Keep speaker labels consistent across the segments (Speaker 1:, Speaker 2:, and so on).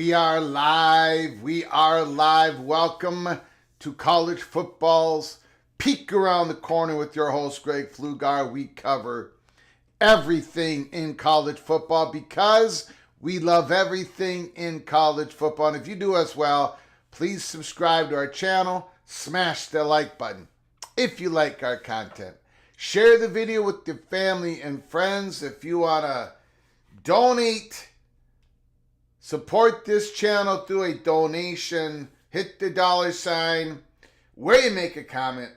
Speaker 1: We are live. We are live. Welcome to college football's Peek Around the Corner with your host, Greg Pflugar. We cover everything in college football because we love everything in college football. And if you do as well, please subscribe to our channel. Smash the like button if you like our content. Share the video with your family and friends. If you want to donate, support this channel through a donation, hit the $ where you make a comment,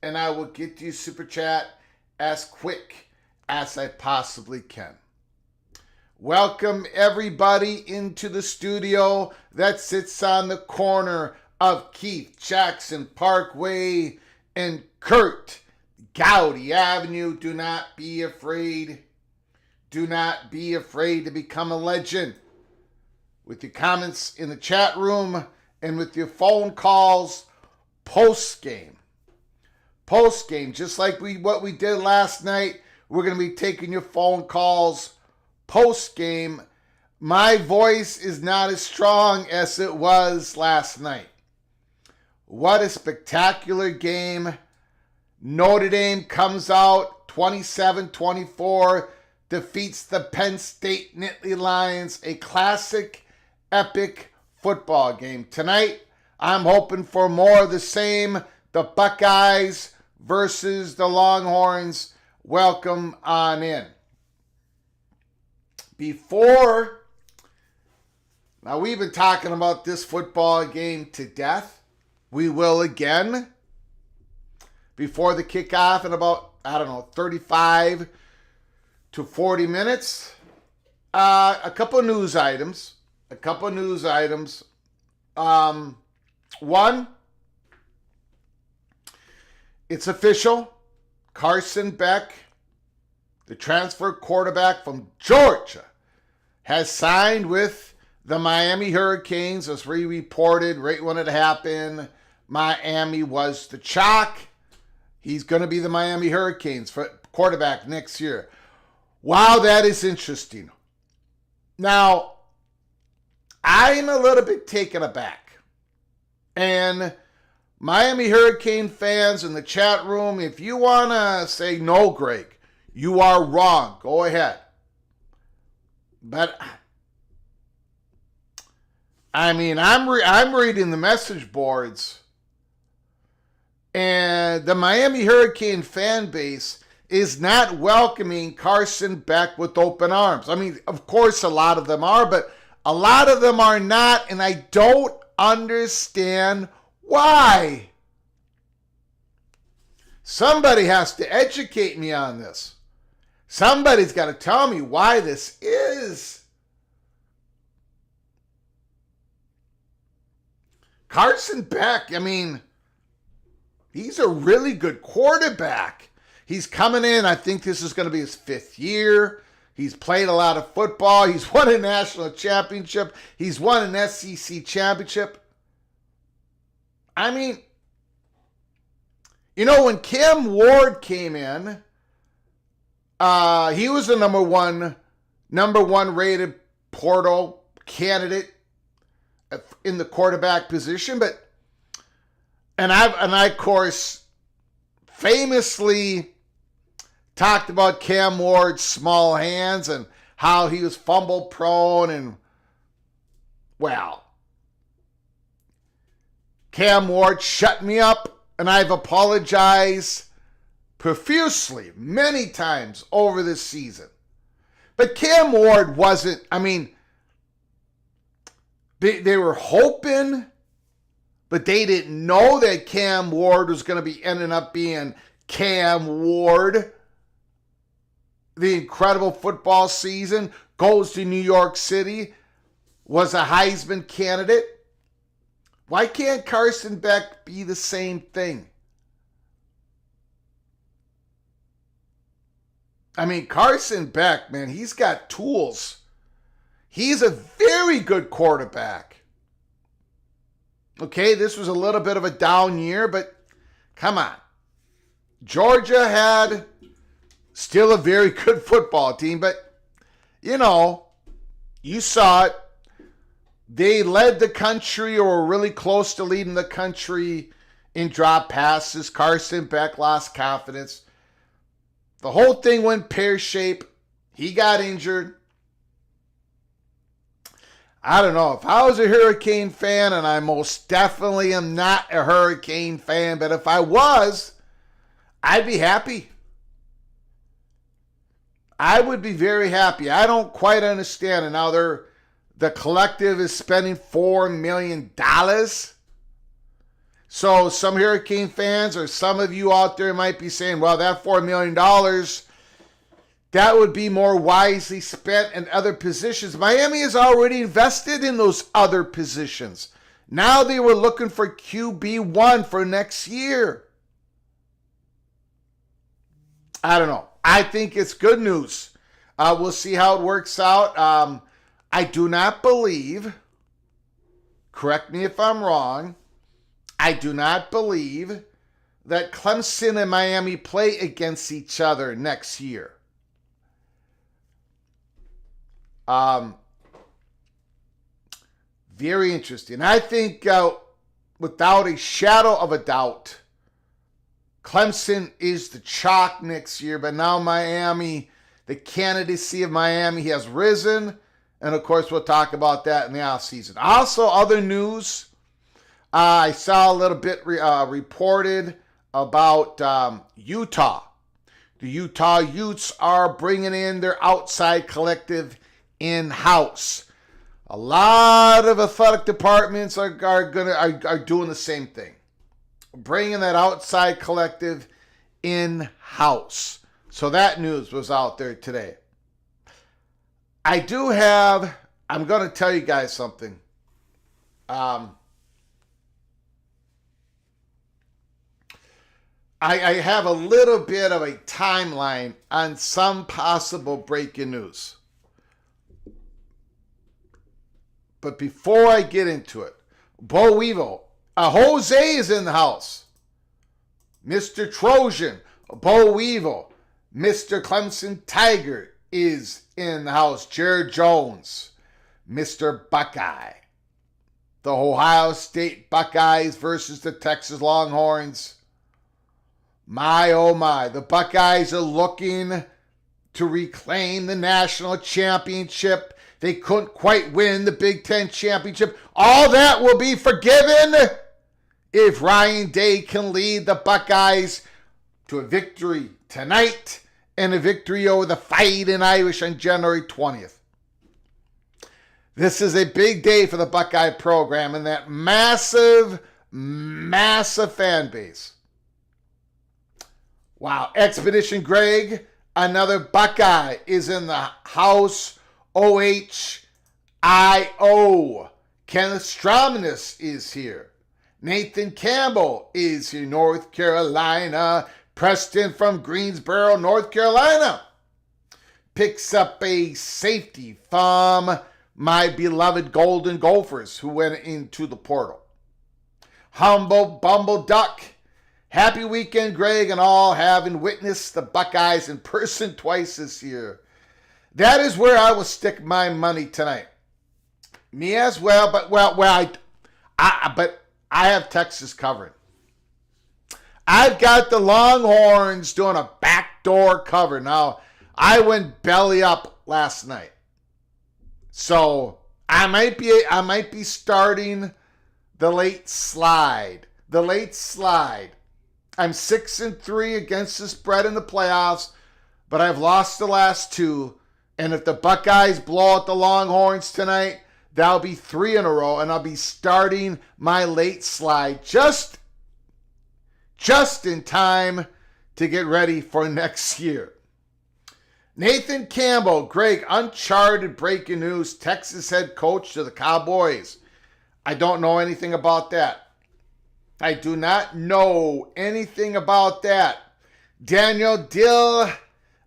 Speaker 1: and I will get to you super chat as quick as I possibly can. Welcome everybody into the studio that sits on the corner of Keith Jackson Parkway and Kurt Gowdy Avenue. Do not be afraid. Do not be afraid to become a legend. With your comments in the chat room and with your phone calls post-game. Post-game, just like what we did last night, we're going to be taking your phone calls post-game. My voice is not as strong as it was last night. What a spectacular game. Notre Dame comes out 27-24, defeats the Penn State Nittany Lions, a classic epic football game. Tonight, I'm hoping for more of the same. The Buckeyes versus the Longhorns. Welcome on in. Now we've been talking about this football game to death. We will again before the kickoff in about, 35 to 40 minutes. A couple of news items. One, it's official. Carson Beck, the transfer quarterback from Georgia, has signed with the Miami Hurricanes. As we reported right when it happened, Miami was the chalk. He's going to be the Miami Hurricanes for quarterback next year. Wow, that is interesting. Now, I'm a little bit taken aback. And Miami Hurricane fans in the chat room, if you want to say no, Greg, you are wrong. Go ahead. But I mean, I'm reading the message boards, and the Miami Hurricane fan base is not welcoming Carson Beck with open arms. I mean, of course, a lot of them are, but a lot of them are not, and I don't understand why. Somebody has to educate me on this. Somebody's got to tell me why this is. Carson Beck, I mean, he's a really good quarterback. He's coming in. I think this is going to be his 5th year. He's played a lot of football. He's won a national championship. He's won an SEC championship. I mean, you know, when Cam Ward came in, he was the number one rated portal candidate in the quarterback position. And I of course famously talked about Cam Ward's small hands and how he was fumble prone, and well, Cam Ward shut me up, and I've apologized profusely many times over this season. But Cam Ward wasn't, I mean, they were hoping, but they didn't know that Cam Ward was going to be ending up being Cam Ward. The incredible football season, goes to New York City, was a Heisman candidate. Why can't Carson Beck be the same thing? I mean, Carson Beck, man, he's got tools. He's a very good quarterback. Okay, this was a little bit of a down year, but come on. Georgia had still a very good football team, but, you know, you saw it. They led the country, or were really close to leading the country in drop passes. Carson Beck lost confidence. The whole thing went pear-shaped. He got injured. I don't know. If I was a Hurricane fan, and I most definitely am not a Hurricane fan, but if I was, I'd be happy. I would be very happy. I don't quite understand. And now the collective is spending $4 million. So some Hurricane fans, or some of you out there, might be saying, well, that $4 million, that would be more wisely spent in other positions. Miami has already invested in those other positions. Now they were looking for QB1 for next year. I don't know. I think it's good news. We'll see how it works out. I do not believe, correct me if I'm wrong, I do not believe that Clemson and Miami play against each other next year. Very interesting. I think without a shadow of a doubt, Clemson is the chalk next year, but now Miami, the candidacy of Miami has risen, and of course we'll talk about that in the offseason. Also, other news, I saw a little bit reported about Utah. The Utah Utes are bringing in their outside collective in-house. A lot of athletic departments are doing the same thing. Bringing that outside collective in-house. So that news was out there today. I'm going to tell you guys something. I have a little bit of a timeline on some possible breaking news. But before I get into it, Bo Weevil, Jose is in the house. Mr. Trojan, Bo Weevil, Mr. Clemson Tiger is in the house. Jared Jones, Mr. Buckeye. The Ohio State Buckeyes versus the Texas Longhorns. My, oh my, the Buckeyes are looking to reclaim the national championship They couldn't quite win the Big Ten championship. All that will be forgiven if Ryan Day can lead the Buckeyes to a victory tonight and a victory over the Fighting Irish on January 20th. This is a big day for the Buckeye program and that massive, massive fan base. Wow. Expedition Greg, another Buckeye, is in the house. OHIO. Kenneth Stromanis is here. Nathan Campbell is here. North Carolina. Preston from Greensboro, North Carolina, picks up a safety from my beloved Golden Gophers who went into the portal. Humble Bumble Duck. Happy weekend, Greg, and all, having witnessed the Buckeyes in person twice this year. That is where I will stick my money tonight. Me as well, but I have Texas covered. I've got the Longhorns doing a backdoor cover. Now, I went belly up last night. So, I might be starting the late slide. I'm 6-3 against the spread in the playoffs, but I've lost the last two. And if the Buckeyes blow out the Longhorns tonight, that'll be 3 in a row, and I'll be starting my late slide just in time to get ready for next year. Nathan Campbell, Greg, uncharted breaking news, Texas head coach to the Cowboys. I don't know anything about that. I do not know anything about that. Daniel Dill,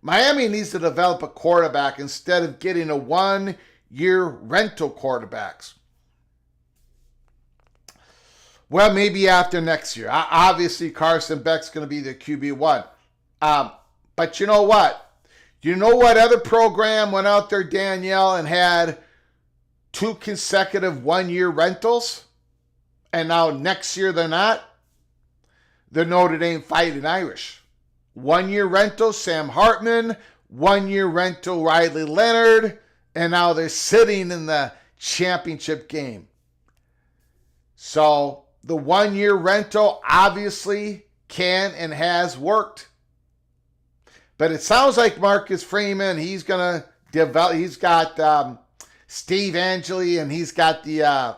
Speaker 1: Miami needs to develop a quarterback instead of getting a 1-year rental quarterbacks. Well, maybe after next year. Obviously, Carson Beck's going to be the QB1. But you know what? You know what other program went out there, Danielle, and had 2 consecutive 1-year rentals? And now next year they're not? The Notre Dame Fighting Irish. 1-year rental, Sam Hartman. 1-year rental, Riley Leonard. And now they're sitting in the championship game. So the 1-year rental obviously can and has worked. But it sounds like Marcus Freeman, he's going to develop. He's got Steve Angeli, and he's got the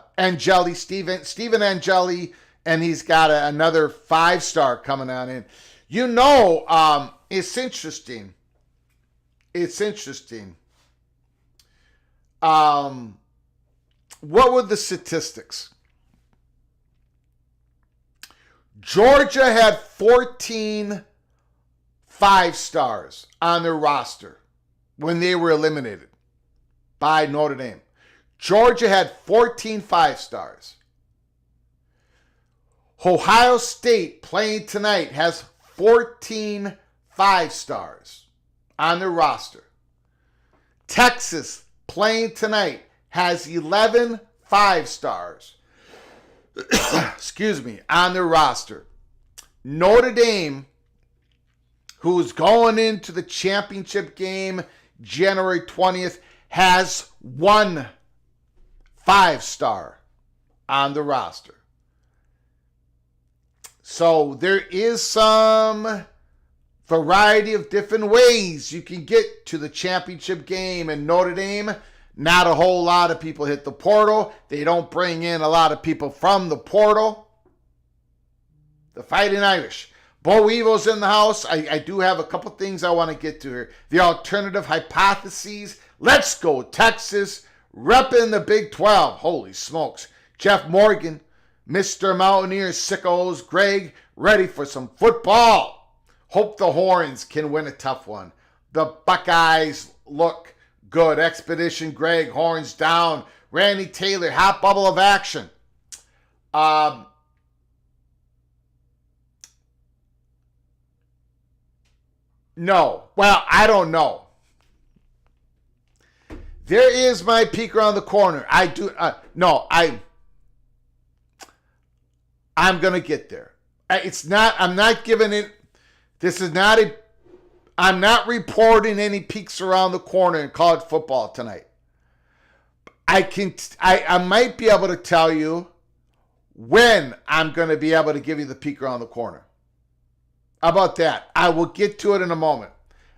Speaker 1: Stephen Angeli, and he's got another 5-star coming on in. You know, it's interesting. What were the statistics? Georgia had 14 5-stars on their roster when they were eliminated by Notre Dame. Georgia had 14 5-stars. Ohio State, playing tonight, has 14 5-stars on their roster. Texas, playing tonight, has 11 5-stars. Excuse me, on their roster. Notre Dame, who's going into the championship game January 20th, has 1 5-star on the roster. So there is some variety of different ways you can get to the championship game in Notre Dame. Not a whole lot of people hit the portal. They don't bring in a lot of people from the portal. The Fighting Irish. Bo Weevil's in the house. I do have a couple things I want to get to here. The alternative hypotheses. Let's go, Texas. Repping the Big 12. Holy smokes. Jeff Morgan, Mr. Mountaineer Sickos. Greg, ready for some football. Hope the Horns can win a tough one. The Buckeyes look good. Expedition Greg, Horns down. Randy Taylor, hot bubble of action. No. Well, I don't know. There is my peek around the corner. I'm going to get there. I'm not giving it, I'm not reporting any peeks around the corner in college football tonight. I might be able to tell you when I'm going to be able to give you the peek around the corner. How about that? I will get to it in a moment.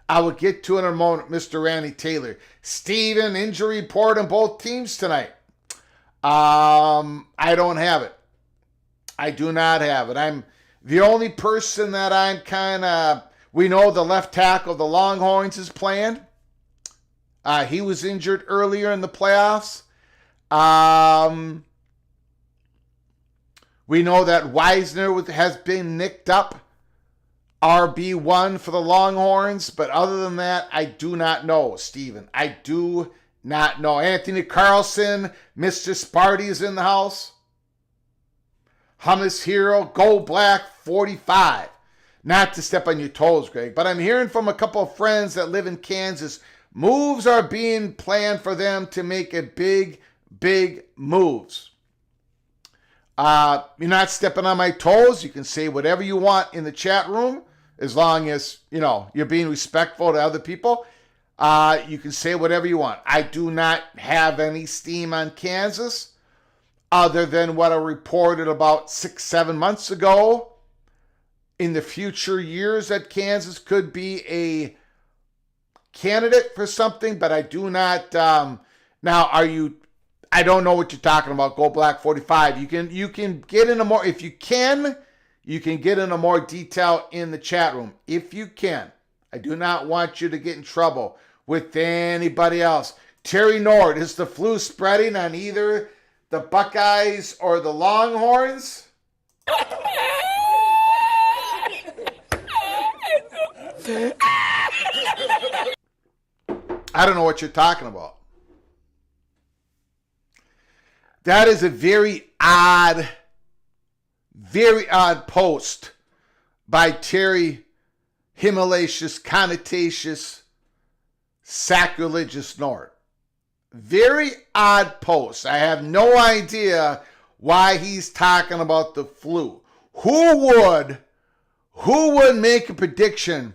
Speaker 1: Mr. Randy Taylor. Steven, injury report on both teams tonight. I don't have it. I do not have it. I'm the only person that I'm kind of... We know the left tackle of the Longhorns is playing. He was injured earlier in the playoffs. We know that Wisner has been nicked up. RB1 for the Longhorns. But other than that, I do not know, Steven. I do not know. Anthony Carlson, Mr. Sparty is in the house. Hummus Hero, Go Black 45. Not to step on your toes, Greg, but I'm hearing from a couple of friends that live in Kansas. Moves are being planned for them to make a big moves. You're not stepping on my toes. You can say whatever you want in the chat room, as long as, you're being respectful to other people. You can say whatever you want. I do not have any steam on Kansas, other than what I reported about 6-7 months ago. In the future years that Kansas could be a candidate for something, but I do not. Now, I don't know what you're talking about. Go Black 45. You can get into more, if you can get into more detail in the chat room. If you can. I do not want you to get in trouble with anybody else. Terry Nord, is the flu spreading on either the Buckeyes or the Longhorns? I don't know what you're talking about. That is a very odd post by Terry Himmelacious, Connotacious, Sacrilegious Nord. Very odd post. I have no idea why he's talking about the flu. Who would make a prediction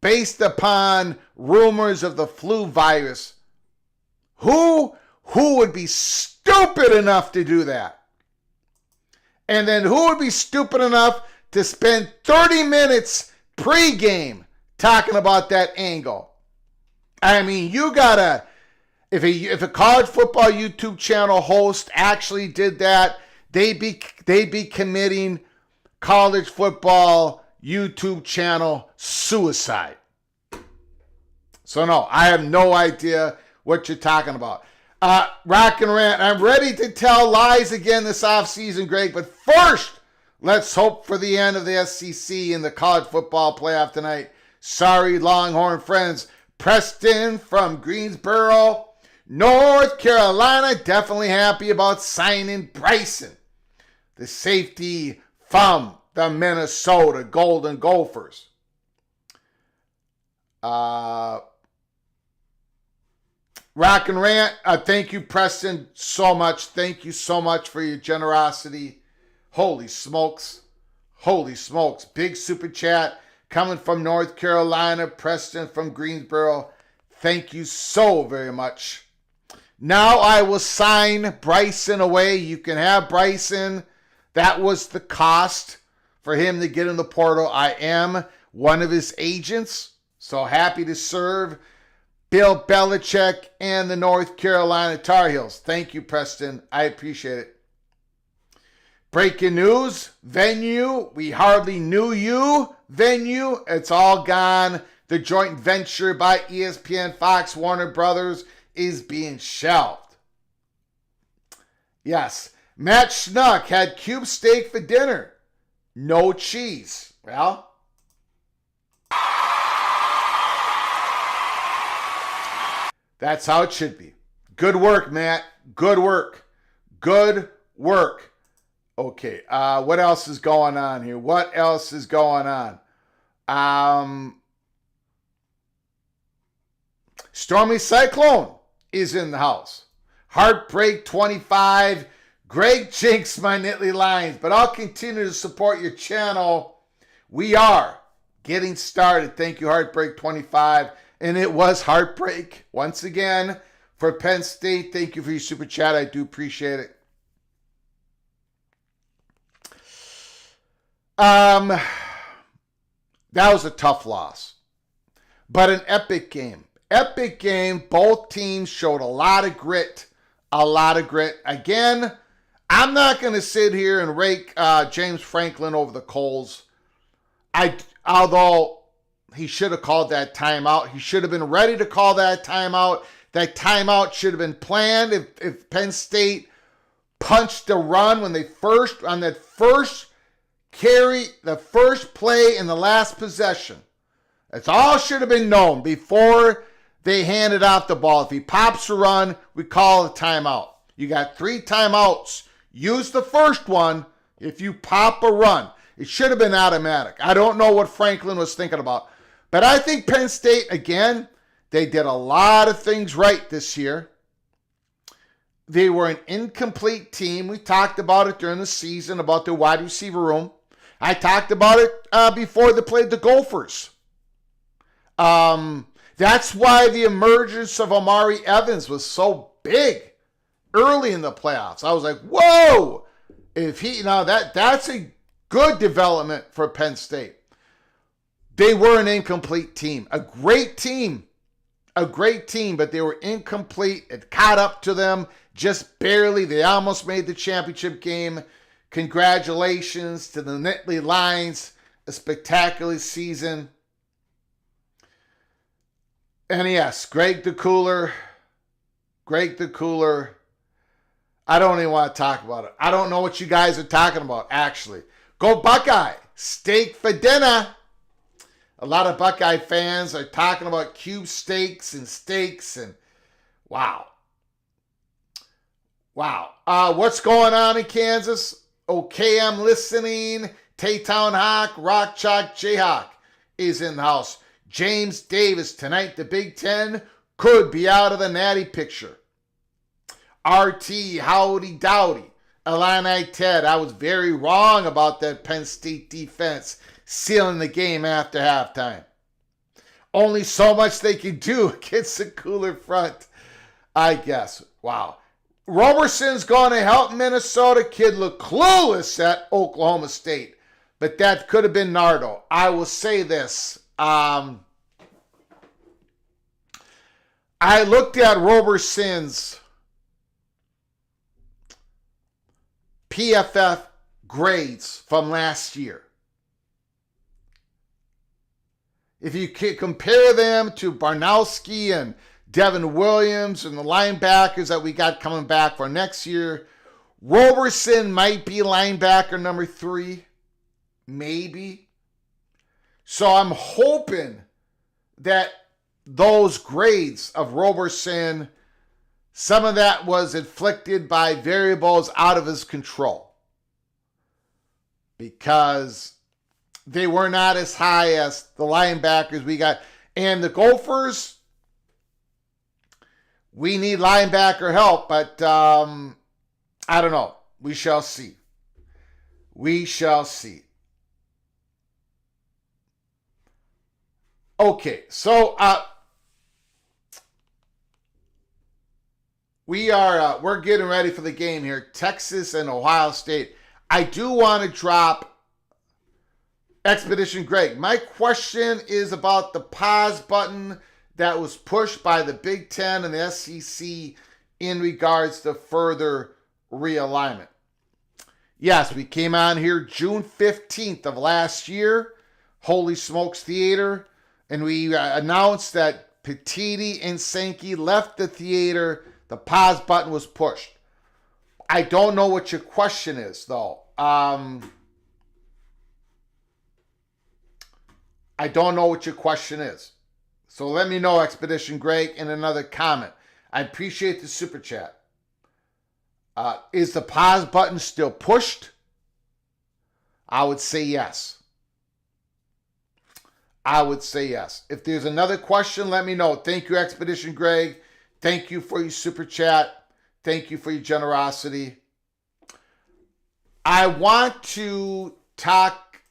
Speaker 1: based upon rumors of the flu virus? Who would be stupid enough to do that? And then who would be stupid enough to spend 30 minutes pregame talking about that angle? I mean, you gotta, if a college football YouTube channel host actually did that, they'd be committing college football YouTube channel suicide. So no, I have no idea what you're talking about. Rock and Rant, I'm ready to tell lies again this offseason, Greg, but first, let's hope for the end of the SEC in the college football playoff tonight. Sorry, Longhorn friends. Preston from Greensboro, North Carolina, definitely happy about signing Bryson, the safety from the Minnesota Golden Gophers. Rock and Rant, thank you, Preston, so much. Thank you so much for your generosity. Holy smokes. Big super chat coming from North Carolina, Preston from Greensboro. Thank you so very much. Now I will sign Bryson away. You can have Bryson. That was the cost for him to get in the portal. I am one of his agents, so happy to serve Bill Belichick and the North Carolina Tar Heels. Thank you, Preston. I appreciate it. Breaking news, venue, we hardly knew you. Venue, it's all gone. The joint venture by ESPN, Fox, Warner Brothers is being shelved. Yes, Matt Schnuck had cube steak for dinner. No cheese. Well, that's how it should be. Good work, Matt. Good work. Okay, what else is going on here? Stormy Cyclone is in the house. Heartbreak 25. Greg jinxed my Nittany Lions, but I'll continue to support your channel. We are getting started. Thank you, Heartbreak 25. And it was heartbreak once again For Penn State, thank you for your super chat. I do appreciate it. That was a tough loss, but an epic game. Epic game. Both teams showed a lot of grit. A lot of grit. Again, I'm not going to sit here and rake James Franklin over the coals. Although he should have called that timeout. He should have been ready to call that timeout. That timeout should have been planned if Penn State punched the run when they first, on that first carry, the first play in the last possession. That's all should have been known before they handed off the ball. If he pops a run, we call a timeout. You got 3 timeouts. Use the first one if you pop a run. It should have been automatic. I don't know what Franklin was thinking about. But I think Penn State, again, they did a lot of things right this year. They were an incomplete team. We talked about it during the season, about their wide receiver room. I talked about it before they played the Gophers. That's why the emergence of Amari Evans was so big early in the playoffs. I was like, whoa! If he that's a good development for Penn State. They were an incomplete team. A great team, but they were incomplete. It caught up to them just barely. They almost made the championship game. Congratulations to the Nittany Lions. A spectacular season. And yes, Greg the Cooler. I don't even want to talk about it. I don't know what you guys are talking about, actually. Go Buckeye. Steak for dinner. A lot of Buckeye fans are talking about cube steaks and wow. What's going on in Kansas? Okay, I'm listening. Taytown Hawk, Rock Chalk Jayhawk is in the house. James Davis, tonight the Big Ten could be out of the natty picture. RT, howdy dowdy. Illini Ted, I was very wrong about that Penn State defense sealing the game after halftime. Only so much they can do against the cooler front, I guess. Wow. Roberson's going to help Minnesota. Kid looked clueless at Oklahoma State, but that could have been Nardo. I will say this. I looked at Roberson's PFF grades from last year. If you compare them to Barnowski and Devin Williams and the linebackers that we got coming back for next year, Roberson might be linebacker number 3, maybe. So I'm hoping that those grades of Roberson, some of that was inflicted by variables out of his control, because they were not as high as the linebackers we got. And the Gophers, we need linebacker help, but I don't know. We shall see. Okay, so we're getting ready for the game here. Texas and Ohio State. I do want to drop Expedition Greg. My question is about the pause button that was pushed by the Big Ten and the SEC in regards to further realignment. Yes, we came on here June 15th of last year, Holy Smokes Theater, and we announced that Petiti and Sankey left the theater. The pause button was pushed. I don't know what your question is, though. I don't know what your question is. So let me know, Expedition Greg, in another comment. I appreciate the super chat. Is the pause button still pushed? I would say yes. If there's another question, let me know. Thank you, Expedition Greg. Thank you for your super chat. Thank you for your generosity. I want to talk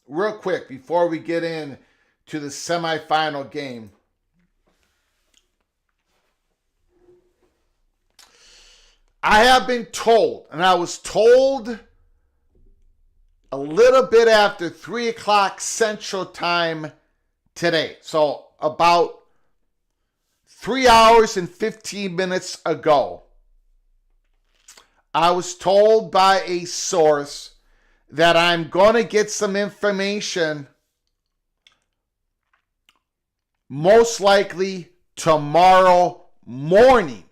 Speaker 1: real quick before we get in to the semifinal game. I have been told, and I was told a little bit after 3 o'clock Central Time today. So about 3 hours and 15 minutes ago, I was told by a source that I'm going to get some information most likely tomorrow morning.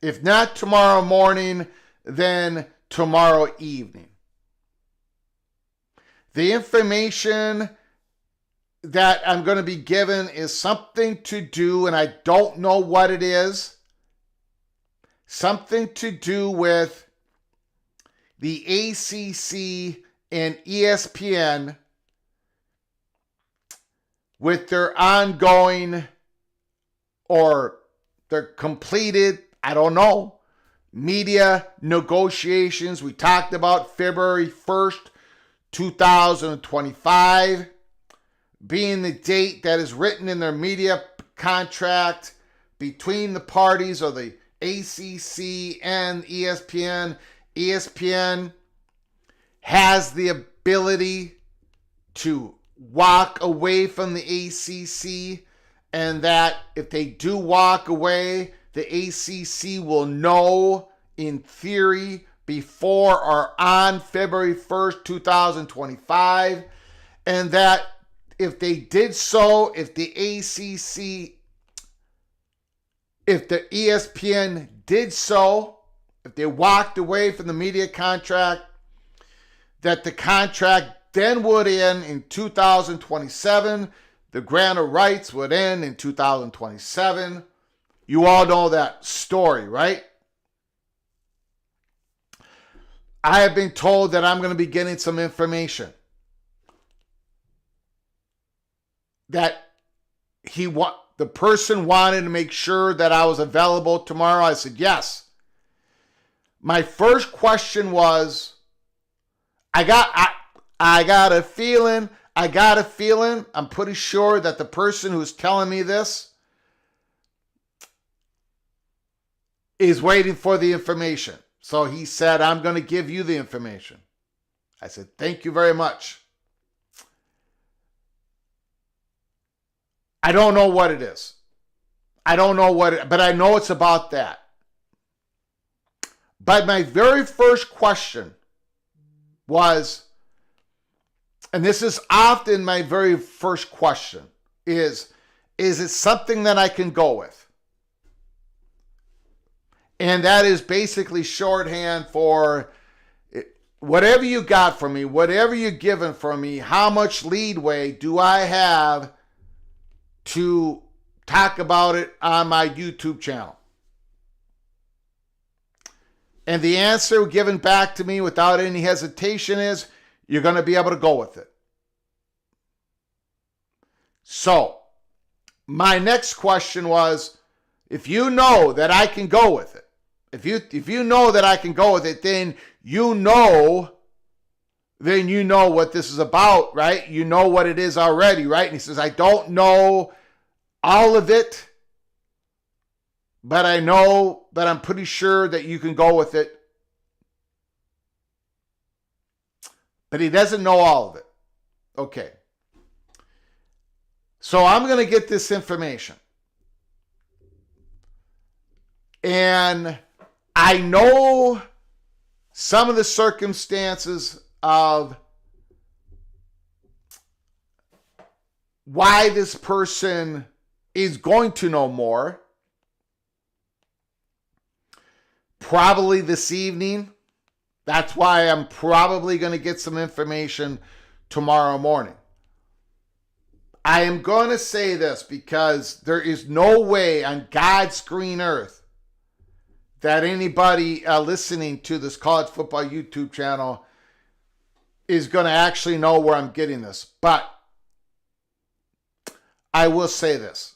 Speaker 1: If not tomorrow morning, then tomorrow evening. The information that I'm going to be given is something to do, and I don't know what it is, something to do with the ACC and ESPN with their ongoing or their completed, I don't know, media negotiations. We talked about February 1st, 2025 being the date that is written in their media contract between the parties of the ACC and ESPN. ESPN has the ability to walk away from the ACC, and that if they do walk away, the ACC will know in theory before or on February 1st, 2025, and that if they did so, if the ESPN did so, if they walked away from the media contract, that the contract then would end in 2027. The grant of rights would end in 2027. You all know that story, right? I have been told that I'm going to be getting some information that the person wanted to make sure that I was available tomorrow. I said yes. My first question was, I got a feeling, I'm pretty sure that the person who's telling me this is waiting for the information. So he said, I'm going to give you the information. I said, thank you very much. I don't know what it is. But I know it's about that. But my very first question was, and this is often my very first question, is it something that I can go with? And that is basically shorthand for whatever you got from me, whatever you're giving from me, how much leeway do I have to talk about it on my YouTube channel? And the answer given back to me without any hesitation is, you're going to be able to go with it. So, my next question was, if you know that I can go with it, if you know that I can go with it, then you know what this is about, right? You know what it is already, right? And he says, I don't know all of it, but I know that I'm pretty sure that you can go with it. But he doesn't know all of it. Okay. So I'm going to get this information. And I know some of the circumstances of why this person is going to know more. Probably this evening. That's why I'm probably going to get some information tomorrow morning. I am going to say this because there is no way on God's green earth that anybody listening to this college football YouTube channel is going to actually know where I'm getting this. But I will say this.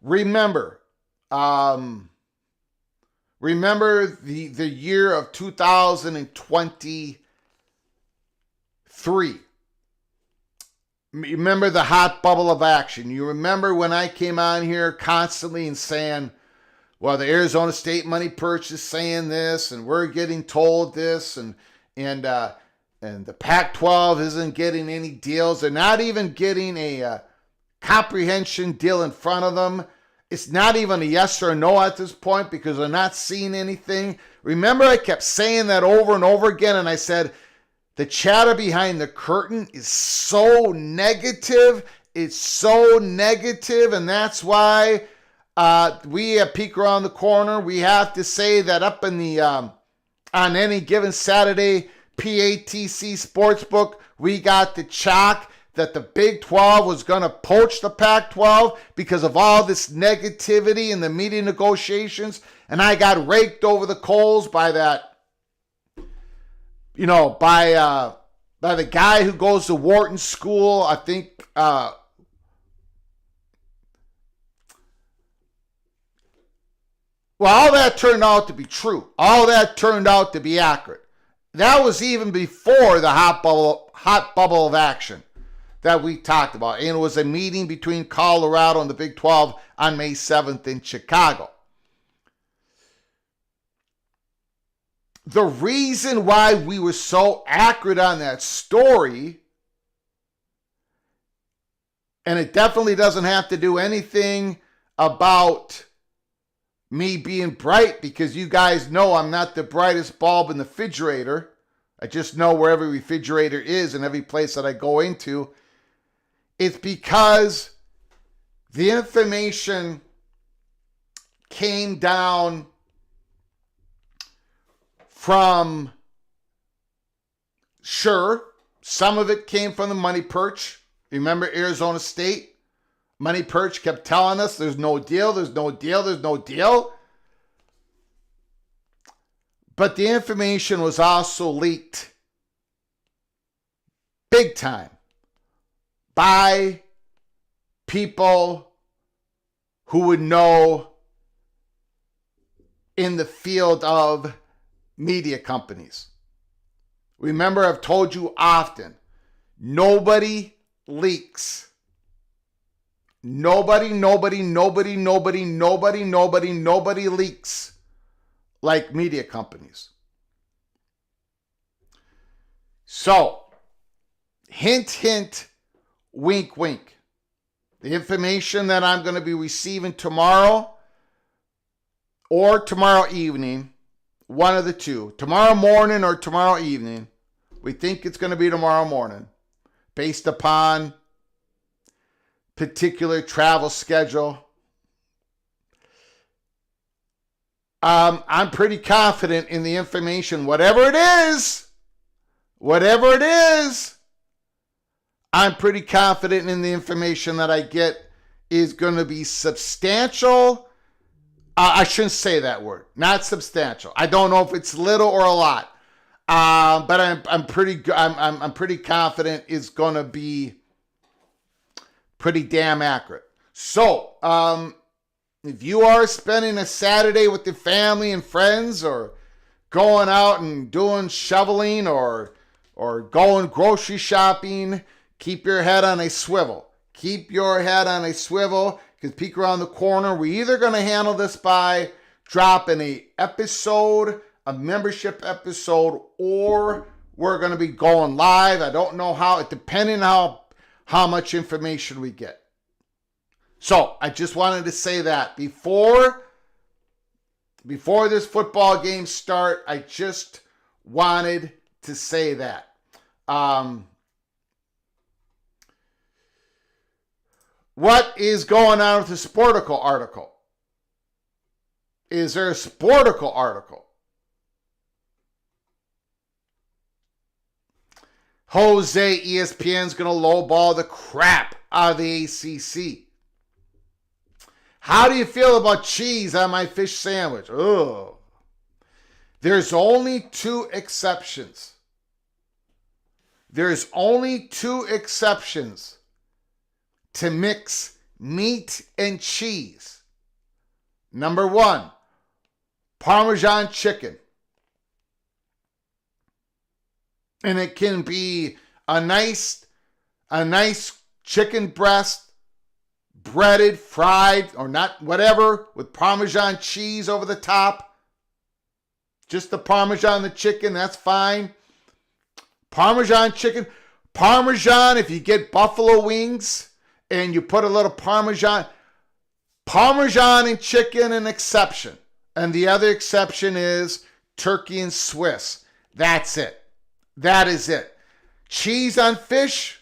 Speaker 1: Remember the year of 2023. remember the hot bubble of action. You remember when I came on here constantly and saying, well, the Arizona State money purchase is saying this, and we're getting told this, and the Pac-12 isn't getting any deals. They're not even getting a comprehension deal in front of them. It's not even a yes or no at this point because they're not seeing anything. Remember, I kept saying that over and over again, and I said, the chatter behind the curtain is so negative. It's so negative, and that's why we at Peek Around the Corner, we have to say that up in the on any given Saturday PATC Sportsbook, we got the chalk that the Big 12 was going to poach the Pac-12 because of all this negativity in the media negotiations, and I got raked over the coals by that, by the guy who goes to Wharton School, I think, well, all that turned out to be true. All that turned out to be accurate. That was even before the hot bubble of action that we talked about. And it was a meeting between Colorado and the Big 12 on May 7th in Chicago. The reason why we were so accurate on that story, and it definitely doesn't have to do anything about me being bright, because you guys know I'm not the brightest bulb in the refrigerator. I just know where every refrigerator is in every place that I go into. It's because the information came down from, sure, some of it came from the money perch. Remember Arizona State? Money perch kept telling us there's no deal, there's no deal, there's no deal. But the information was also leaked big time by people who would know in the field of media companies. Remember, I've told you often, nobody leaks. Nobody leaks like media companies. So, hint, hint, wink, wink. The information that I'm going to be receiving tomorrow or tomorrow evening, one of the two, tomorrow morning or tomorrow evening, we think it's going to be tomorrow morning, based upon particular travel schedule. I'm pretty confident in the information, whatever it is, I'm pretty confident in the information that I get is going to be substantial. I shouldn't say that word, not substantial. I don't know if it's little or a lot, but I'm pretty confident it's going to be pretty damn accurate. So, if you are spending a Saturday with your family and friends, or going out and doing shoveling, or going grocery shopping, keep your head on a swivel. Keep your head on a swivel, because Peek Around the Corner, we're either going to handle this by dropping a membership episode, or we're going to be going live. I don't know how, depending on how much information we get. So I just wanted to say that before this football game start, I just wanted to say that. What is going on with the Sportical article? Is there a Sportical article? Jose, ESPN's going to lowball the crap out of the ACC. How do you feel about cheese on my fish sandwich? Ugh. There's only two exceptions. There's only two exceptions to mix meat and cheese. Number one, Parmesan chicken. And it can be a nice chicken breast, breaded, fried, or not, whatever, with Parmesan cheese over the top. Just the Parmesan, the chicken, that's fine. Parmesan chicken. Parmesan, if you get buffalo wings and you put a little Parmesan and chicken, an exception. And the other exception is turkey and Swiss. That's it. That is it. Cheese on fish?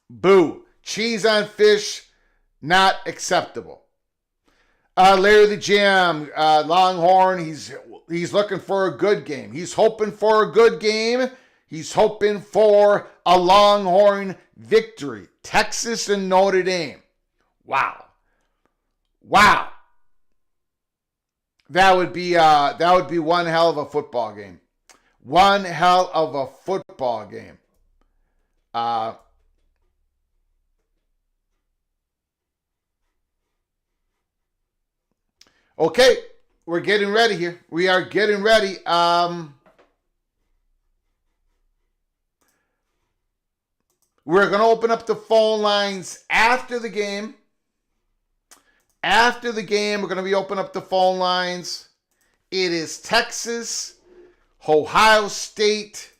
Speaker 1: Boo. Cheese on fish, not acceptable. Larry the Jam, Longhorn, he's looking for a good game. He's hoping for a good game. He's hoping for a Longhorn victory. Texas and Notre Dame. Wow. That would be one hell of a football game. One hell of a football game. Okay, we're getting ready here. We are getting ready. We're going to open up the phone lines after the game. After the game, we're going to be opening up the phone lines. It is Texas, Ohio State.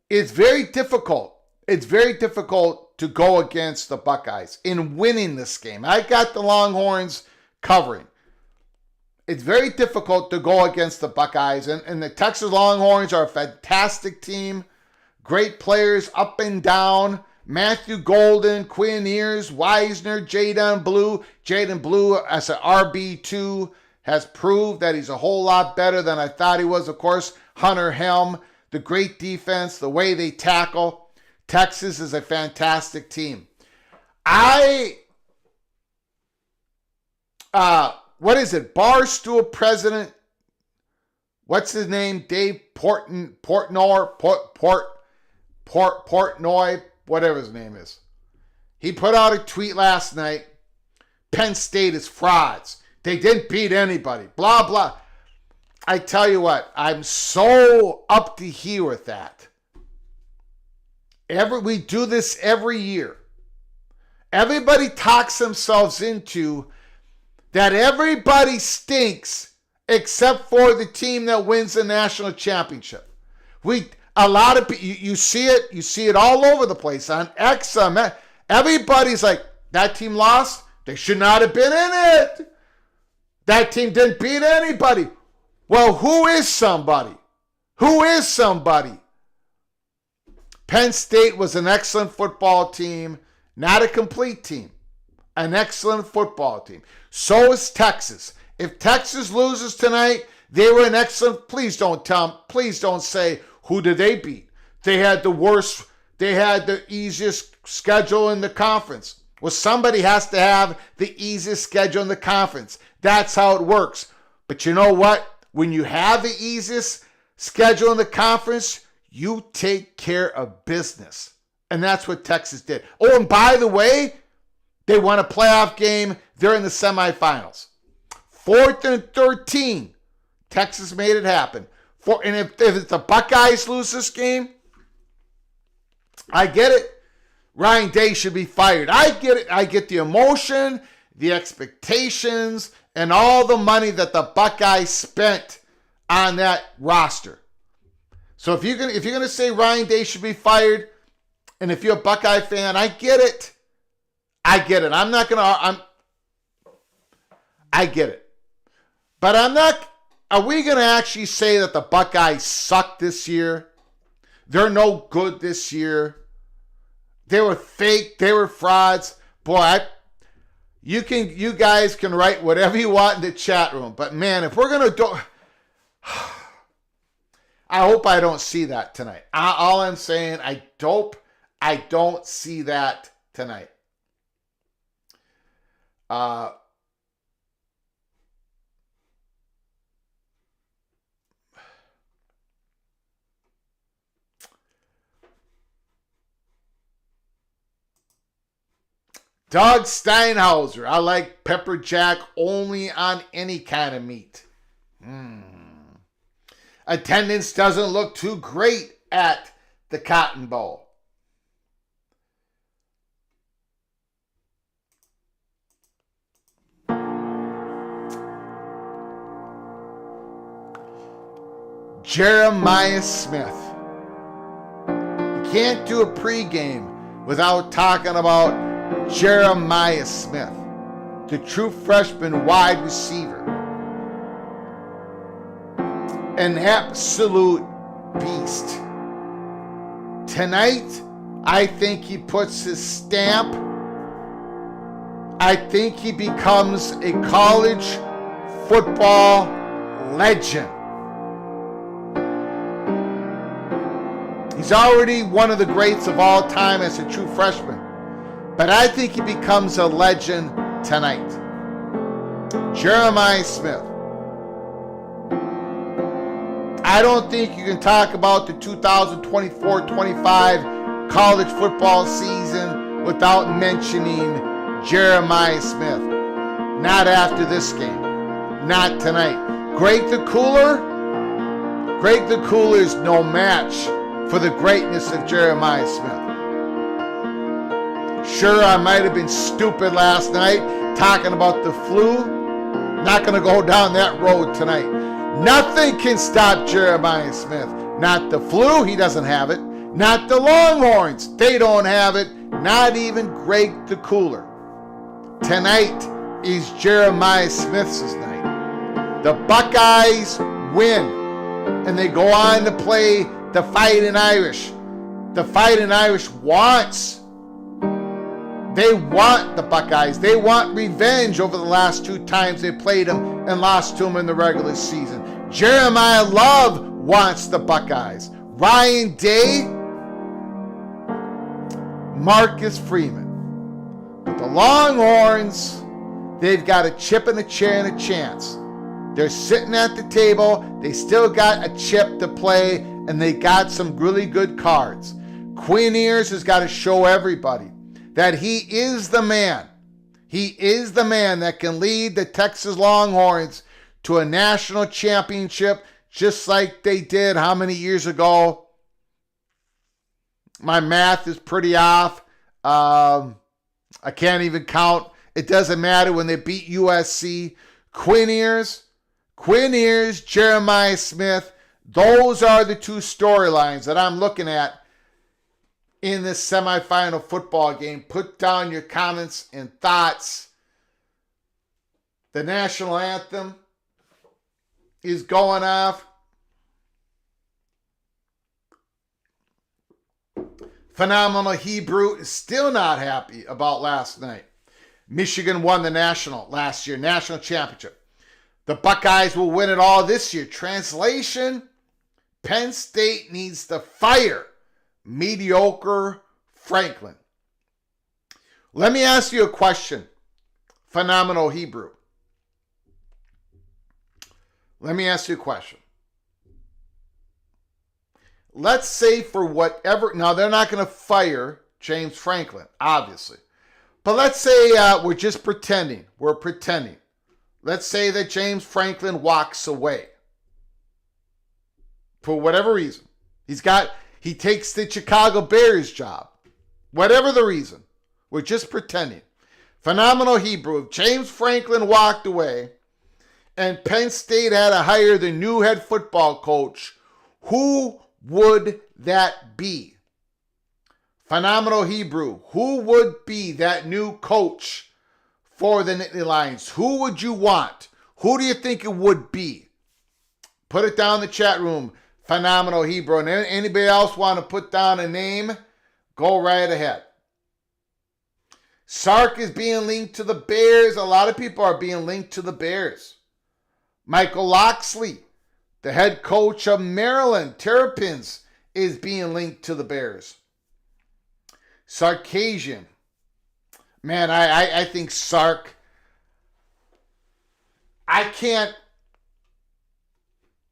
Speaker 1: It's very difficult. It's very difficult to go against the Buckeyes in winning this game. I got the Longhorns covering. It's very difficult to go against the Buckeyes. And the Texas Longhorns are a fantastic team. Great players up and down. Matthew Golden, Quinn Ears, Wisner, Jaden Blue. Jaden Blue as an RB2 has proved that he's a whole lot better than I thought he was. Of course, Hunter Helm, the great defense, the way they tackle. Texas is a fantastic team. What is it? Barstool president, what's his name? Dave Portnoy, whatever his name is. He put out a tweet last night. Penn State is frauds. They didn't beat anybody. Blah, blah. I tell you what, I'm so up to here with that. We do this every year. Everybody talks themselves into that everybody stinks except for the team that wins the national championship. A lot of people, you see it all over the place on X. Everybody's like, that team lost. They should not have been in it. That team didn't beat anybody. Well, who is somebody? Who is somebody? Penn State was an excellent football team, not a complete team. An excellent football team. So is Texas. If Texas loses tonight, they were an excellent. Please don't say who did they beat. They had the easiest schedule in the conference. Well, somebody has to have the easiest schedule in the conference. That's how it works. But you know what? When you have the easiest schedule in the conference, you take care of business. And that's what Texas did. Oh, and by the way, they won a playoff game. They're in the semifinals. 4th and 13. Texas made it happen. And if the Buckeyes lose this game, I get it. Ryan Day should be fired. I get it. I get the emotion, the expectations, and all the money that the Buckeyes spent on that roster. So if you're gonna say Ryan Day should be fired, and if you're a Buckeye fan, I get it. I get it. I get it. But I'm not. Are we gonna actually say that the Buckeyes suck this year? They're no good this year. They were fake. They were frauds. Boy, you guys can write whatever you want in the chat room. But man, if we're gonna do, I hope I don't see that tonight. All I'm saying, I don't see that tonight. Doug Steinhauser, I like pepper jack only on any kind of meat. Attendance doesn't look too great at the Cotton Bowl. Jeremiah Smith. You can't do a pregame without talking about Jeremiah Smith, the true freshman wide receiver. An absolute beast. Tonight, I think he puts his stamp. I think he becomes a college football legend. He's already one of the greats of all time as a true freshman. But I think he becomes a legend tonight. Jeremiah Smith. I don't think you can talk about the 2024-25 college football season without mentioning Jeremiah Smith. Not after this game. Not tonight. Greg the Cooler is no match for the greatness of Jeremiah Smith. Sure, I might have been stupid last night talking about the flu. Not going to go down that road tonight. Nothing can stop Jeremiah Smith. Not the flu, he doesn't have it. Not the Longhorns, they don't have it. Not even Greg the Cooler. Tonight is Jeremiah Smith's night. The Buckeyes win, and they go on to play the Fighting Irish. The Fighting Irish they want the Buckeyes. They want revenge over the last 2 times they played them and lost to them in the regular season. Jeremiah Love wants the Buckeyes. Ryan Day, Marcus Freeman. But the Longhorns, they've got a chip and a chair and a chance. They're sitting at the table. They still got a chip to play, and they got some really good cards. Quinn Ewers has got to show everybody that he is the man. He is the man that can lead the Texas Longhorns to a national championship just like they did how many years ago? My math is pretty off. I can't even count. It doesn't matter when they beat USC. Quinn Ewers, Jeremiah Smith, those are the 2 storylines that I'm looking at in this semifinal football game. Put down your comments and thoughts. The national anthem is going off. Phenomenal Hebrew is still not happy about last night. Michigan won the last year, national championship. The Buckeyes will win it all this year. Translation, Penn State needs to fire mediocre Franklin. Let me ask you a question, Phenomenal Hebrew. Let me ask you a question. Let's say for whatever, now they're not going to fire James Franklin, obviously. But let's say we're just pretending. We're pretending. Let's say that James Franklin walks away. For whatever reason. He takes the Chicago Bears job. Whatever the reason. We're just pretending. Phenomenal Hebrew. If James Franklin walked away and Penn State had to hire the new head football coach, who would that be? Phenomenal Hebrew. Who would be that new coach for the Nittany Lions? Who would you want? Who do you think it would be? Put it down in the chat room. Phenomenal Hebrew. And anybody else want to put down a name? Go right ahead. Sark is being linked to the Bears. A lot of people are being linked to the Bears. Michael Locksley, the head coach of Maryland Terrapins, is being linked to the Bears. Sarkisian. Man, I think Sark.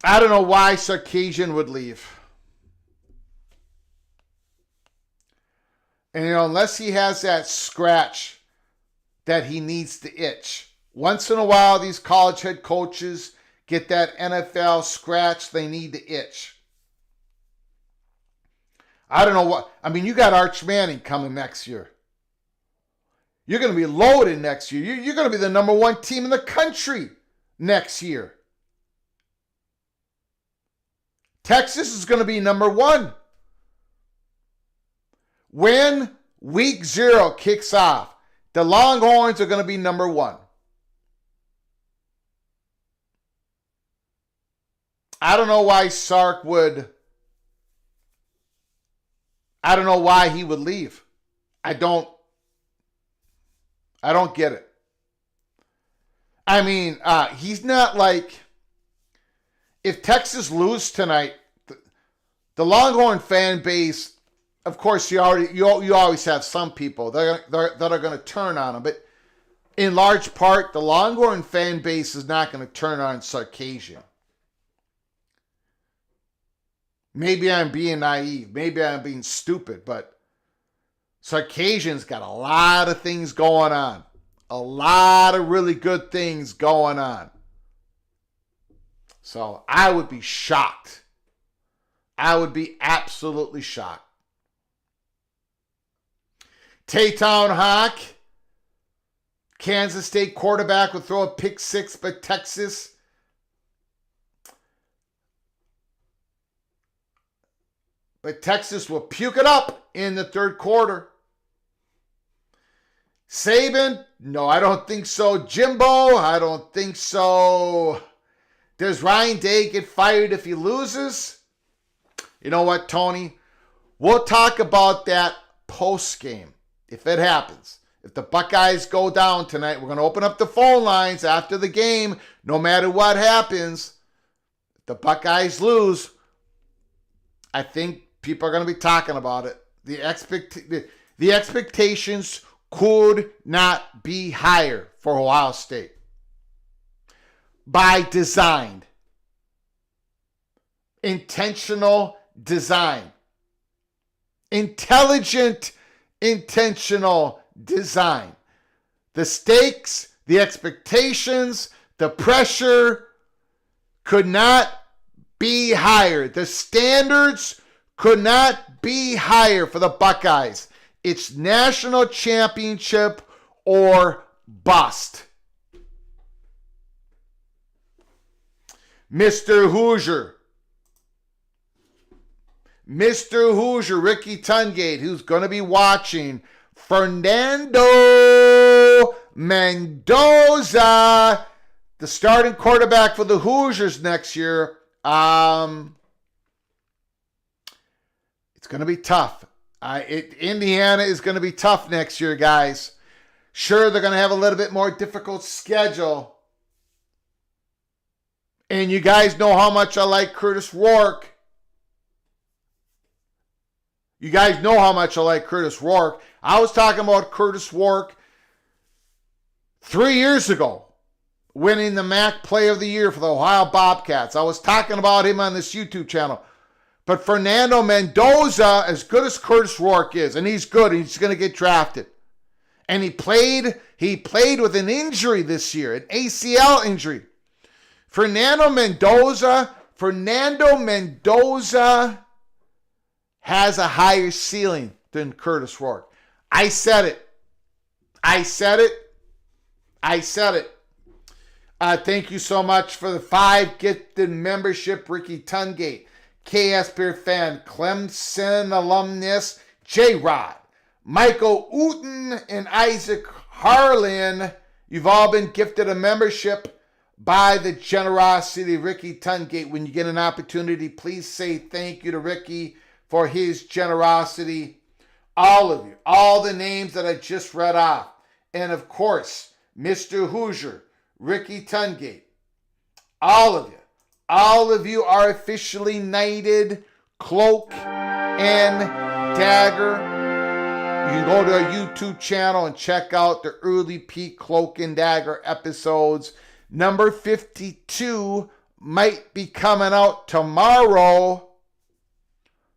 Speaker 1: I don't know why Sarkisian would leave. And, unless he has that scratch that he needs to itch. Once in a while, these college head coaches get that NFL scratch they need to itch. I don't know what. I mean, you got Arch Manning coming next year. You're going to be loaded next year. You're going to be the number one team in the country next year. Texas is going to be number one. When week 0 kicks off, the Longhorns are going to be number one. I don't know why Sark would. I don't know why he would leave. I don't get it. I mean, he's not like, if Texas lose tonight, the Longhorn fan base, of course, you always have some people that are going to turn on him, but in large part, the Longhorn fan base is not going to turn on Sarkisian. Maybe I'm being naive. Maybe I'm being stupid, but Sarkisian's got a lot of things going on. A lot of really good things going on. So I would be shocked. I would be absolutely shocked. Taytown Hawk, Kansas State quarterback, would throw a pick 6, but Texas will puke it up in the third quarter. Saban, no, I don't think so. Jimbo, I don't think so. Does Ryan Day get fired if he loses? You know what, Tony? We'll talk about that post-game, if it happens. If the Buckeyes go down tonight, we're going to open up the phone lines after the game, no matter what happens. If the Buckeyes lose, I think people are going to be talking about it. The expectations could not be higher for Ohio State. By design. Intentional design. Intelligent, intentional design. The stakes, the expectations, the pressure could not be higher. The standards could not be higher for the Buckeyes. It's national championship or bust. Mr. Hoosier, Ricky Tungate, who's going to be watching Fernando Mendoza, the starting quarterback for the Hoosiers next year. It's going to be tough. Indiana is going to be tough next year, guys. Sure, they're going to have a little bit more difficult schedule. And you guys know how much I like Curtis Rourke. I was talking about Curtis Rourke 3 years ago, winning the MAC Player of the Year for the Ohio Bobcats. I was talking about him on this YouTube channel. But Fernando Mendoza, as good as Curtis Rourke is, and he's good, and he's going to get drafted. And he played with an injury this year, an ACL injury. Fernando Mendoza has a higher ceiling than Curtis Rourke. I said it. Thank you so much for the 5 gifted membership, Ricky Tungate, KS Beer fan, Clemson alumnus, J-Rod, Michael Uten, and Isaac Harlan. You've all been gifted a membership by the generosity of Ricky Tungate. When you get an opportunity, please say thank you to Ricky for his generosity. All of you, all the names that I just read off. And of course, Mr. Hoosier, Ricky Tungate, all of you are officially knighted Cloak and Dagger. You can go to our YouTube channel and check out the early peak Cloak and Dagger episodes. Number 52 might be coming out tomorrow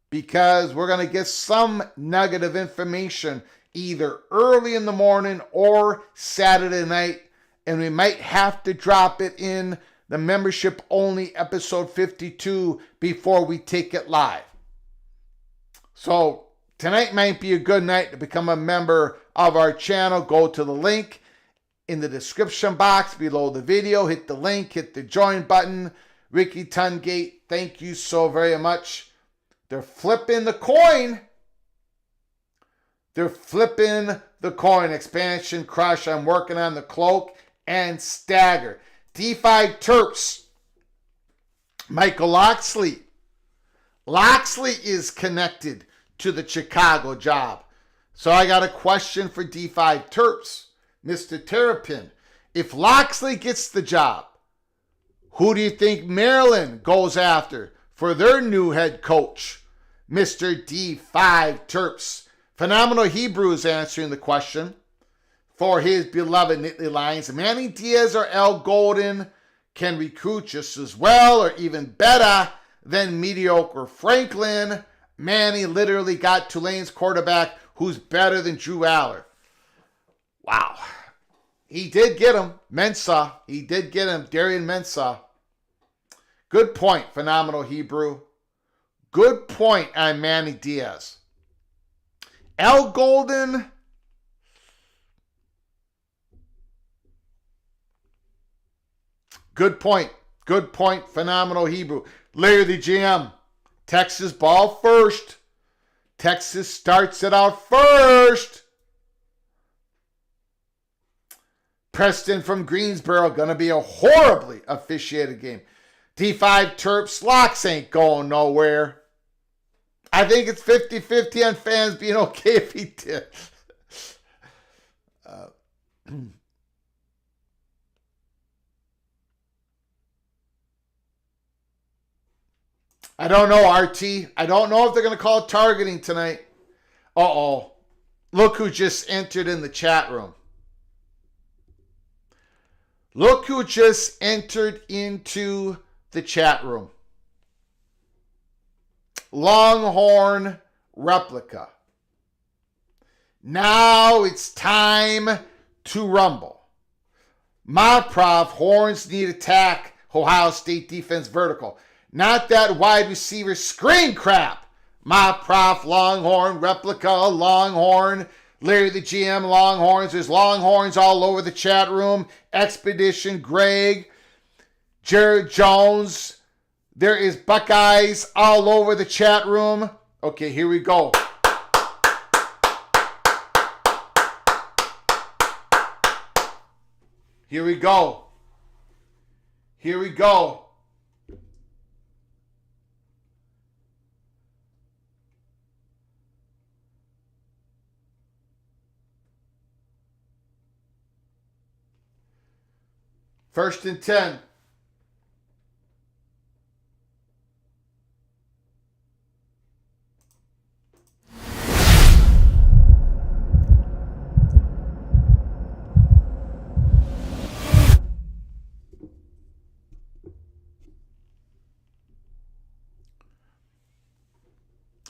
Speaker 1: because we're going to get some nugget of information either early in the morning or Saturday night. And we might have to drop it in the membership only episode 52 before we take it live. So tonight might be a good night to become a member of our channel. Go to the link in the description box below the video. Hit the link, hit the join button. Ricky Tungate, thank you so very much. They're flipping the coin. They're flipping the coin. Expansion Crush. I'm working on the Cloak and Stagger. D5 Terps. Michael Loxley. Loxley is connected to the Chicago job. So I got a question for D5 Terps. Mr. Terrapin. If Loxley gets the job, who do you think Maryland goes after for their new head coach? Mr. D5 Terps. Phenomenal Hebrew is answering the question for his beloved Nittany Lions. Manny Diaz or Al Golden can recruit just as well or even better than mediocre Franklin. Manny literally got Tulane's quarterback who's better than Drew Aller. Wow. He did get him. Mensah. He did get him. Darian Mensah. Good point, Phenomenal Hebrew. Good point on Manny Diaz. Al Golden. Good point. Good point, Phenomenal Hebrew. Larry the GM. Texas ball first. Texas starts it out first. Preston from Greensboro, going to be a horribly officiated game. D5 Terps, Locks ain't going nowhere. I think it's 50-50 on fans being okay if he did. I don't know, RT. I don't know if they're going to call targeting tonight. Uh-oh. Look who just entered in the chat room. Look who just entered into the chat room. Longhorn Replica. Now it's time to rumble. Maprov, Horns need attack. Ohio State defense vertical. Not that wide receiver screen crap. Maprov, Longhorn Replica, Longhorn. Larry the GM, Longhorns. There's Longhorns all over the chat room. Expedition, Greg, Jared Jones. There is Buckeyes all over the chat room. Okay, here we go. Here we go. Here we go. First and 10.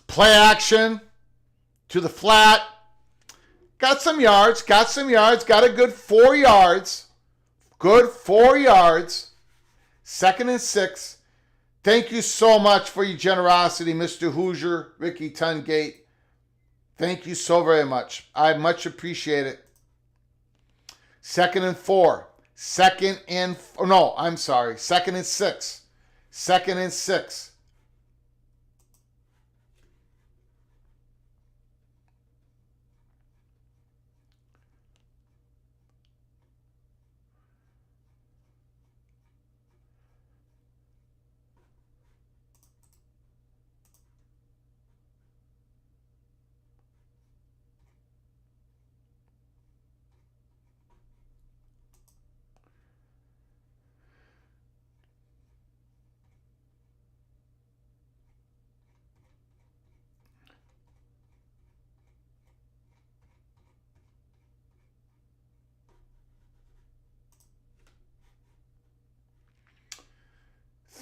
Speaker 1: Play action to the flat. Got some yards, got a good 4 yards. Good 4 yards. 2nd and 6. Thank you so much for your generosity, Mr. Hoosier, Ricky Tungate. Thank you so very much. I much appreciate it. 2nd and 4. 2nd and 6. 2nd and 6.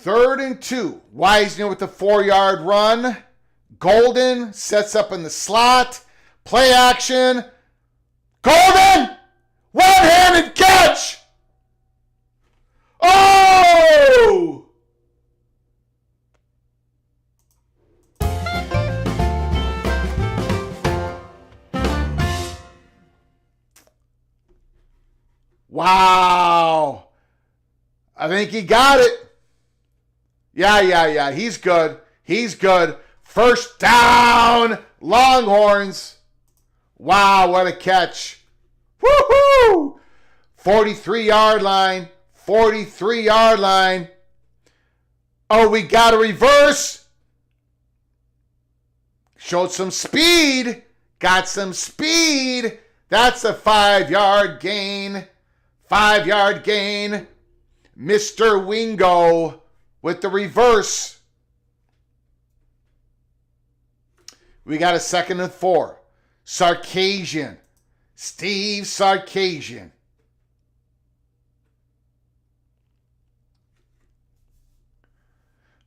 Speaker 1: Third and 2. Wisner with the 4-yard run. Golden sets up in the slot. Play action. Coleman! One-handed catch! Oh! Wow. I think he got it. Yeah. He's good. He's good. First down, Longhorns. Wow, what a catch. Woohoo! 43-yard line. 43-yard line. Oh, we got a reverse. Showed some speed. Got some speed. That's a 5-yard gain. 5-yard gain. Mr. Wingo with the reverse. We got a 2nd and 4. Sarkisian. Steve Sarkisian.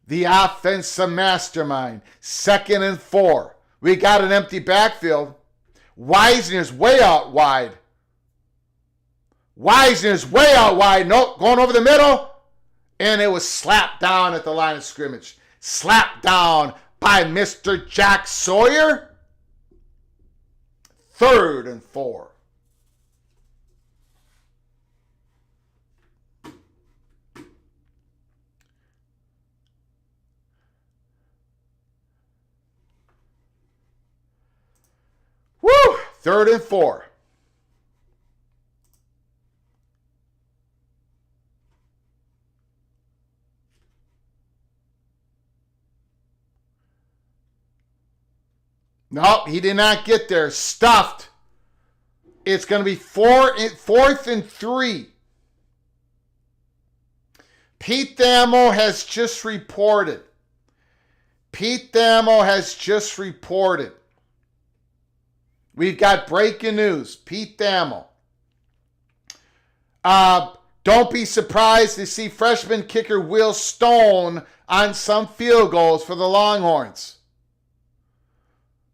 Speaker 1: The offensive mastermind. 2nd and 4. We got an empty backfield. Wisner's way out wide. Wisner's way out wide. Nope, going over the middle. And it was slapped down at the line of scrimmage. Slapped down by Mr. Jack Sawyer. 3rd and 4. Woo! 3rd and 4. Nope, he did not get there. Stuffed. It's going to be 4th and 3. Pete Thamel has just reported. We've got breaking news. Pete Thamel. Don't be surprised to see freshman kicker Will Stone on some field goals for the Longhorns.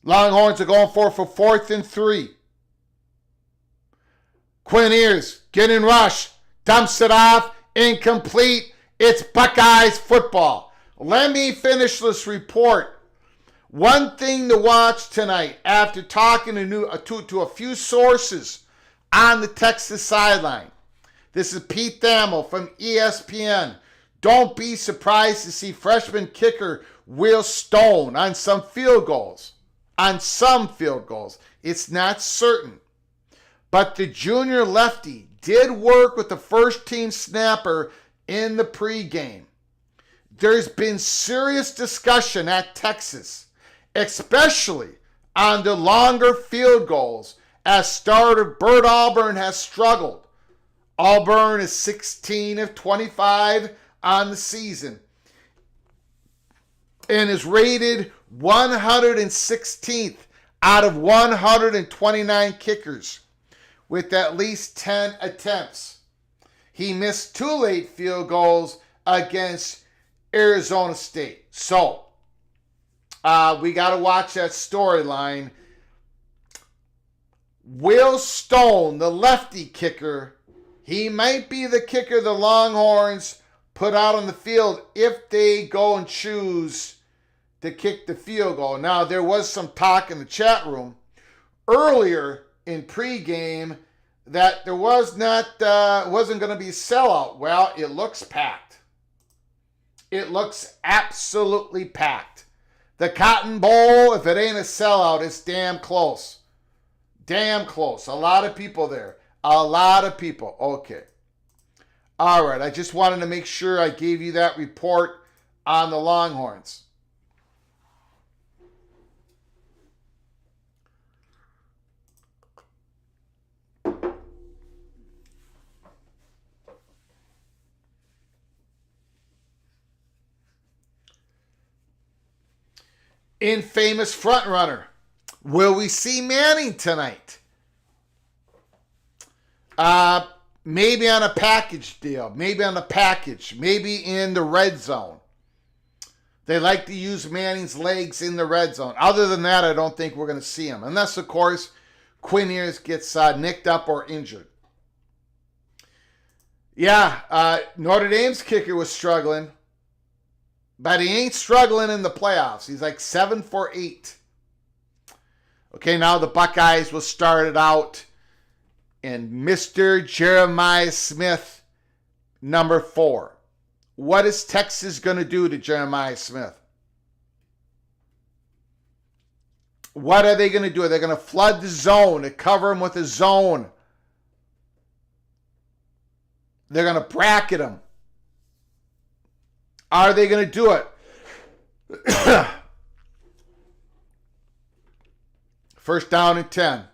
Speaker 1: Longhorns are going for 4th and 3. Quinn Ears, getting rushed, dumps it off, incomplete. It's Buckeyes football. Let me finish this report. One thing to watch tonight, after talking to a few sources on the Texas sideline. This is Pete Thamel from ESPN. Don't be surprised to see freshman kicker Will Stone on some field goals. It's not certain. But the junior lefty did work with the first team snapper in the pregame. There's been serious discussion at Texas, especially on the longer field goals, as starter Bert Auburn has struggled. Auburn is 16 of 25 on the season and is rated 116th out of 129 kickers with at least 10 attempts. He missed 2 late field goals against Arizona State. So, we got to watch that storyline. Will Stone, the lefty kicker, he might be the kicker the Longhorns put out on the field if they go and choose to kick the field goal. Now, there was some talk in the chat room earlier in pregame that there wasn't going to be a sellout. Well, it looks packed. It looks absolutely packed. The Cotton Bowl, if it ain't a sellout, it's damn close. Damn close. A lot of people there. A lot of people. Okay. All right. I just wanted to make sure I gave you that report on the Longhorns. Infamous frontrunner. Will we see Manning tonight? Maybe on a package deal. Maybe on a package. Maybe in the red zone. They like to use Manning's legs in the red zone. Other than that, I don't think we're going to see him. Unless, of course, Quinn Ewers gets nicked up or injured. Yeah, Notre Dame's kicker was struggling, but he ain't struggling in the playoffs. He's like 7 for 8. Okay, now the Buckeyes will start it out, and Mr. Jeremiah Smith, number 4. What is Texas going to do to Jeremiah Smith? What are they going to do? They're going to flood the zone, to cover him with a zone. They're going to bracket him. Are they going to do it? First down and 10.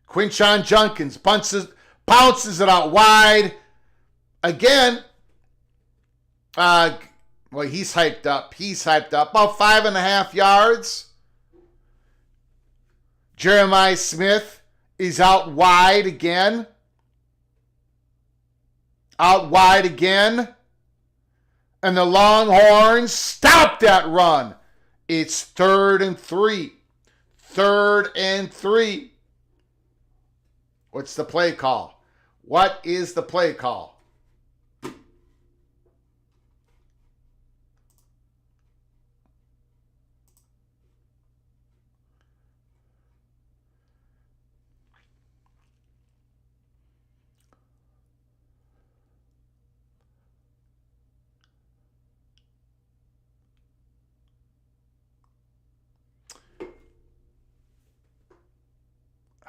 Speaker 1: Quinshon Judkins bounces it out wide. Again, well, he's hyped up. About 5.5 yards. Jeremiah Smith is out wide again. And the Longhorns stop that run. It's 3rd and 3. 3rd and 3. What's the play call? What is the play call?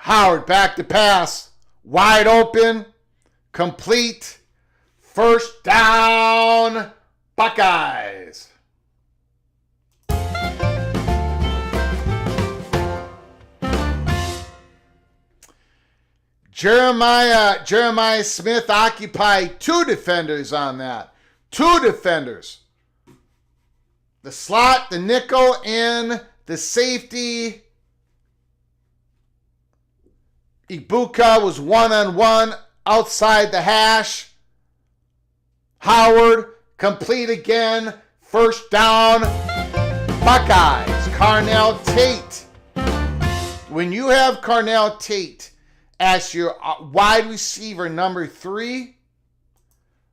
Speaker 1: Howard back to pass. Wide open. Complete. First down. Buckeyes. Jeremiah Smith occupied 2 defenders on that. 2 defenders. The slot, the nickel, and the safety. Ibuka was 1-on-1 outside the hash. Howard, complete again. First down. Buckeyes. Carnell Tate. When you have Carnell Tate as your wide receiver number 3,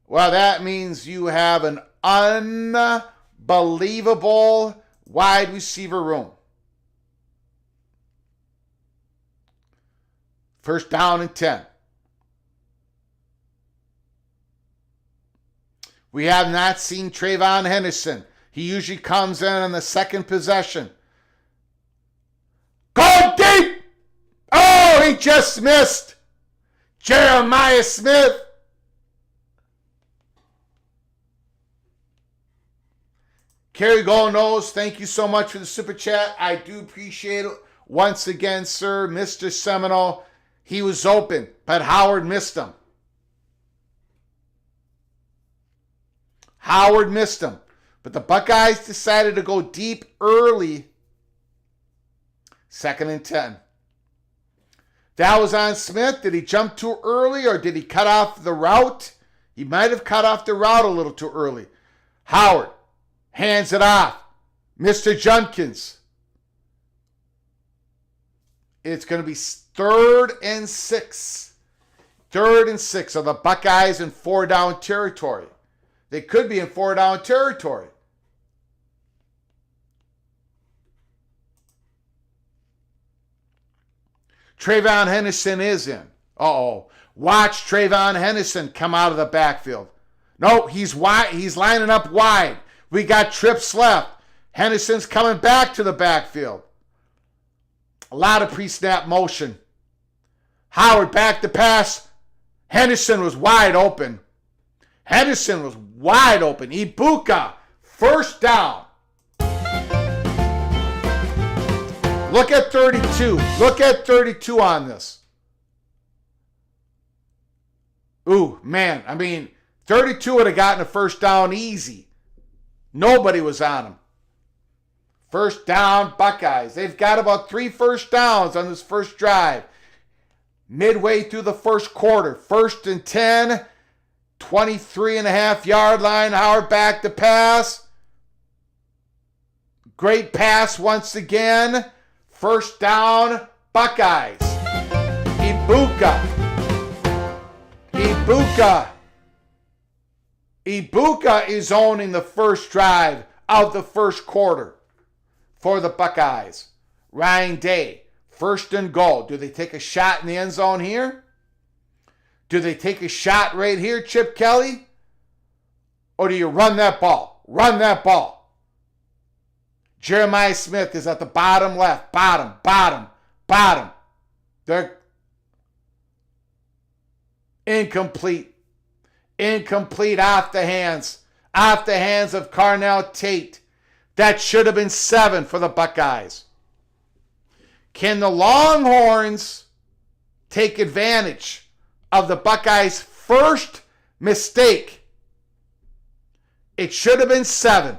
Speaker 1: well, that means you have an unbelievable wide receiver room. First down and 10. We have not seen Trayvon Henderson. He usually comes in on the second possession. Go deep! Oh, he just missed. Jeremiah Smith. Kerry Golnose, thank you so much for the super chat. I do appreciate it. Once again, sir, Mr. Seminole. He was open, but Howard missed him. But the Buckeyes decided to go deep early. 2nd and 10. That was on Smith. Did he jump too early or did he cut off the route? He might have cut off the route a little too early. Howard hands it off. Mr. Judkins. It's going to be 3rd and 6. 3rd and 6. So the Buckeyes in 4-down territory. They could be in 4-down territory. Trayvon Henderson is in. Uh-oh. Watch Trayvon Henderson come out of the backfield. No, he's wide. He's lining up wide. We got trips left. Henderson's coming back to the backfield. A lot of pre-snap motion. Howard back to pass. Henderson was wide open. Ibuka, first down. Look at 32. Look at 32 on this. Ooh, man. I mean, 32 would have gotten a first down easy. Nobody was on him. First down, Buckeyes. They've got about 3 first downs on this first drive. Midway through the first quarter. 1st and 10. 23.5-yard line. Howard back to pass. Great pass once again. First down, Buckeyes. Ibuka. Ibuka is owning the first drive of the first quarter for the Buckeyes. Ryan Day, first and goal. Do they take a shot in the end zone here? Do they take a shot right here, Chip Kelly? Or do you run that ball? Run that ball. Jeremiah Smith is at the bottom left. Bottom. They're incomplete. Incomplete off the hands of Carnell Tate. That should have been 7 for the Buckeyes. Can the Longhorns take advantage of the Buckeyes' first mistake? It should have been 7.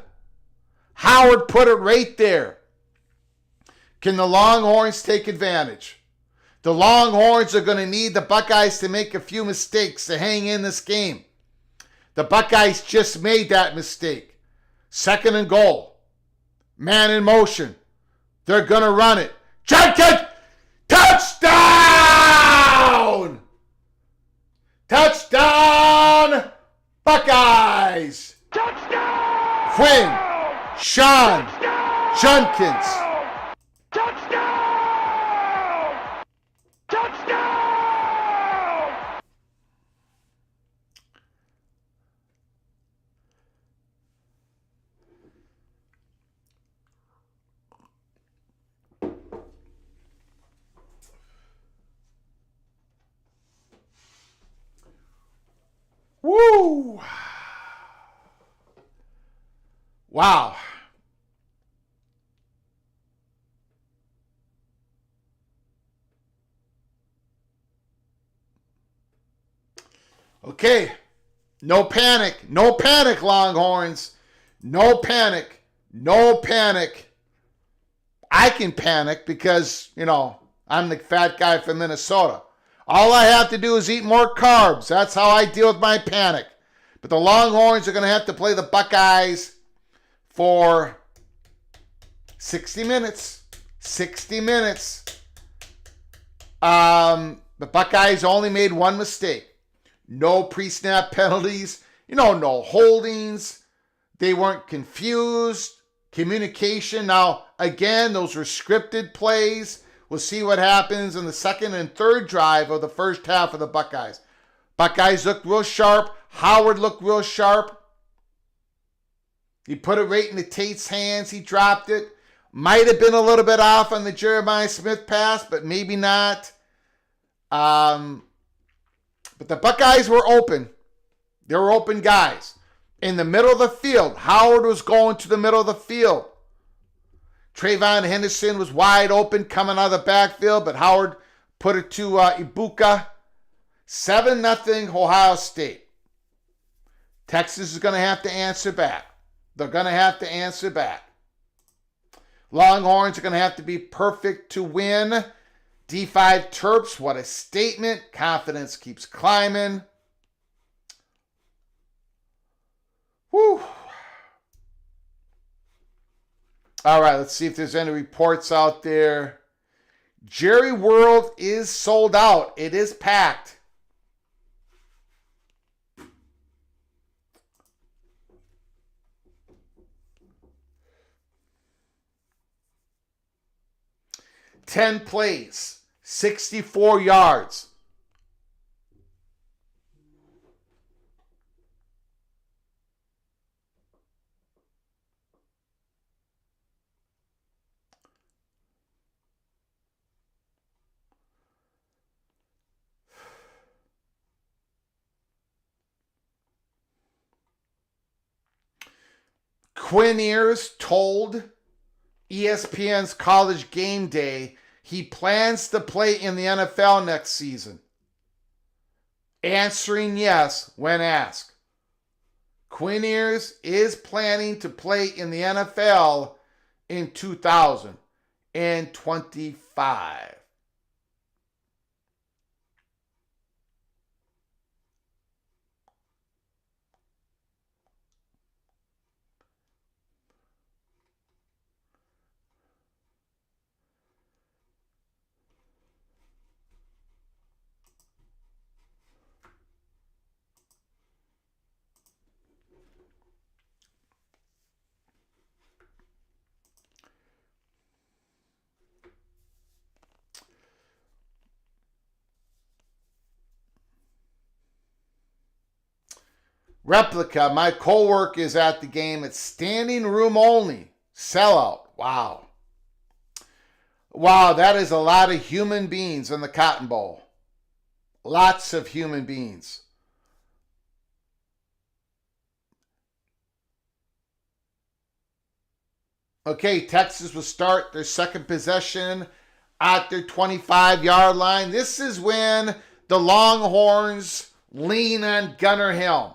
Speaker 1: Howard put it right there. Can the Longhorns take advantage? The Longhorns are going to need the Buckeyes to make a few mistakes to hang in this game. The Buckeyes just made that mistake. Second and goal. Man in motion. They're going to run it. Jenkins! Touchdown! Touchdown! Buckeyes!
Speaker 2: Touchdown!
Speaker 1: Quinn, Sean,
Speaker 2: Touchdown!
Speaker 1: Jenkins.
Speaker 2: Touchdown! Touchdown!
Speaker 1: Woo! Wow. Okay. No panic. No panic, Longhorns. No panic. No panic. I can panic because, I'm the fat guy from Minnesota. All I have to do is eat more carbs. That's how I deal with my panic. But the Longhorns are going to have to play the Buckeyes for 60 minutes. 60 minutes. The Buckeyes only made one mistake. No pre-snap penalties. No holdings. They weren't confused. Communication. Now, again, those were scripted plays. We'll see what happens in the second and third drive of the first half of the Buckeyes. Buckeyes looked real sharp. Howard looked real sharp. He put it right into Tate's hands. He dropped it. Might have been a little bit off on the Jeremiah Smith pass, but maybe not. But the Buckeyes were open. They were open guys. In the middle of the field, Howard was going to the middle of the field. Trayvon Henderson was wide open coming out of the backfield, but Howard put it to Ibuka. 7-0 Ohio State. Texas is going to have to answer back. They're going to have to answer back. Longhorns are going to have to be perfect to win. D5 Terps, what a statement. Confidence keeps climbing. Whew. All right, let's see if there's any reports out there. Jerry World is sold out. It is packed. Ten plays, 64 yards. Quinn Ears told ESPN's College Game Day he plans to play in the NFL next season. Answering yes when asked. Quinn Ears is planning to play in the NFL in 2025. Replica. My co-worker is at the game. It's standing room only. Sellout. Wow. Wow, that is a lot of human beings in the Cotton Bowl. Lots of human beings. Okay, Texas will start their second possession at their 25-yard line. This is when the Longhorns lean on Gunnar Helm.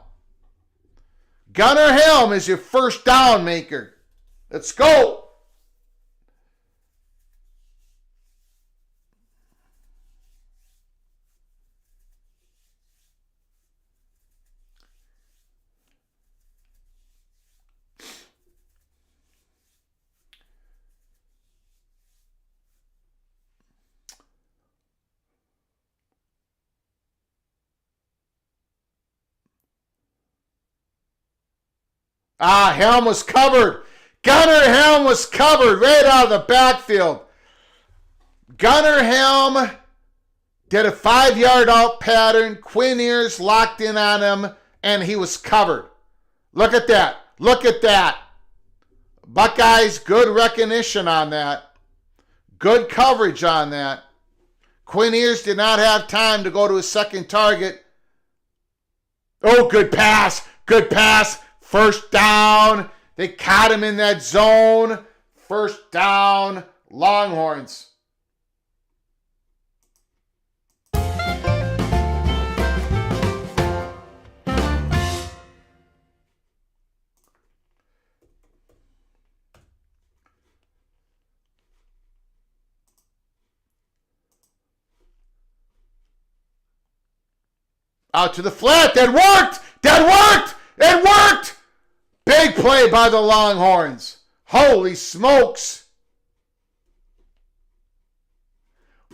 Speaker 1: Gunnar Helm is your first down maker. Let's go. Helm was covered. Gunnar Helm was covered right out of the backfield. Gunnar Helm did a 5-yard out pattern. Quinn Ewers locked in on him, and he was covered. Look at that. Look at that. Buckeyes, good recognition on that. Good coverage on that. Quinn Ewers did not have time to go to his second target. Oh, good pass. Good pass. First down. They caught him in that zone. First down. Longhorns. Out to the flat. That worked. That worked. It worked. Big play by the Longhorns. Holy smokes.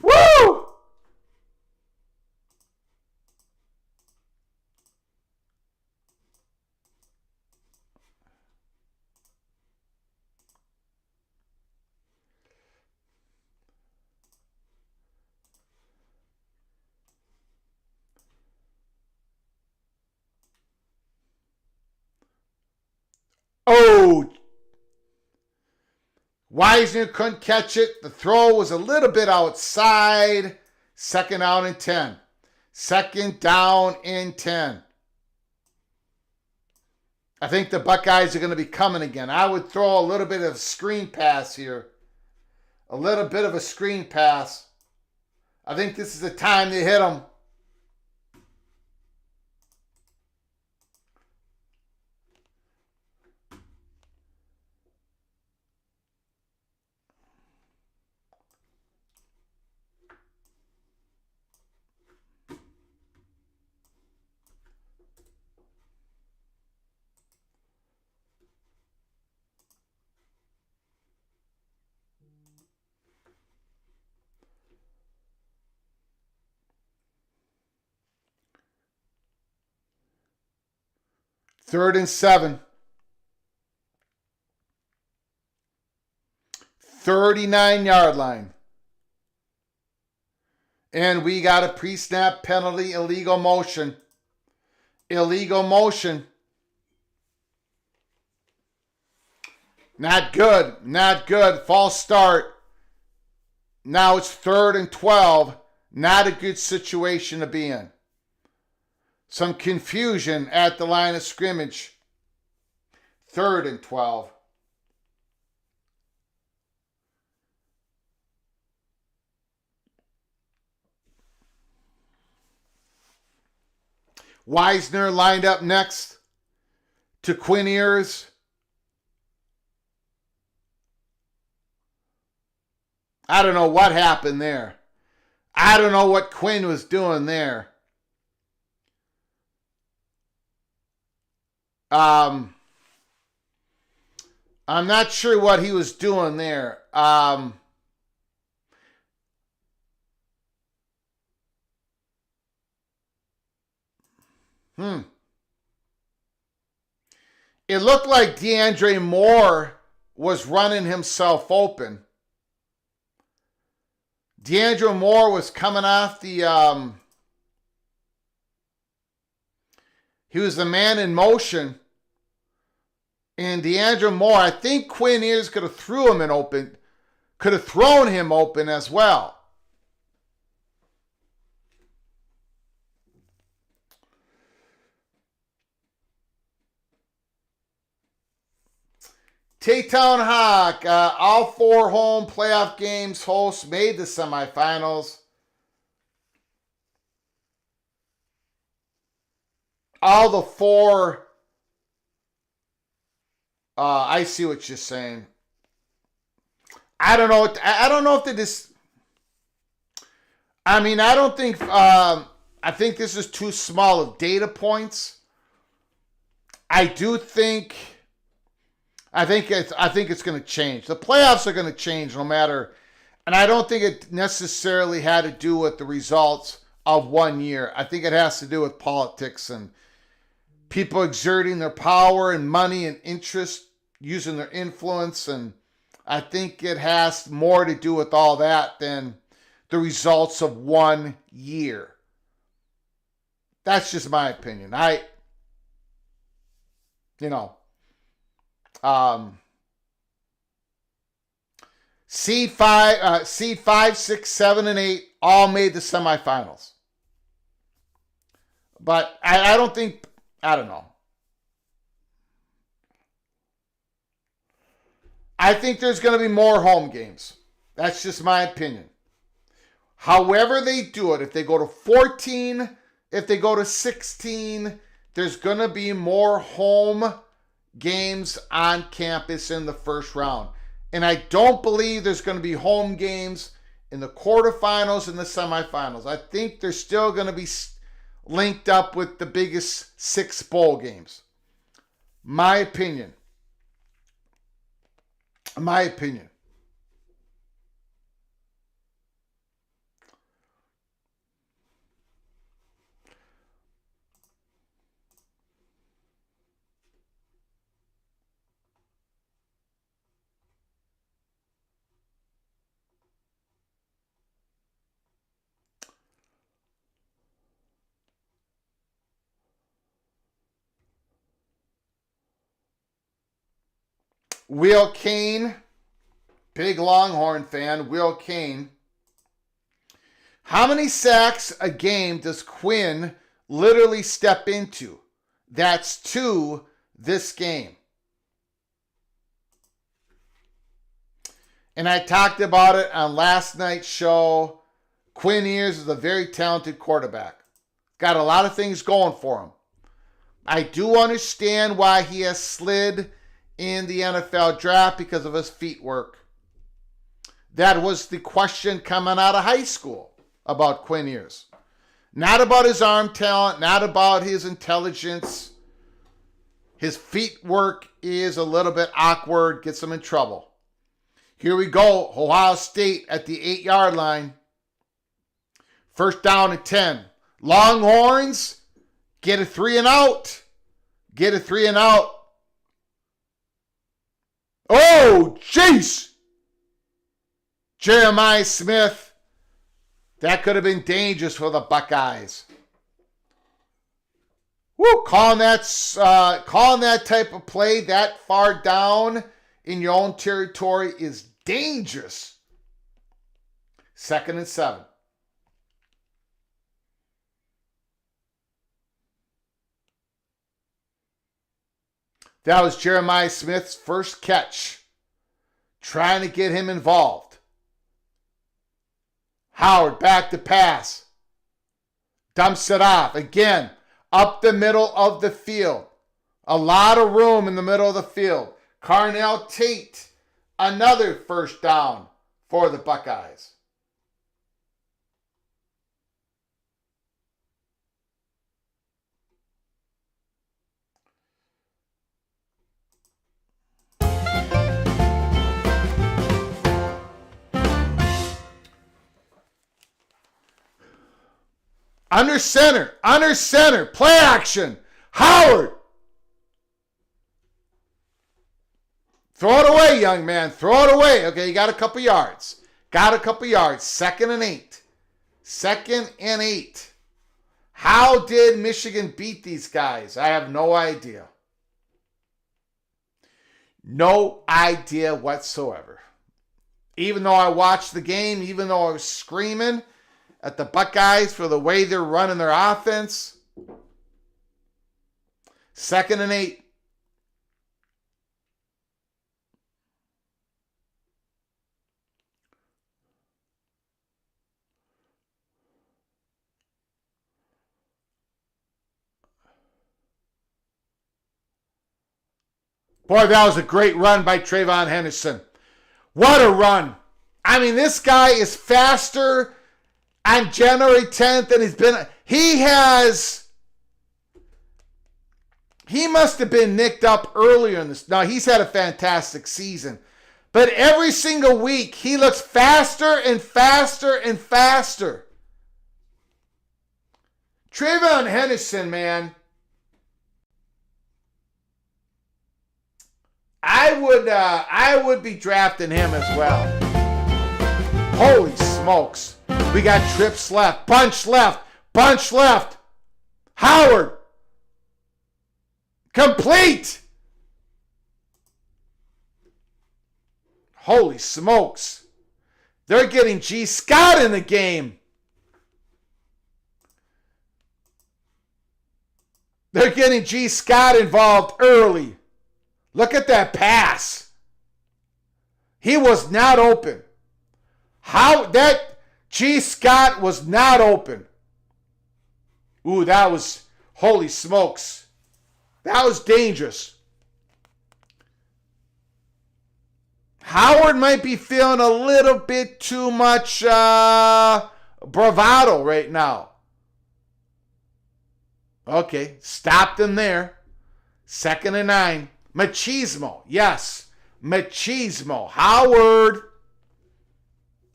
Speaker 1: Woo! Oh, Wisner couldn't catch it. The throw was a little bit outside. Second down and 10. Second down and 10. I think the Buckeyes are going to be coming again. I would throw a little bit of a screen pass here. A little bit of a screen pass. I think this is the time to hit them. Third and 7. 39-yard line. And we got a pre-snap penalty, illegal motion. Illegal motion. Not good. Not good. False start. Now it's 3rd and 12. Not a good situation to be in. Some confusion at the line of scrimmage. 3rd and 12. Wisner lined up next to Quinn Ewers. I don't know what happened there. I don't know what Quinn was doing there. I'm not sure what he was doing there. It looked like DeAndre Moore was running himself open. DeAndre Moore was coming off the He was the man in motion. And D'Angelo Moore, I think Quinn Ewers could have thrown him open as well. T-Town Hawk, all 4 home playoff games hosts made the semifinals. All the 4, I see what you're saying. I don't know if they just, I mean, I don't think, I think this is too small of data points. I think it's going to change. The playoffs are going to change no matter, and I don't think it necessarily had to do with the results of one year. I think it has to do with politics and people exerting their power and money and interest, using their influence, and I think it has more to do with all that than the results of one year. That's just my opinion. Seed 5, 6, 7, and 8 all made the semifinals. But I don't know. I think there's going to be more home games. That's just my opinion. However they do it, if they go to 14, if they go to 16, there's going to be more home games on campus in the first round. And I don't believe there's going to be home games in the quarterfinals and the semifinals. I think they're still going to be linked up with the biggest 6 bowl games. My opinion. Will Kane, big Longhorn fan, Will Kane. How many sacks a game does Quinn literally step into? That's 2 this game. And I talked about it on last night's show. Quinn Ewers is a very talented quarterback. Got a lot of things going for him. I do understand why he has slid in the NFL draft because of his feet work. That was the question coming out of high school about Quinn Ewers. Not about his arm talent, not about his intelligence. His feet work is a little bit awkward, gets him in trouble. Here we go, Ohio State at the 8-yard line. First down and 10. Longhorns, get a 3 and out. Get a 3 and out. Oh, jeez! Jeremiah Smith. That could have been dangerous for the Buckeyes. Woo! Calling that type of play that far down in your own territory is dangerous. 2nd and 7. That was Jeremiah Smith's first catch. Trying to get him involved. Howard back to pass. Dumps it off. Again, up the middle of the field. A lot of room in the middle of the field. Carnell Tate, another first down for the Buckeyes. Under center, play action. Howard. Throw it away, young man. Throw it away. Okay, you got a couple yards. 2nd and 8. 2nd and 8. How did Michigan beat these guys? I have no idea. No idea whatsoever. Even though I watched the game, even though I was screaming at the Buckeyes for the way they're running their offense. 2nd and 8. Boy, that was a great run by Trayvon Henderson. What a run. I mean, this guy is faster on January 10th than he must have been nicked up earlier in this. Now, he's had a fantastic season. But every single week, he looks faster and faster and faster. Trayvon Henderson, man. I would be drafting him as well. Holy smokes. We got trips left. Bunch left. Bunch left. Howard. Complete. Holy smokes. They're getting G. Scott in the game. They're getting G. Scott involved early. Look at that pass. He was not open. How that G. Scott was not open. Ooh, that was, holy smokes. That was dangerous. Howard might be feeling a little bit too much bravado right now. Okay, stopped him there. 2nd and 9. Machismo, yes. Machismo.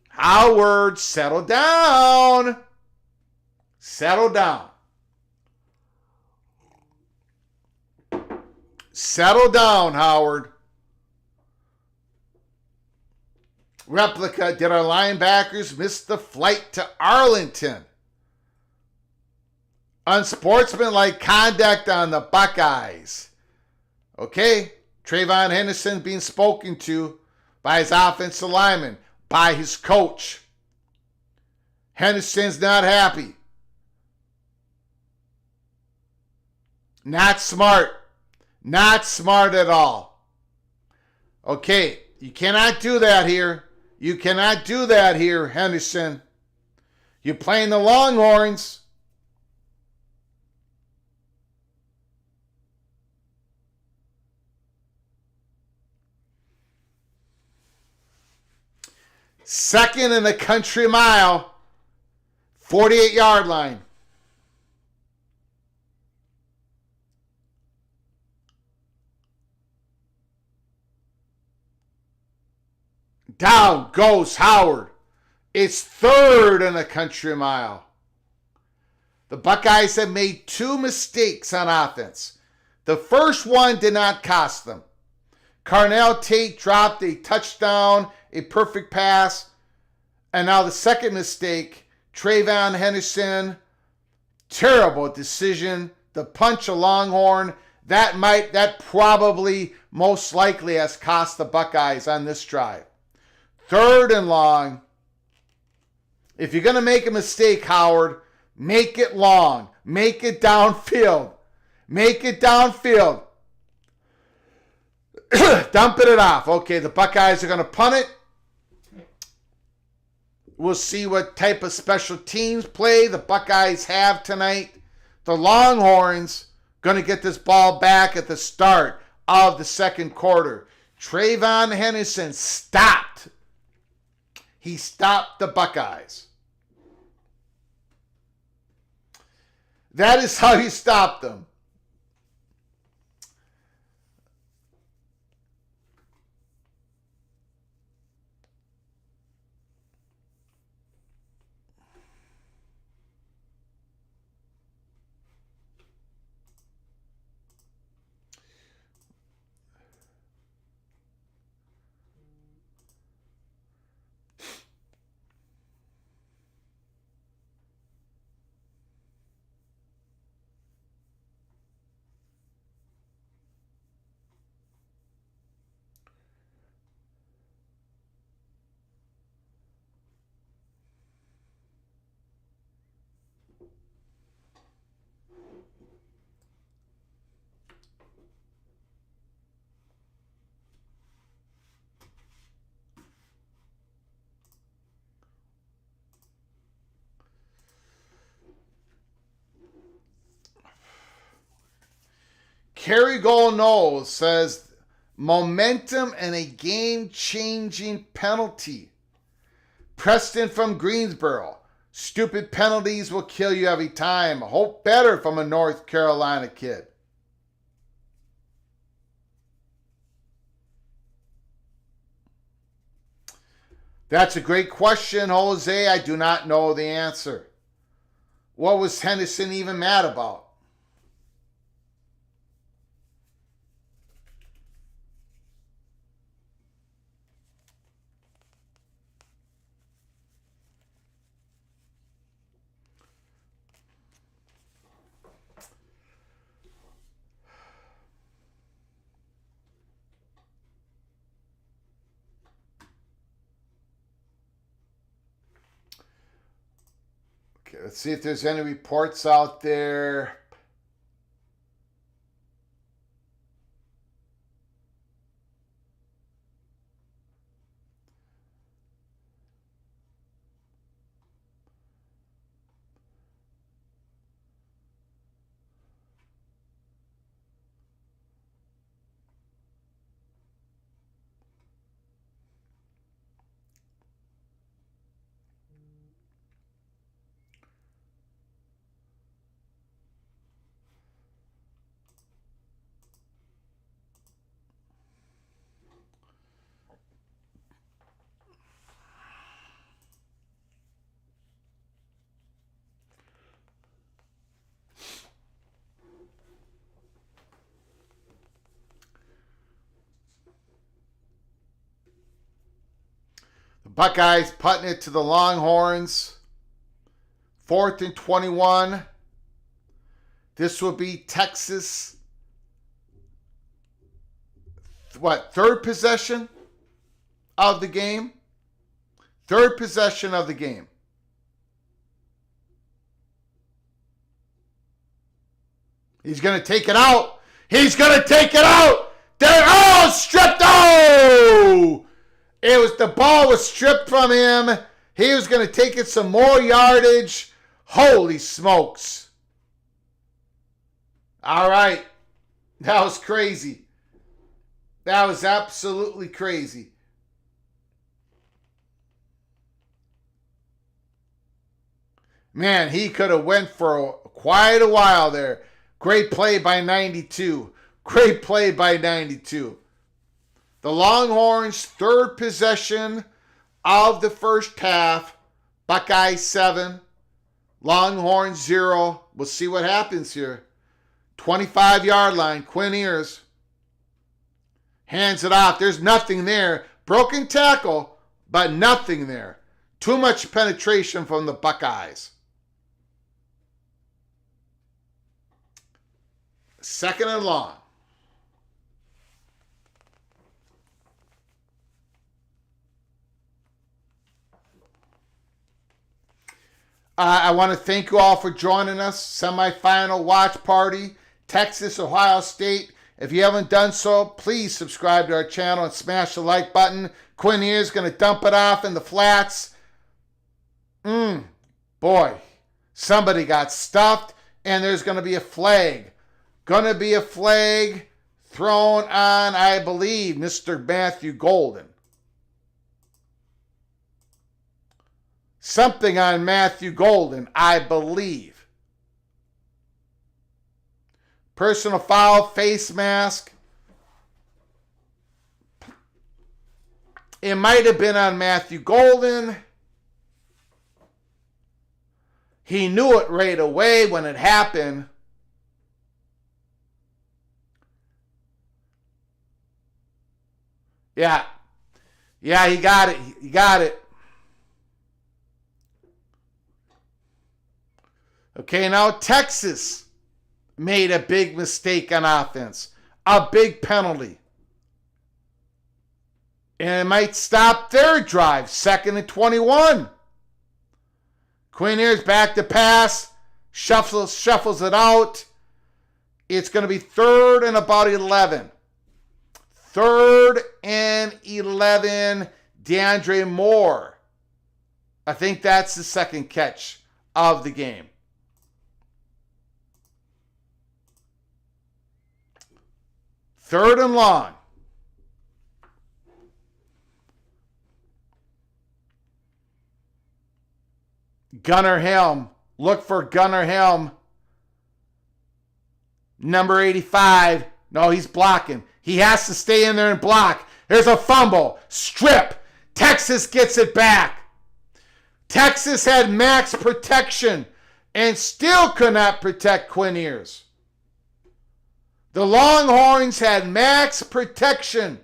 Speaker 1: Howard, settle down. Settle down. Settle down, Howard. Replica, did our linebackers miss the flight to Arlington? Unsportsmanlike conduct on the Buckeyes. Okay, Trayvon Henderson being spoken to by his offensive lineman, by his coach. Henderson's not happy. Not smart. Not smart at all. Okay, you cannot do that here. You cannot do that here, Henderson. You're playing the Longhorns. Second in the country mile, 48-yard line. Down goes Howard. It's 3rd in the country mile. The Buckeyes have made 2 mistakes on offense. The first one did not cost them. Carnell Tate dropped a touchdown, a perfect pass. And now the second mistake, Trayvon Henderson, terrible decision. The punch a Longhorn, that probably most likely has cost the Buckeyes on this drive. 3rd and long. If you're going to make a mistake, Howard, make it long. Make it downfield. Make it downfield. Dumping it off. Okay, the Buckeyes are going to punt it. We'll see what type of special teams play the Buckeyes have tonight. The Longhorns going to get this ball back at the start of the second quarter. Trayvon Henderson stopped. He stopped the Buckeyes. That is how he stopped them. Kerrygold knows, says momentum and a game-changing penalty. Preston from Greensboro. Stupid penalties will kill you every time. Hope better from a North Carolina kid. That's a great question, Jose. I do not know the answer. What was Henderson even mad about? Okay, let's see if there's any reports out there. The Buckeyes putting it to the Longhorns. 4th and 21. This will be Texas. Third possession of the game? Third possession of the game. He's going to take it out. He's going to take it out. There, oh, stripped. Oh! The ball was stripped from him. He was going to take it some more yardage. Holy smokes. All right. That was crazy. That was absolutely crazy. Man, he could have went for quite a while there. Great play by 92. Great play by 92. The Longhorns' third possession of the first half. Buckeyes 7. Longhorns 0. We'll see what happens here. 25-yard line. Quinn Ewers hands it off. There's nothing there. Broken tackle, but nothing there. Too much penetration from the Buckeyes. 2nd and long. I want to thank you all for joining us. Semifinal watch party, Texas, Ohio State. If you haven't done so, please subscribe to our channel and smash the like button. Quinn here is going to dump it off in the flats. Boy, somebody got stuffed, and there's going to be a flag. Going to be a flag thrown on, I believe, Mr. Matthew Golden. Something on Matthew Golden, I believe. Personal foul, face mask. It might have been on Matthew Golden. He knew it right away when it happened. Yeah, he got it. He got it. Okay, now Texas made a big mistake on offense. A big penalty. And it might stop their drive. 2nd and 21. Quinn Ewers back to pass. Shuffles it out. It's going to be 3rd and about 11. 3rd and 11. DeAndre Moore. I think that's the second catch of the game. 3rd and long. Gunnar Helm. Look for Gunnar Helm. Number 85. No, he's blocking. He has to stay in there and block. There's a fumble. Strip. Texas gets it back. Texas had max protection and still could not protect Quinn Ewers. The Longhorns had max protection.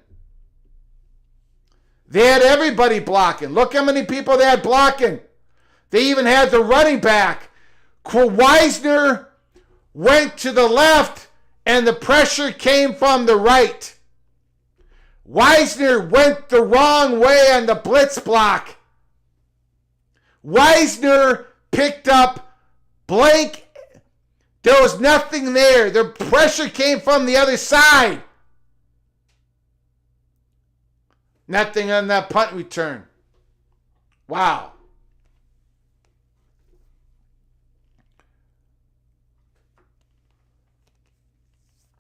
Speaker 1: They had everybody blocking. Look how many people they had blocking. They even had the running back. Weisner went to the left and the pressure came from the right. Weisner went the wrong way on the blitz block. Weisner picked up blank. There was nothing there. The pressure came from the other side. Nothing on that punt return. Wow.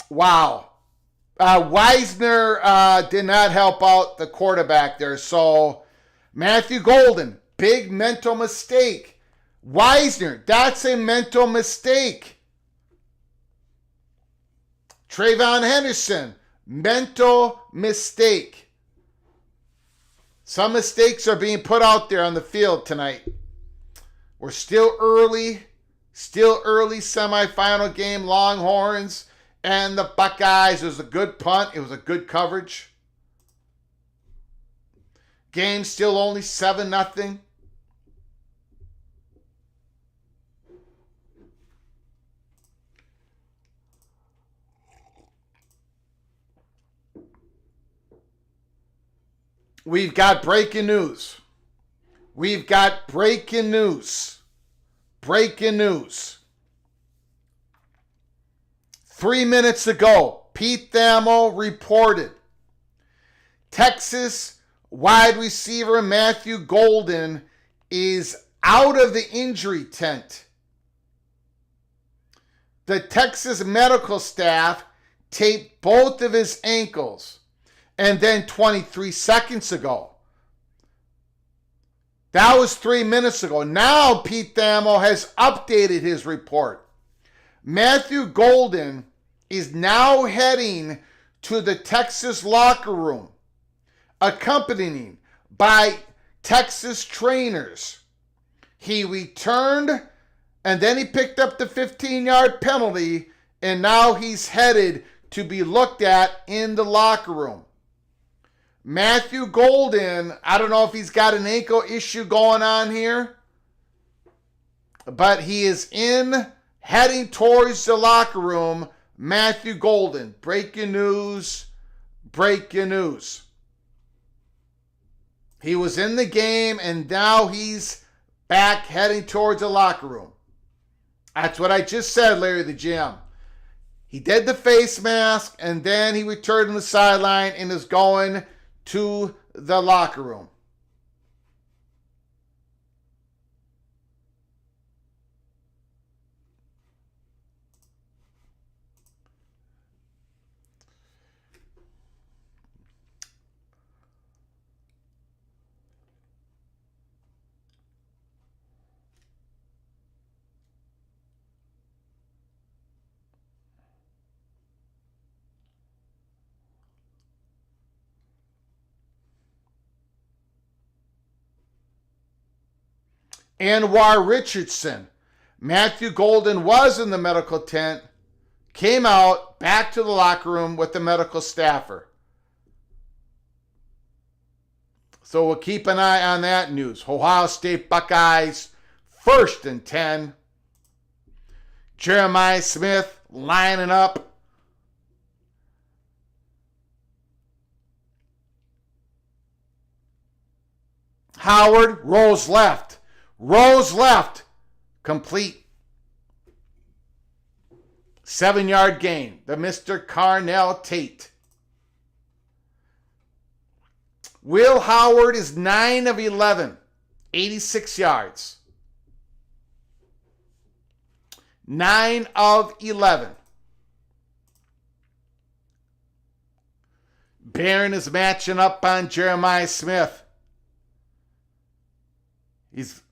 Speaker 1: Wow. Weisner did not help out the quarterback there. So Matthew Golden, big mental mistake. Weisner, that's a mental mistake. Trayvon Henderson, mental mistake. Some mistakes are being put out there on the field tonight. We're still early semifinal game, Longhorns and the Buckeyes. It was a good punt. It was a good coverage. Game still only 7-0. We've got breaking news. We've got breaking news. Breaking news. 3 minutes ago, Pete Thamel reported Texas wide receiver Matthew Golden is out of the injury tent. The Texas medical staff taped both of his ankles. And then 23 seconds ago. That was 3 minutes ago. Now Pete Thamel has updated his report. Matthew Golden is now heading to the Texas locker room, accompanied by Texas trainers. He returned, and then he picked up the 15-yard penalty, and now he's headed to be looked at in the locker room. Matthew Golden, I don't know if he's got an ankle issue going on here, but he is heading towards the locker room. Matthew Golden, breaking news, breaking news. He was in the game and now he's back heading towards the locker room. That's what I just said, Larry the GM. He did the face mask and then he returned to the sideline and is going to the locker room. Anwar Richardson. Matthew Golden was in the medical tent, came out, back to the locker room with the medical staffer. So we'll keep an eye on that news. Ohio State Buckeyes, 1st and 10. Jeremiah Smith lining up. Howard rolls left. Rolls left. Complete. 7-yard gain. The Mr. Carnell Tate. Will Howard is 9 of 11. 86 yards. 9 of 11. Barron is matching up on Jeremiah Smith. He's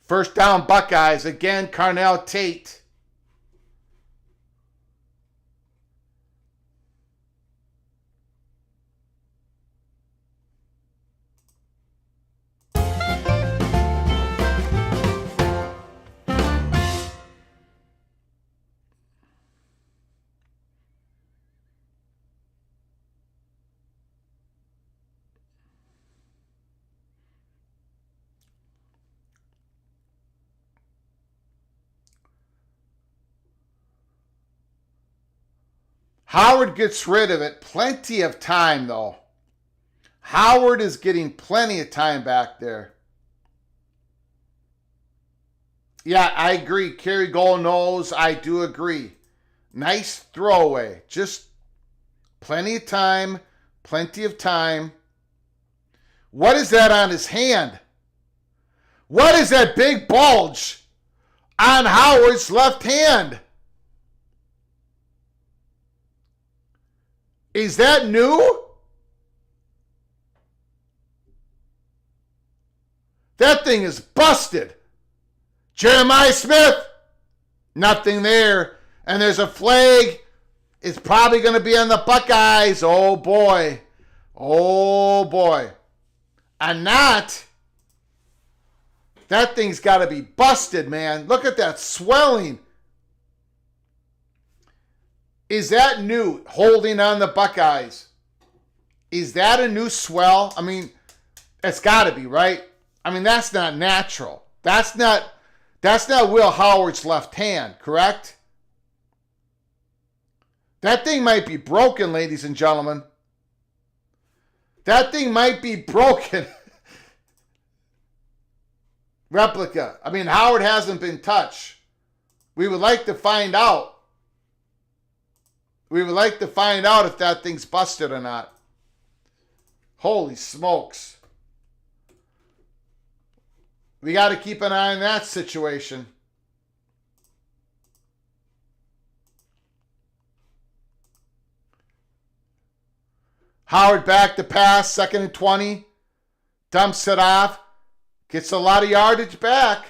Speaker 1: first down Buckeyes. Again, Carnell Tate. Howard gets rid of it. Plenty of time, though. Howard is getting plenty of time back there. Yeah, I agree. Kerry Goal knows. I do agree. Nice throwaway. Just plenty of time. Plenty of time. What is that on his hand? What is that big bulge on Howard's left hand? Is that new? That thing is busted. Jeremiah Smith, nothing there. And there's a flag. It's probably going to be on the Buckeyes. Oh, boy. Oh, boy. And not. That thing's got to be busted, man. Look at that swelling. Is that new, holding on the Buckeyes? Is that a new swell? I mean, it's got to be, right? I mean, that's not natural. That's not Will Howard's left hand, correct? That thing might be broken, ladies and gentlemen. That thing might be broken. Replica. I mean, Howard hasn't been touched. We would like to find out. We would like to find out if that thing's busted or not. Holy smokes. We got to keep an eye on that situation. Howard back to pass, 2nd and 20. Dumps it off. Gets a lot of yardage back.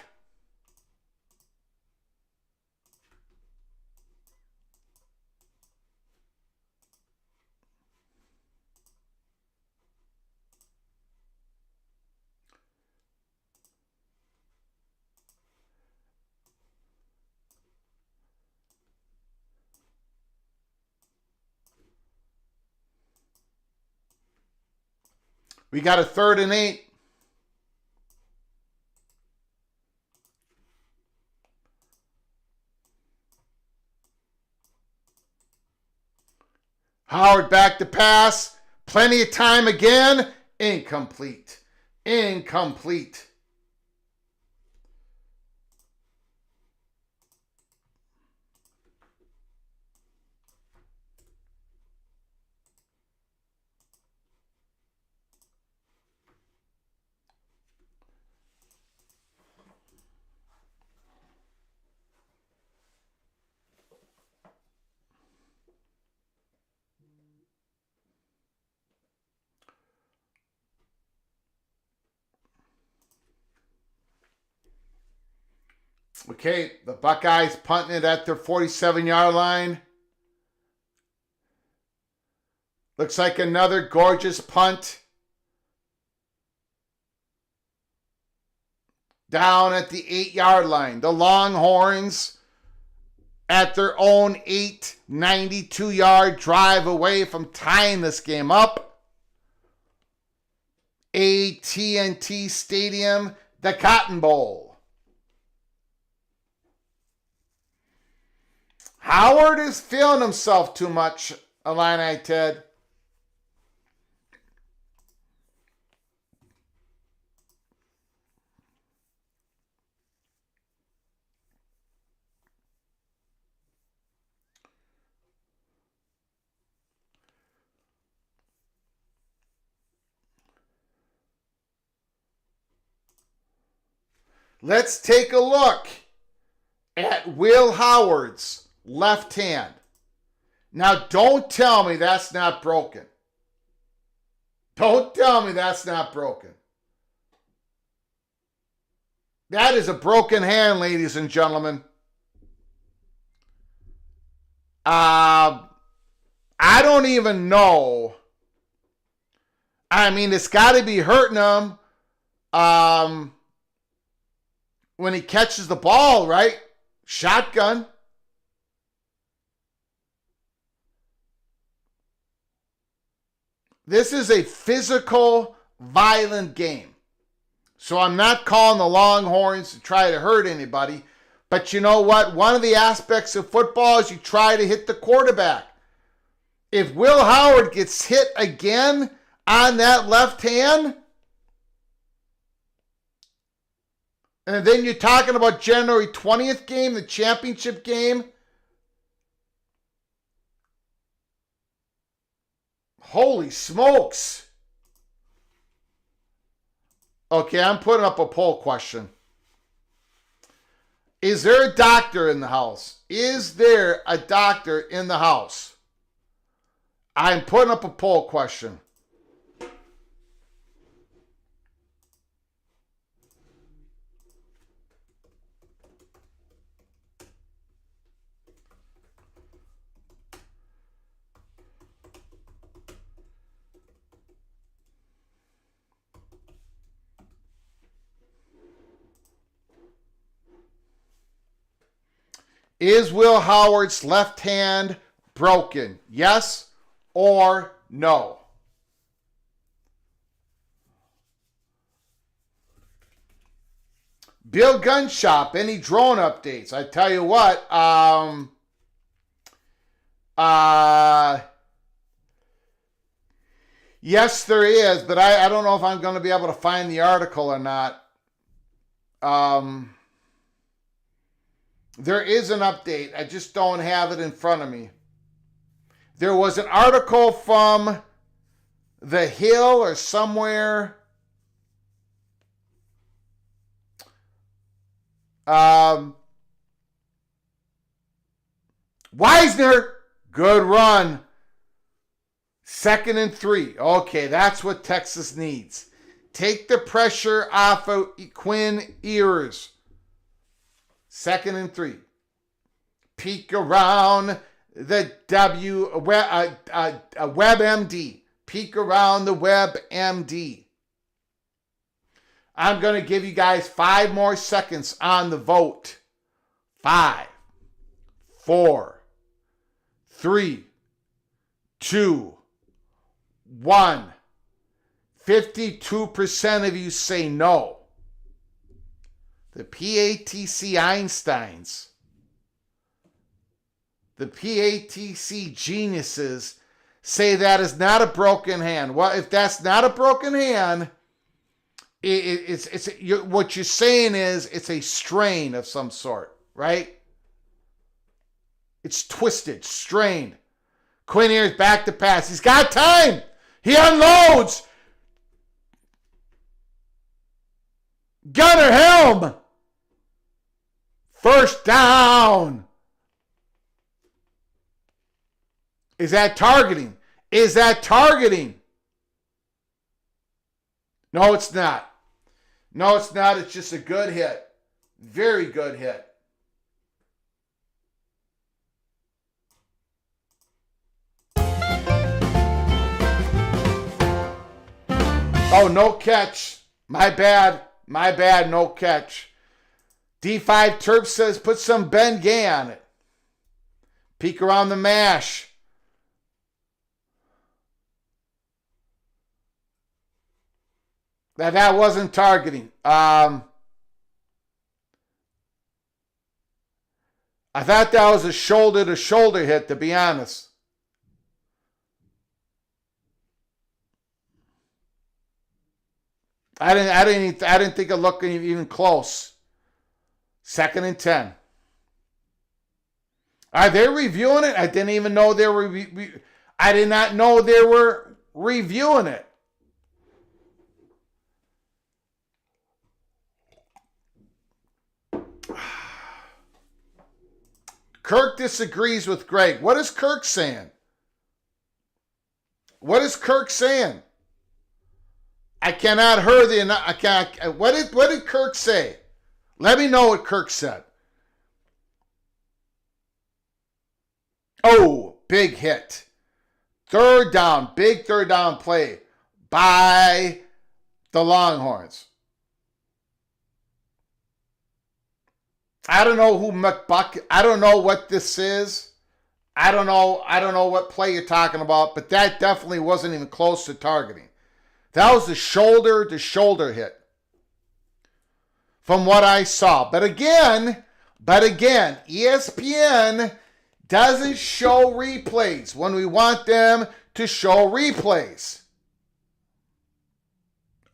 Speaker 1: We got a 3rd and 8. Howard back to pass. Plenty of time again. Incomplete. Incomplete. Okay, the Buckeyes punting it at their 47-yard line. Looks like another gorgeous punt. Down at the 8-yard line. The Longhorns at their own 92-yard drive away from tying this game up. AT&T Stadium, the Cotton Bowl. Howard is feeling himself too much, Illini Ted. Let's take a look at Will Howard's left hand. Now, don't tell me that's not broken. Don't tell me that's not broken. That is a broken hand, ladies and gentlemen. I don't even know. I mean, it's got to be hurting him when he catches the ball, right? Shotgun. This is a physical, violent game. So I'm not calling the Longhorns to try to hurt anybody. But you know what? One of the aspects of football is you try to hit the quarterback. If Will Howard gets hit again on that left hand, and then you're talking about January 20th game, the championship game. Holy smokes. Okay, I'm putting up a poll question. Is there a doctor in the house? Is there a doctor in the house? I'm putting up a poll question. Is Will Howard's left hand broken? Yes or no? Bill Gun Shop, any drone updates? I tell you what, yes, there is, but I don't know if I'm going to be able to find the article or not. There is an update. I just don't have it in front of me. There was an article from The Hill or somewhere. Weisner, good run. 2nd and 3. Okay, that's what Texas needs. Take the pressure off of Quinn Ewers. 2nd and 3. Peek around the WebMD. Peek around the WebMD. I'm going to give you guys 5 more seconds on the vote. 5, 4, 3, 2, 1. 52% of you say no. The PATC Einsteins, the PATC geniuses say that is not a broken hand. Well, if that's not a broken hand, what you're saying is it's a strain of some sort, right? It's twisted, strained. Quinn Ewers back to pass. He's got time. He unloads. Gunner Helm. First down. Is that targeting? Is that targeting? No, it's not. No, it's not. It's just a good hit. Very good hit. Oh, no catch. My bad. My bad. No catch. D5 Terp says put some Ben Gay on it. Peek around the mash. That wasn't targeting. I thought that was a shoulder-to-shoulder hit, to be honest. I didn't think it looked even close. 2nd and 10. Are they reviewing it? I didn't even know they were. I did not know they were reviewing it. Kirk disagrees with Greg. What is Kirk saying? What is Kirk saying? I cannot hear what did Kirk say? Let me know what Kirk said. Oh, big hit. Third down, big third down play by the Longhorns. I don't know who McBuck, I don't know what this is. I don't know what play you're talking about, but that definitely wasn't even close to targeting. That was a shoulder-to-shoulder hit from what I saw. But again, ESPN doesn't show replays when we want them to show replays.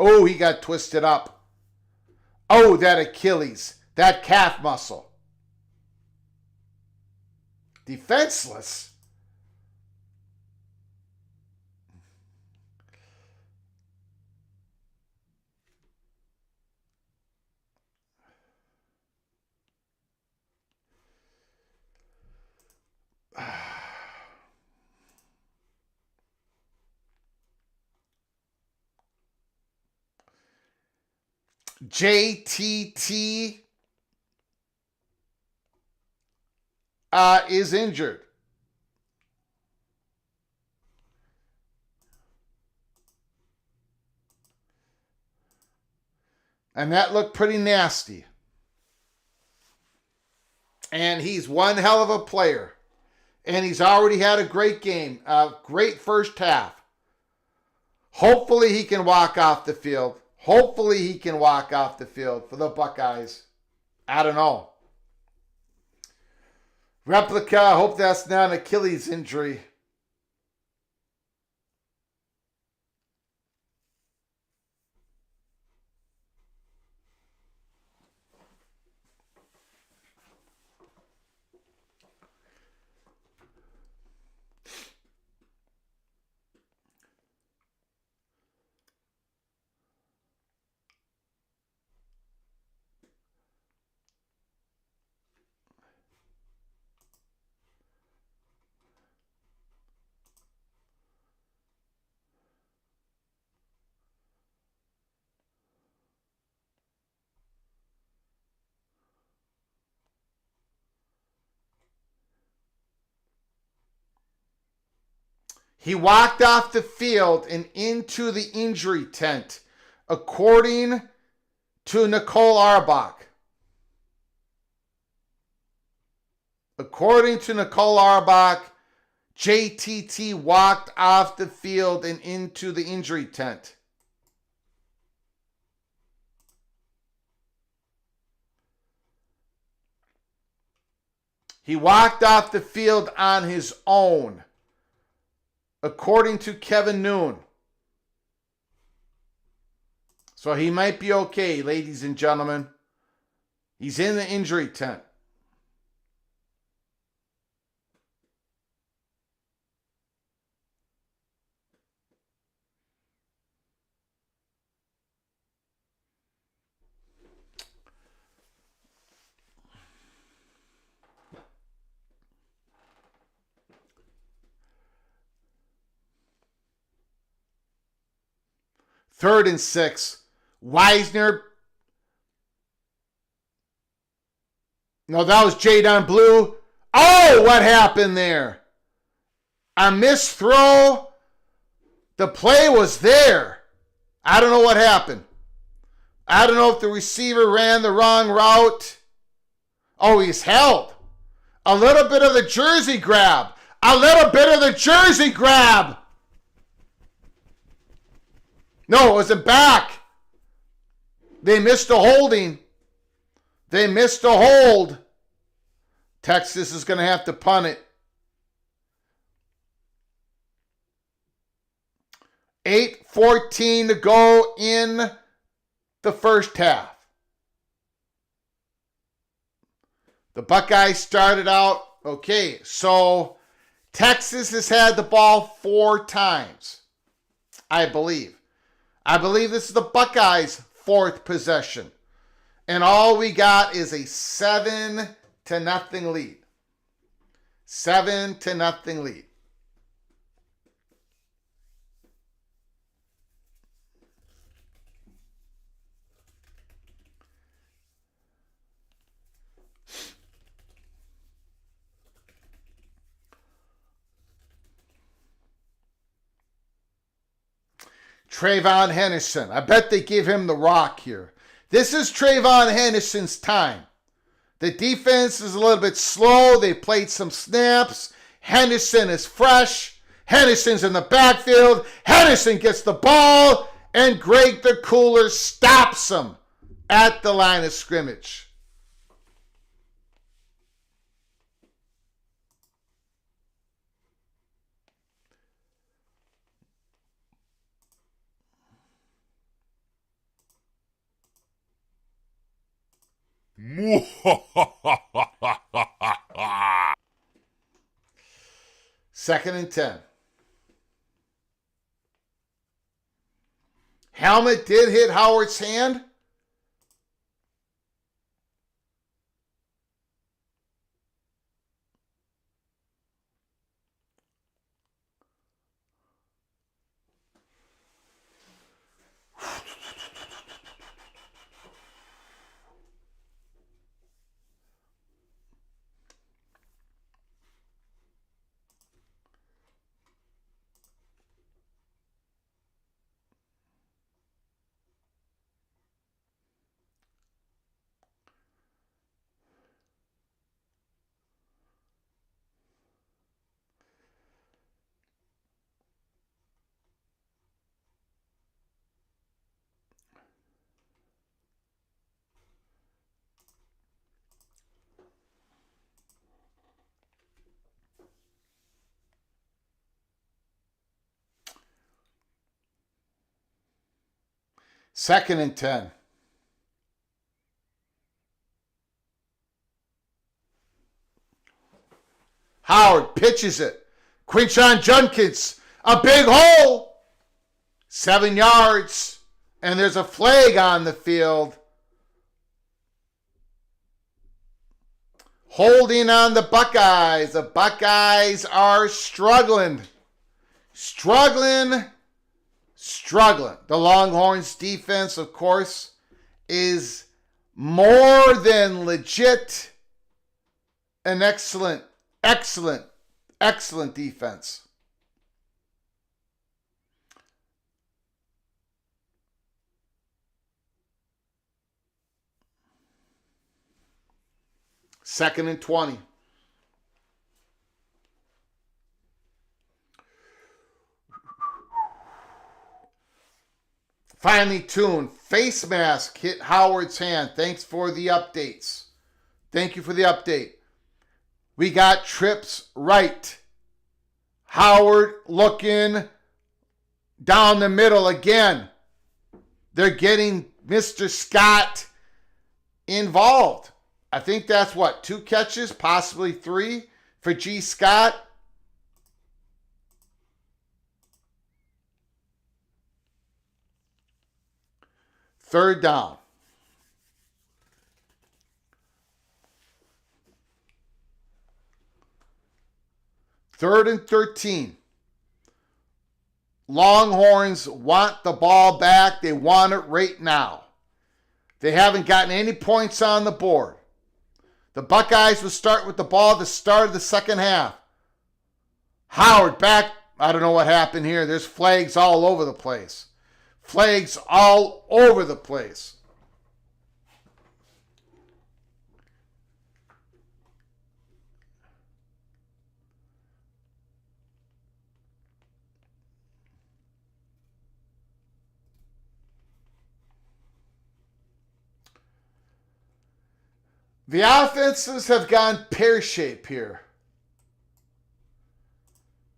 Speaker 1: Oh, he got twisted up. Oh, that Achilles, that calf muscle. Defenseless. JTT is injured. And that looked pretty nasty. And he's one hell of a player. And he's already had a great game, a great first half. Hopefully he can walk off the field. Hopefully he can walk off the field for the Buckeyes. I don't know. Replica, I hope that's not an Achilles injury. He walked off the field and into the injury tent, according to Nicole Auerbach. According to Nicole Auerbach, JTT walked off the field and into the injury tent. He walked off the field on his own, according to Kevin Noon. So he might be okay, ladies and gentlemen. He's in the injury tent. Third and 6. Wisner. No, that was Jadon Blue. Oh, what happened there? A missed throw. The play was there. I don't know what happened. I don't know if the receiver ran the wrong route. Oh, he's held. A little bit of the jersey grab. A little bit of the jersey grab. No, it wasn't back. They missed a holding. They missed a hold. Texas is going to have to punt it. 8:14 to go in the first half. The Buckeyes started out, okay, so Texas has had the ball 4 times, I believe. I believe this is the Buckeyes' 4th possession. And all we got is a 7-0 lead. 7-0 lead. Trayvon Henderson. I bet they give him the rock here. This is Trayvon Henderson's time. The defense is a little bit slow. They played some snaps. Henderson is fresh. Henderson's in the backfield. Henderson gets the ball, and Greg the Cooler stops him at the line of scrimmage. Second and 10. Helmet did hit Howard's hand. Second and 10. Howard pitches it. Quinshon Judkins, a big hole. 7 yards. And there's a flag on the field. Holding on the Buckeyes. The Buckeyes are struggling. Struggling. The Longhorns defense, of course, is more than legit. An excellent defense. Second and 20. Finally tuned. Face mask hit Howard's hand. Thanks for the updates. Thank you for the update. We got trips right. Howard looking down the middle again. They're getting Mr. Scott involved. I think that's 2 catches, possibly 3 for G. Scott. Third down. Third and 13. Longhorns want the ball back. They want it right now. They haven't gotten any points on the board. The Buckeyes will start with the ball at the start of the second half. Howard back. I don't know what happened here. There's flags all over the place. Flags all over the place. The offenses have gone pear-shaped here.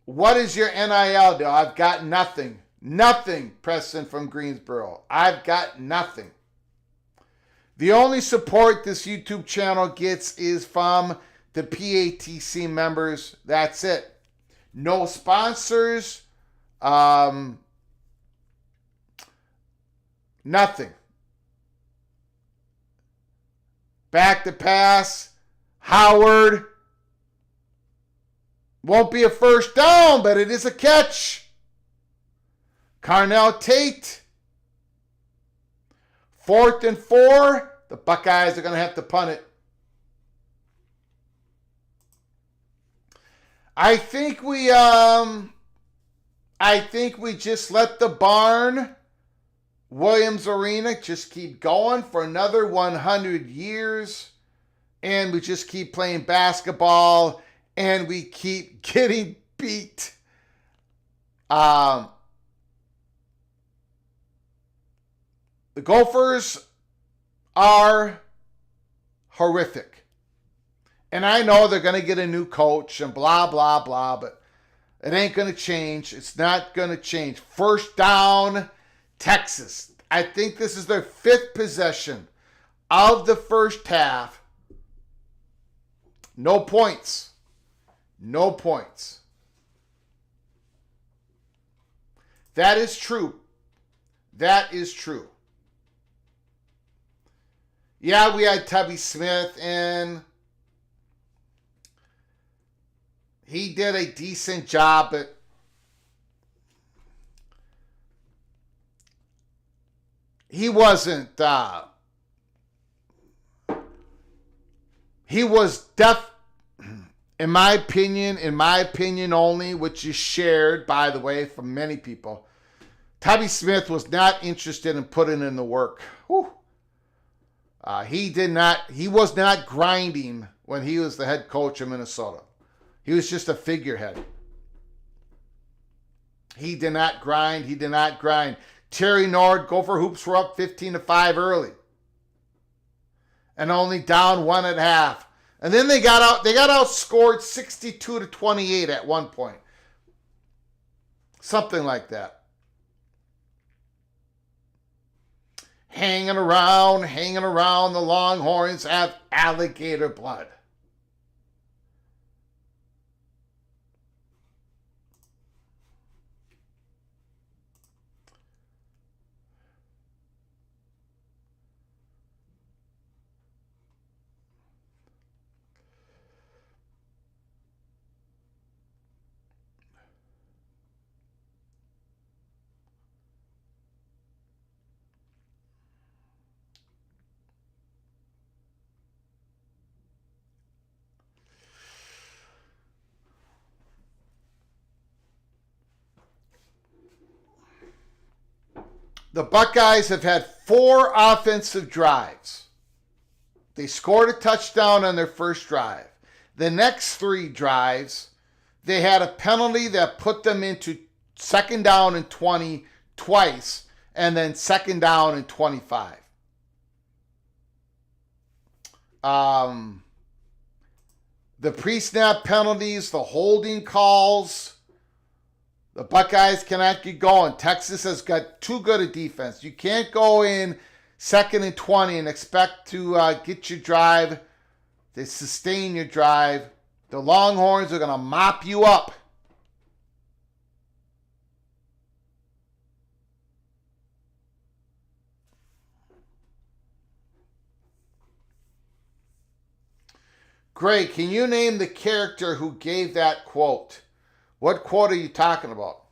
Speaker 1: What is your NIL deal? I've got nothing. Nothing, Preston from Greensboro. I've got nothing. The only support this YouTube channel gets is from the PATC members. That's it. No sponsors. Nothing. Back to pass. Howard. Won't be a first down, but it is a catch. Carnell Tate. 4th and 4. The Buckeyes are going to have to punt it. I think we just let the barn, Williams Arena, just keep going for another 100 years. And we just keep playing basketball. And we keep getting beat. The Gophers are horrific. And I know they're going to get a new coach and blah, blah, blah, but it ain't going to change. It's not going to change. First down, Texas. I think this is their 5th possession of the first half. No points. No points. That is true. That is true. Yeah, we had Tubby Smith and he did a decent job, but he wasn't, he was in my opinion only, which is shared, by the way, from many people, Tubby Smith was not interested in putting in the work. Whew. He was not grinding when he was the head coach of Minnesota. He was just a figurehead. He did not grind. Terry Nord, Gopher Hoops were up 15-5 early. And only down 1 at half. And then they got outscored 62-28 at one point. Something like that. Hanging around, the Longhorns have alligator blood. The Buckeyes have had 4 offensive drives. They scored a touchdown on their first drive. The next 3 drives, they had a penalty that put them into 2nd down and 20 twice, and then 2nd down and 25. The pre-snap penalties, the holding calls, the Buckeyes cannot get going. Texas has got too good a defense. You can't go in 2nd and 20 and expect to get your drive, to sustain your drive. The Longhorns are going to mop you up. Greg, can you name the character who gave that quote? What quote are you talking about?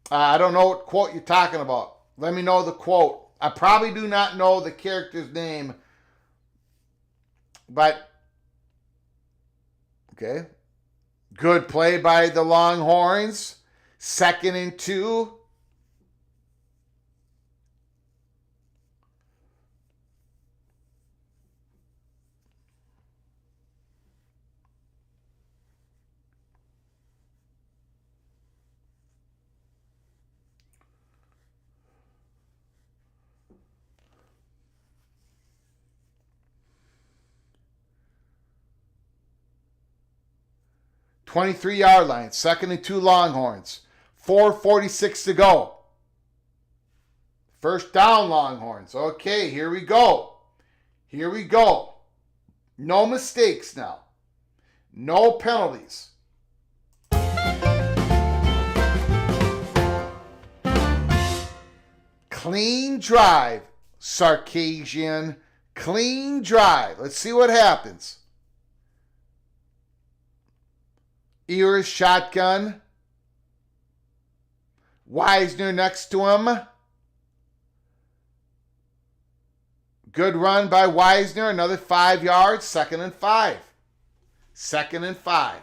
Speaker 1: I don't know what quote you're talking about. Let me know the quote. I probably do not know the character's name. But, okay. Good play by the Longhorns. 2nd and 2. $23-yard line, 2nd and 2 Longhorns. 4:46 to go. First down, Longhorns. Okay, here we go. No mistakes now. No penalties. Clean drive, Sarkisian. Clean drive. Let's see what happens. Ears shotgun. Wisner next to him. Good run by Wisner. Another 5 yards. 2nd and 5. 2nd and 5.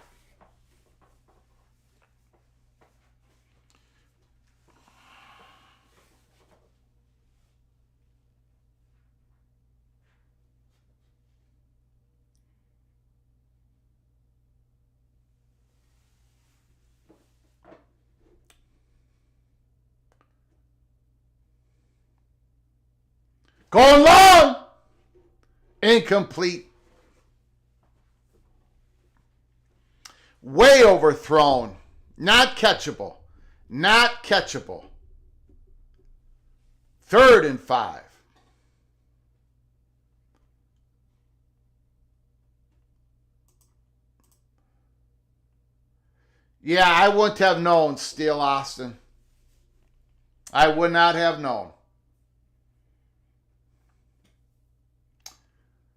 Speaker 1: Going long. Incomplete. Way overthrown. Not catchable. Not catchable. 3rd and 5. Yeah, I wouldn't have known, Steele Austin. I would not have known.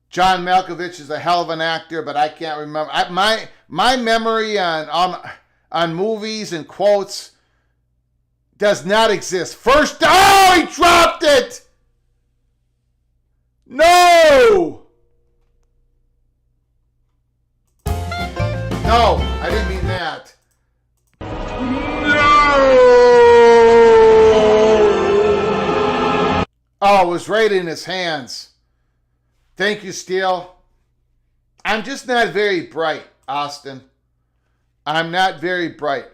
Speaker 1: John Malkovich is a hell of an actor, but I can't remember. My memory on movies and quotes does not exist. First, oh, he dropped it! No! No, I didn't mean that. No! Oh, it was right in his hands. Thank you, Steele. I'm just not very bright, Austin. I'm not very bright.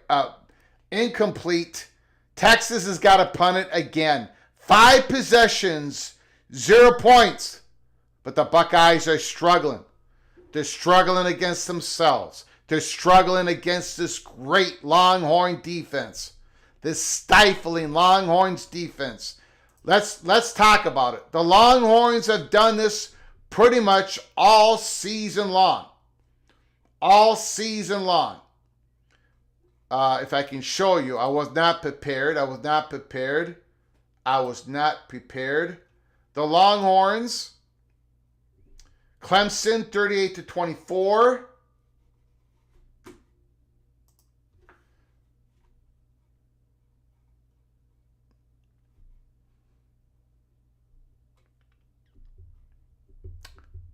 Speaker 1: Incomplete. Texas has got to punt it again. 5 possessions, 0 points. But the Buckeyes are struggling. They're struggling against themselves. They're struggling against this great Longhorn defense. This stifling Longhorns defense. Let's talk about it. The Longhorns have done this pretty much all season long. All season long. If I can show you, I was not prepared. I was not prepared. I was not prepared. The Longhorns, Clemson 38-24.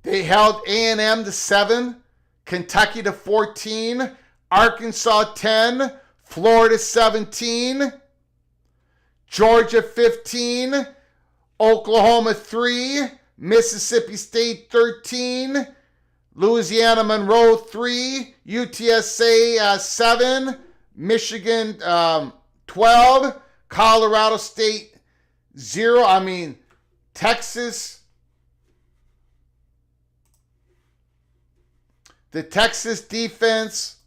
Speaker 1: They held A&M to 7, Kentucky to 14, Arkansas 10, Florida 17, Georgia 15, Oklahoma 3, Mississippi State 13, Louisiana Monroe 3, UTSA 7, Michigan 12, Colorado State 0. Texas. The Texas defense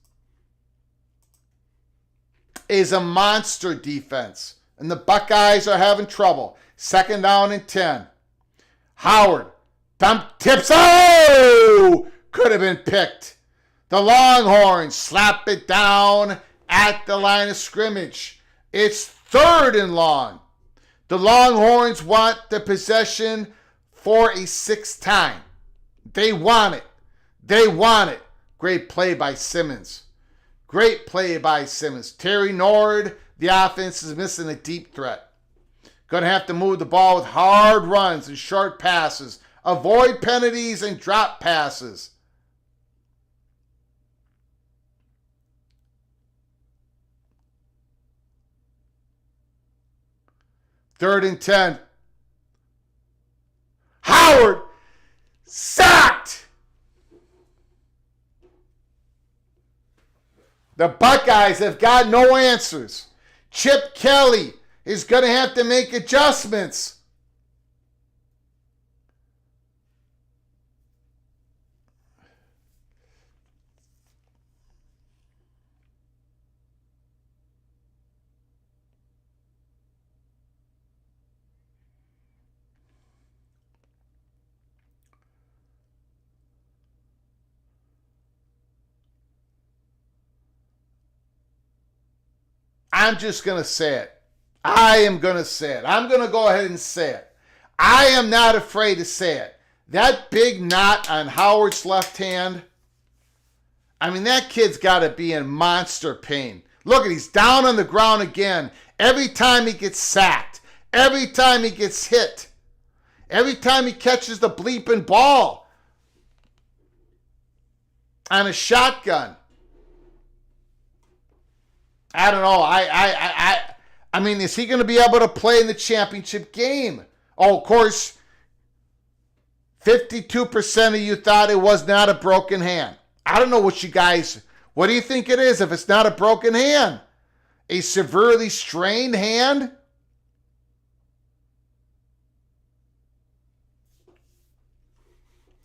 Speaker 1: is a monster defense. And the Buckeyes are having trouble. 2nd down and 10. Howard. Dump tips. Oh! Could have been picked. The Longhorns slap it down at the line of scrimmage. It's 3rd and long. The Longhorns want the possession for a 6th time. They want it. They want it. Great play by Simmons. Great play by Simmons. Terry Nord, the offense is missing a deep threat. Going to have to move the ball with hard runs and short passes. Avoid penalties and drop passes. Third and 10. Howard sacked. The Buckeyes have got no answers. Chip Kelly is going to have to make adjustments. I'm just going to say it. I am going to say it. I'm going to go ahead and say it. I am not afraid to say it. That big knot on Howard's left hand, I mean, that kid's got to be in monster pain. Look, he's down on the ground again. Every time he gets sacked, every time he gets hit, every time he catches the bleeping ball on a shotgun. I don't know. I mean, is he going to be able to play in the championship game? Oh, of course, 52% of you thought it was not a broken hand. I don't know what do you think it is if it's not a broken hand? A severely strained hand?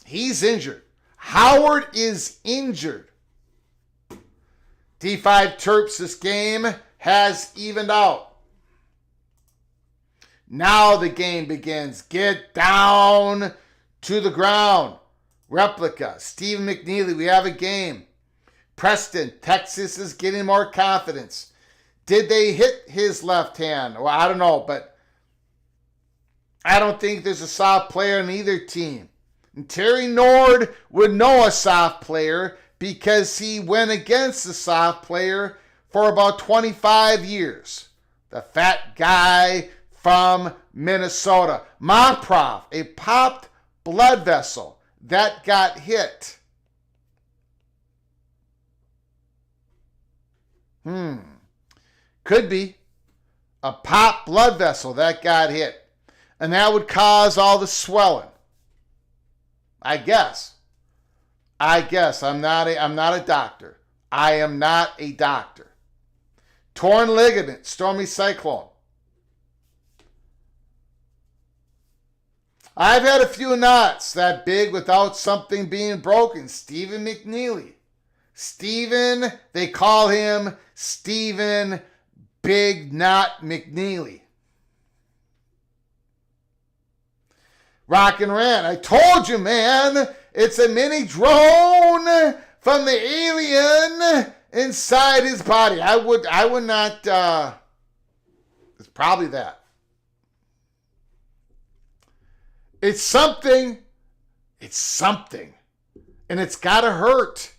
Speaker 1: He's injured. Howard is injured. D5 Terps, this game has evened out. Now the game begins. Get down to the ground. Replica. Stephen McNeely, we have a game. Preston, Texas is getting more confidence. Did they hit his left hand? Well, I don't know, but I don't think there's a soft player in either team. And Terry Nord would know a soft player because he went against the soft player for about 25 years. The fat guy from Minnesota. Moprov, a popped blood vessel that got hit. Could be a popped blood vessel that got hit. And that would cause all the swelling. I guess. I'm not a doctor. I am not a doctor. Torn ligament, stormy cyclone. I've had a few knots that big without something being broken. Stephen McNeely. Stephen, they call him Stephen Big Knot McNeely. Rock and Rant. I told you, man. It's a mini drone from the alien inside his body. I would not, it's probably that. It's something. It's something. And it's got to hurt.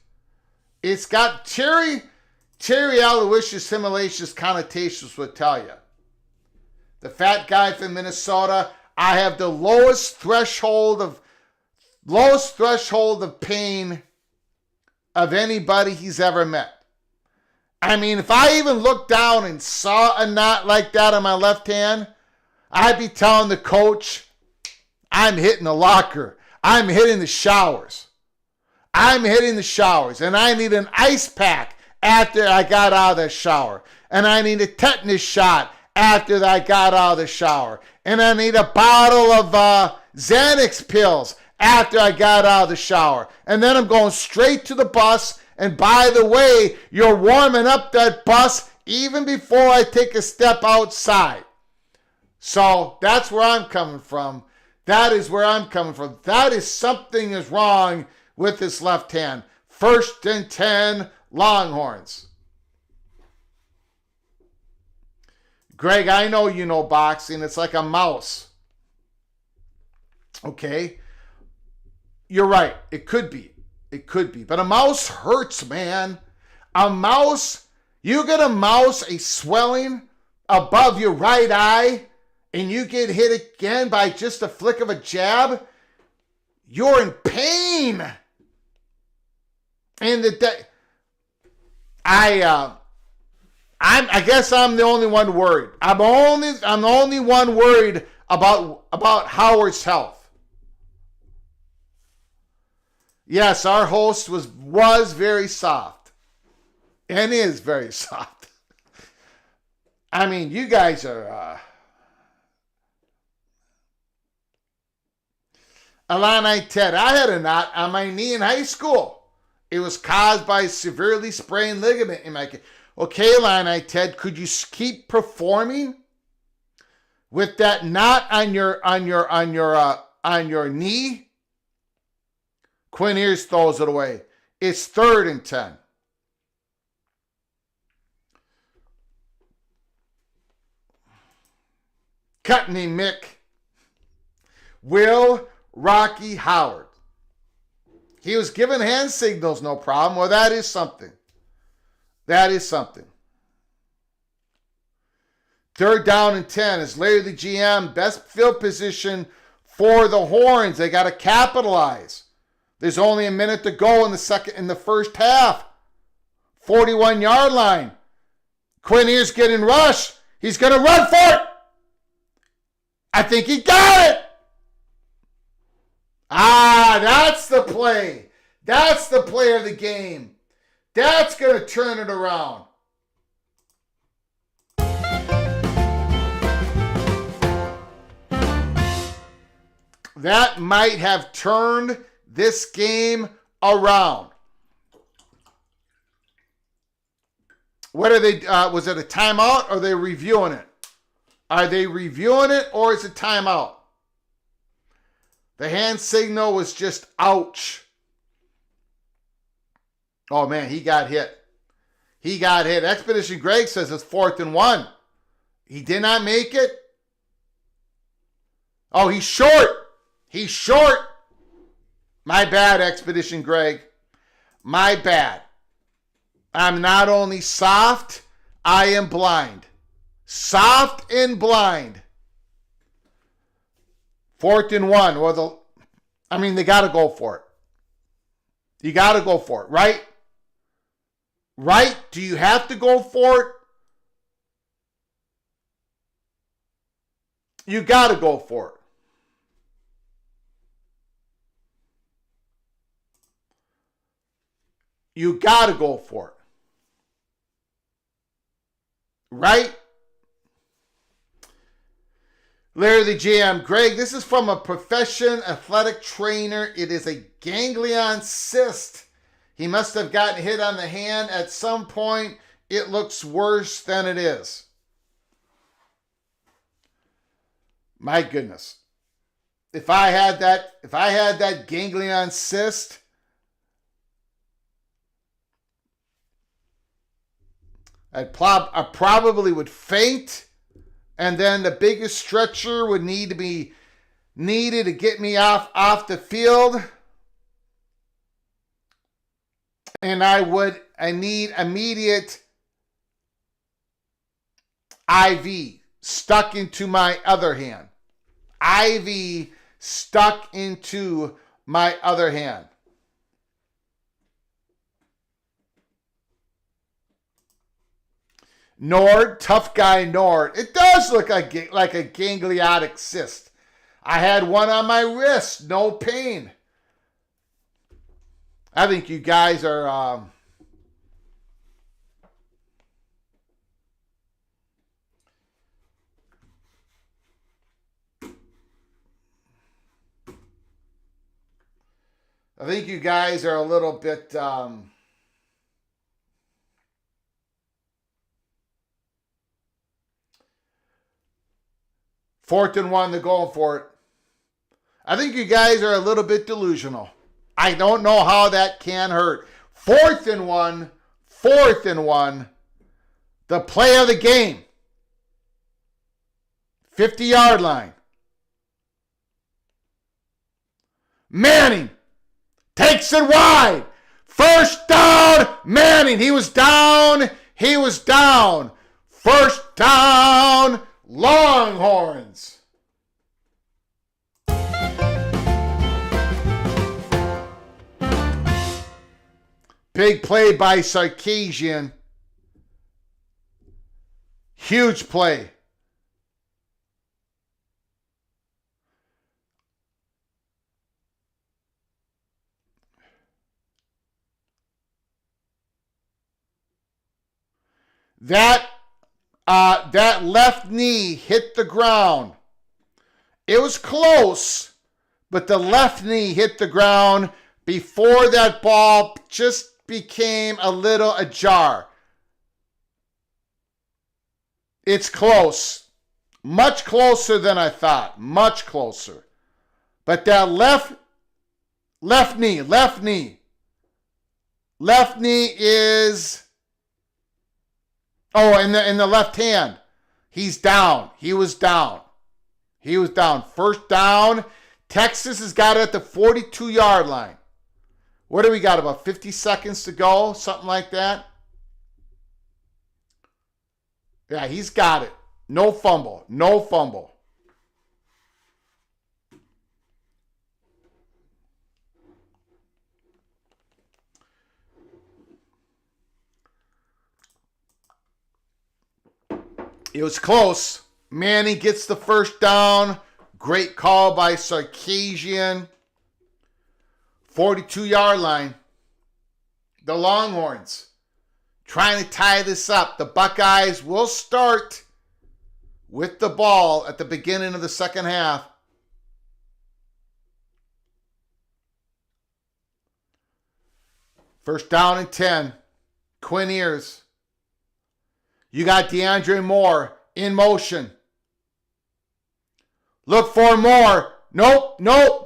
Speaker 1: It's got Terry Aloysius Simulacious connotations would tell you. The fat guy from Minnesota, I have the lowest threshold of pain of anybody he's ever met. I mean, if I even looked down and saw a knot like that on my left hand, I'd be telling the coach, I'm hitting the locker. I'm hitting the showers. And I need an ice pack after I got out of the shower. And I need a tetanus shot after I got out of the shower. And I need a bottle of Xanax pills after I got out of the shower. And then I'm going straight to the bus. And by the way, you're warming up that bus even before I take a step outside. So that's where I'm coming from. That is something is wrong with this left hand. 1st and 10 Longhorns. Greg, I know you know boxing. It's like a mouse. Okay? You're right. It could be. But a mouse hurts, man. You get a swelling above your right eye, and you get hit again by just a flick of a jab, you're in pain. And I guess I'm the only one worried. I'm the only one worried about Howard's health. Yes, our host was very soft. And is very soft. I mean, you guys are Illini Ted, I had a knot on my knee in high school. It was caused by a severely sprained ligament in my... Okay, Illini Ted, could you keep performing with that knot on your knee? Quinn Ears throws it away. It's 3rd and 10. Cutney Mick. Will Rocky Howard He was giving hand signals, no problem. Well, that is something. That is something. 3rd down and 10 is Larry the GM. Best field position for the Horns. They got to capitalize. There's only a minute to go in the first half. 41-yard line. Quinn Ear's getting rushed. He's going to run for it. I think he got it. That's the play. That's the play of the game. That's going to turn it around. That might have turned this game around. What are they? Was it a timeout or are they reviewing it? Are they reviewing it or is it timeout? The hand signal was just ouch. Oh man, he got hit. He got hit. Expedition Greg says it's 4th and 1. He did not make it. Oh, he's short. He's short. My bad, Expedition Greg. My bad. I'm not only soft, I am blind. Soft and blind. 4th and 1. Well, they got to go for it. You got to go for it, right? Right? Do you have to go for it? You got to go for it. You got to go for it. Right? Larry the GM. Greg, this is from a professional athletic trainer. It is a ganglion cyst. He must have gotten hit on the hand at some point. It looks worse than it is. My goodness. If I had that ganglion cyst, I probably would faint, and then the biggest stretcher would need to be needed to get me off the field, and I need immediate IV stuck into my other hand. IV stuck into my other hand. Nord, tough guy Nord. It does look like a gangliotic cyst. I had one on my wrist, no pain. I think you guys are a little bit 4th and 1, they're going for it. I think you guys are a little bit delusional. I don't know how that can hurt. 4th and 1, 4th and 1. The play of the game. 50-yard line. Manning takes it wide. First down, Manning. He was down. He was down. First down, Longhorns. Big play by Sarkisian. Huge play. That left knee hit the ground. It was close, but the left knee hit the ground before that ball just became a little ajar. It's close. Much closer than I thought. Much closer. But that left knee is... Oh, in the left hand. He's down. He was down. He was down. First down. Texas has got it at the 42-yard line. What do we got? About 50 seconds to go? Something like that? Yeah, he's got it. No fumble. No fumble. It was close. Manning gets the first down. Great call by Sarkisian. 42-yard line. The Longhorns trying to tie this up. The Buckeyes will start with the ball at the beginning of the second half. First down and 10. Quinn Ewers. You got DeAndre Moore in motion. Look for more. Nope, nope.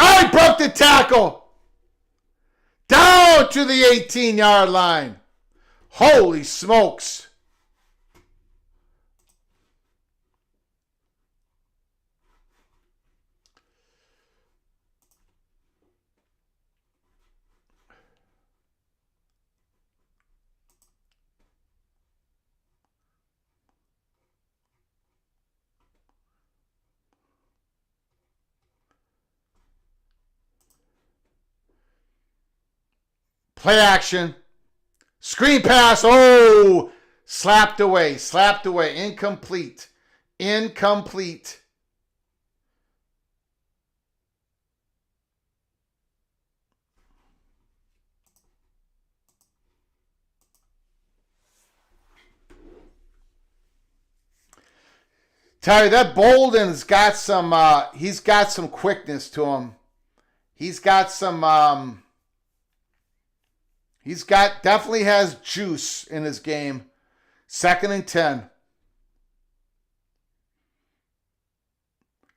Speaker 1: I broke the tackle. Down to the 18-yard line. Holy smokes. Play action. Screen pass. Oh, slapped away. Slapped away. Incomplete. Incomplete. Terry, that Bolden's got some, he's got some quickness to him. He's got some, definitely has juice in his game. 2nd and 10.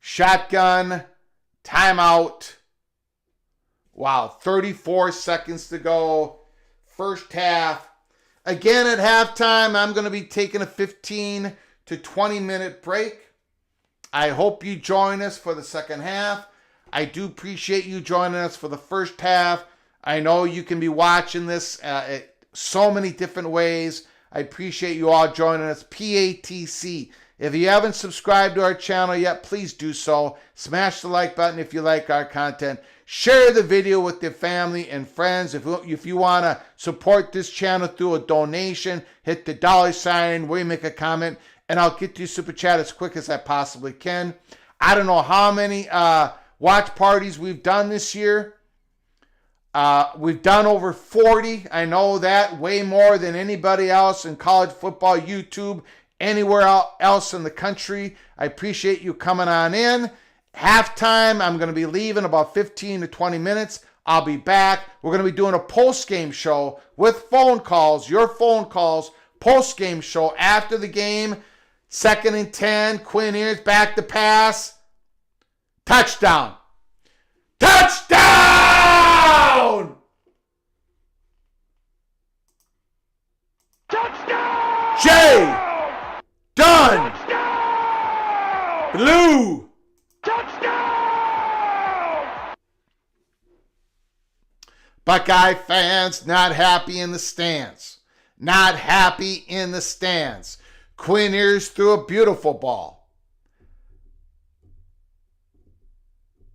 Speaker 1: Shotgun, timeout. Wow, 34 seconds to go. First half. Again, at halftime, I'm going to be taking a 15 to 20-minute break. I hope you join us for the second half. I do appreciate you joining us for the first half. I know you can be watching this so many different ways. I appreciate you all joining us. PATC. If you haven't subscribed to our channel yet, please do so. Smash the like button if you like our content. Share the video with your family and friends. If you want to support this channel through a donation, hit the $sign where you make a comment, and I'll get to your super chat as quick as I possibly can. I don't know how many watch parties we've done this year. We've done over 40. I know that. Way more than anybody else in college football, YouTube, anywhere else in the country. I appreciate you coming on in. Halftime, I'm going to be leaving about 15 to 20 minutes. I'll be back. We're going to be doing a post-game show with phone calls, your phone calls, post-game show after the game. 2nd and 10, Quinn Ewers back to pass. Touchdown. Touchdown!
Speaker 2: Touchdown!
Speaker 1: Jay! Done!
Speaker 2: Touchdown!
Speaker 1: Blue!
Speaker 2: Touchdown!
Speaker 1: Buckeye fans not happy in the stands. Not happy in the stands. Quinn Ewers threw a beautiful ball.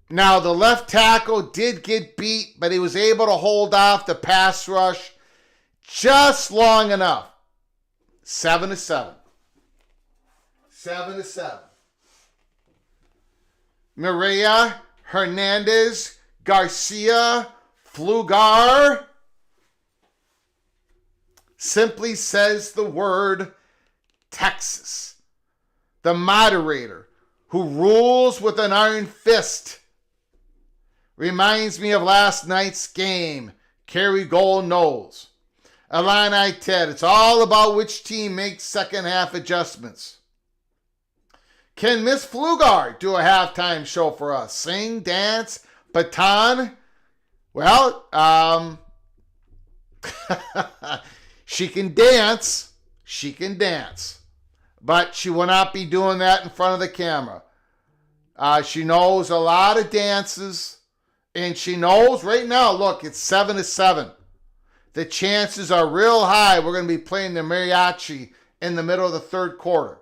Speaker 1: Now, the left tackle did get beat, but he was able to hold off the pass rush just long enough. 7-7. 7-7. Maria, Hernandez, Garcia, Flugar simply says the word Texas. The moderator who rules with an iron fist. Reminds me of last night's game. Kerry Gold knows. Illini Ted, it's all about which team makes second half adjustments. Can Miss Flugar do a halftime show for us? Sing, dance, baton? Well, she can dance. She can dance. But she will not be doing that in front of the camera. She knows a lot of dances And she knows right now, look, it's 7-7. The chances are real high we're going to be playing the mariachi in the middle of the third quarter.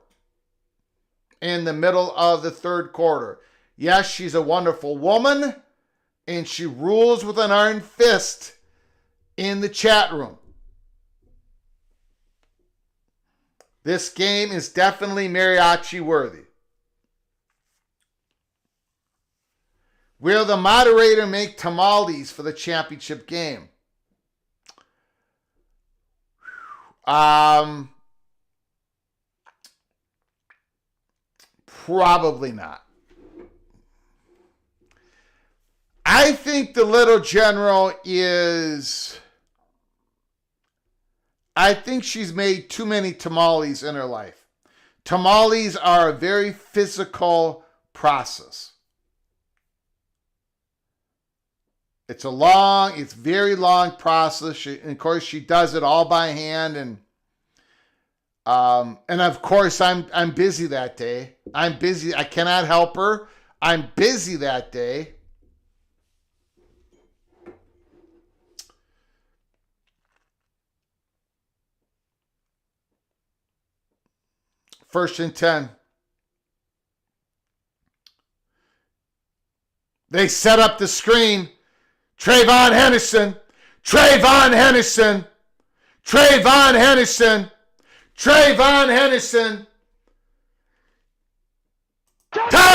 Speaker 1: In the middle of the third quarter. Yes, she's a wonderful woman, and she rules with an iron fist in the chat room. This game is definitely mariachi worthy. Will the moderator make tamales for the championship game? Probably not. I think the little general is... I think she's made too many tamales in her life. Tamales are a very physical process. It's very long process. And of course, she does it all by hand, and of course, I'm busy that day. I'm busy. I cannot help her. I'm busy that day. First and 10. They set up the screen. Trayvon Henderson. Trayvon Henderson. Trayvon Henderson. Trayvon Henderson. Touchdown!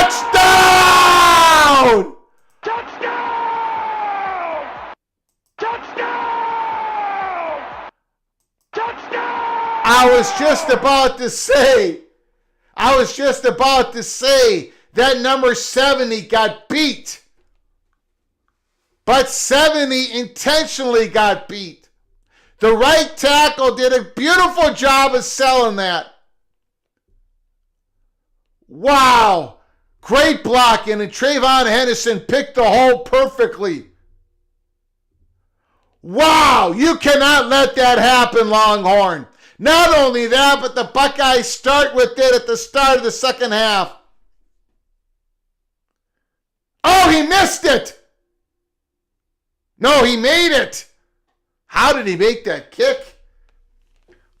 Speaker 2: Touchdown! Touchdown! Touchdown!
Speaker 1: I was just about to say that number 70 got beat. But 70 intentionally got beat. The right tackle did a beautiful job of selling that. Wow. Great blocking, and Trayvon Henderson picked the hole perfectly. Wow. You cannot let that happen, Longhorn. Not only that, but the Buckeyes start with it at the start of the second half. Oh, he missed it. No, he made it. How did he make that kick?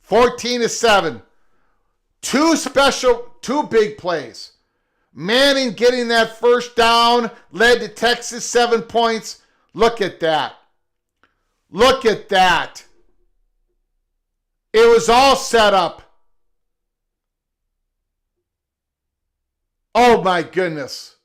Speaker 1: 14-7. Two big plays. Manning getting that first down led to Texas 7 points. Look at that. Look at that. It was all set up. Oh my goodness.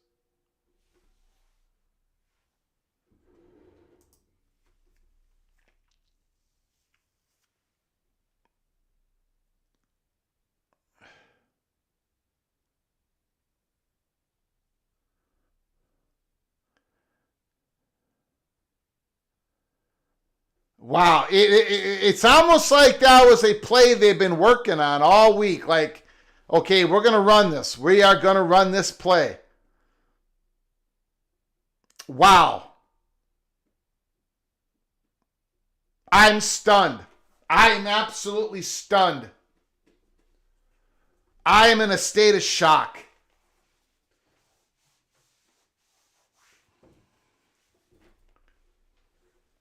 Speaker 1: Wow, it's almost like that was a play they've been working on all week. Like, okay, we're going to run this. We are going to run this play. Wow. I'm stunned. I'm absolutely stunned. I am in a state of shock.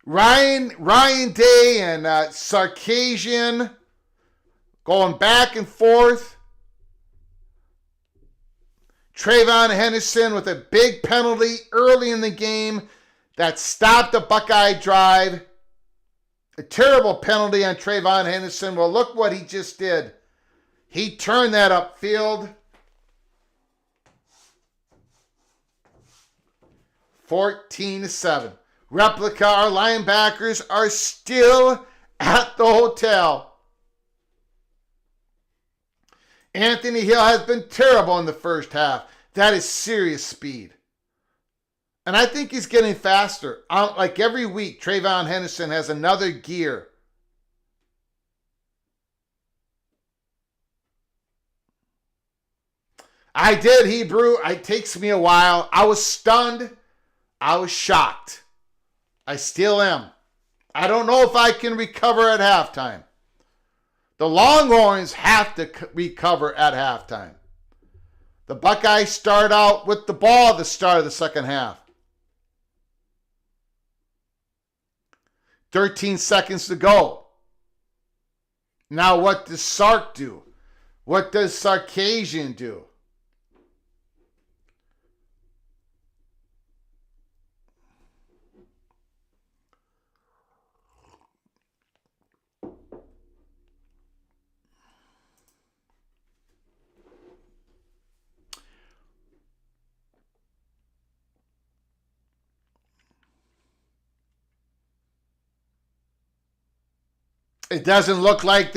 Speaker 1: Ryan Day and Sarkisian going back and forth. Trayvon Henderson with a big penalty early in the game that stopped the Buckeye drive. A terrible penalty on Trayvon Henderson. Well, look what he just did. He turned that upfield. 14-7. Replica, our linebackers are still at the hotel. Anthony Hill has been terrible in the first half. That is serious speed. And I think he's getting faster. Like every week, Trayvon Henderson has another gear. I did, Hebrew. It takes me a while. I was stunned. I was shocked. I still am. I don't know if I can recover at halftime. The Longhorns have to recover at halftime. The Buckeyes start out with the ball at the start of the second half. 13 seconds to go. Now what does Sark do? What does Sarkisian do? It doesn't look like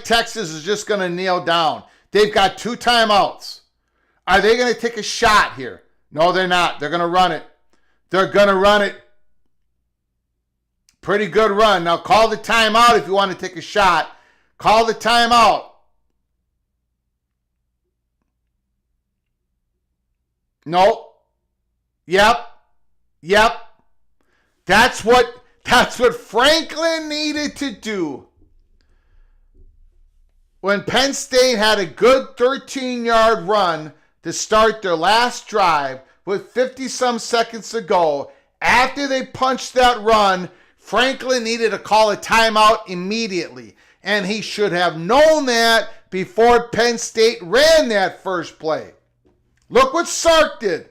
Speaker 1: Texas is just going to kneel down. They've got 2 timeouts. Are they going to take a shot here? No, they're not. They're going to run it. They're going to run it. Pretty good run. Now call the timeout if you want to take a shot. Call the timeout. Nope. Yep. That's what Franklin needed to do. When Penn State had a good 13-yard run to start their last drive with 50-some seconds to go, after they punched that run, Franklin needed to call a timeout immediately. And he should have known that before Penn State ran that first play. Look what Sark did.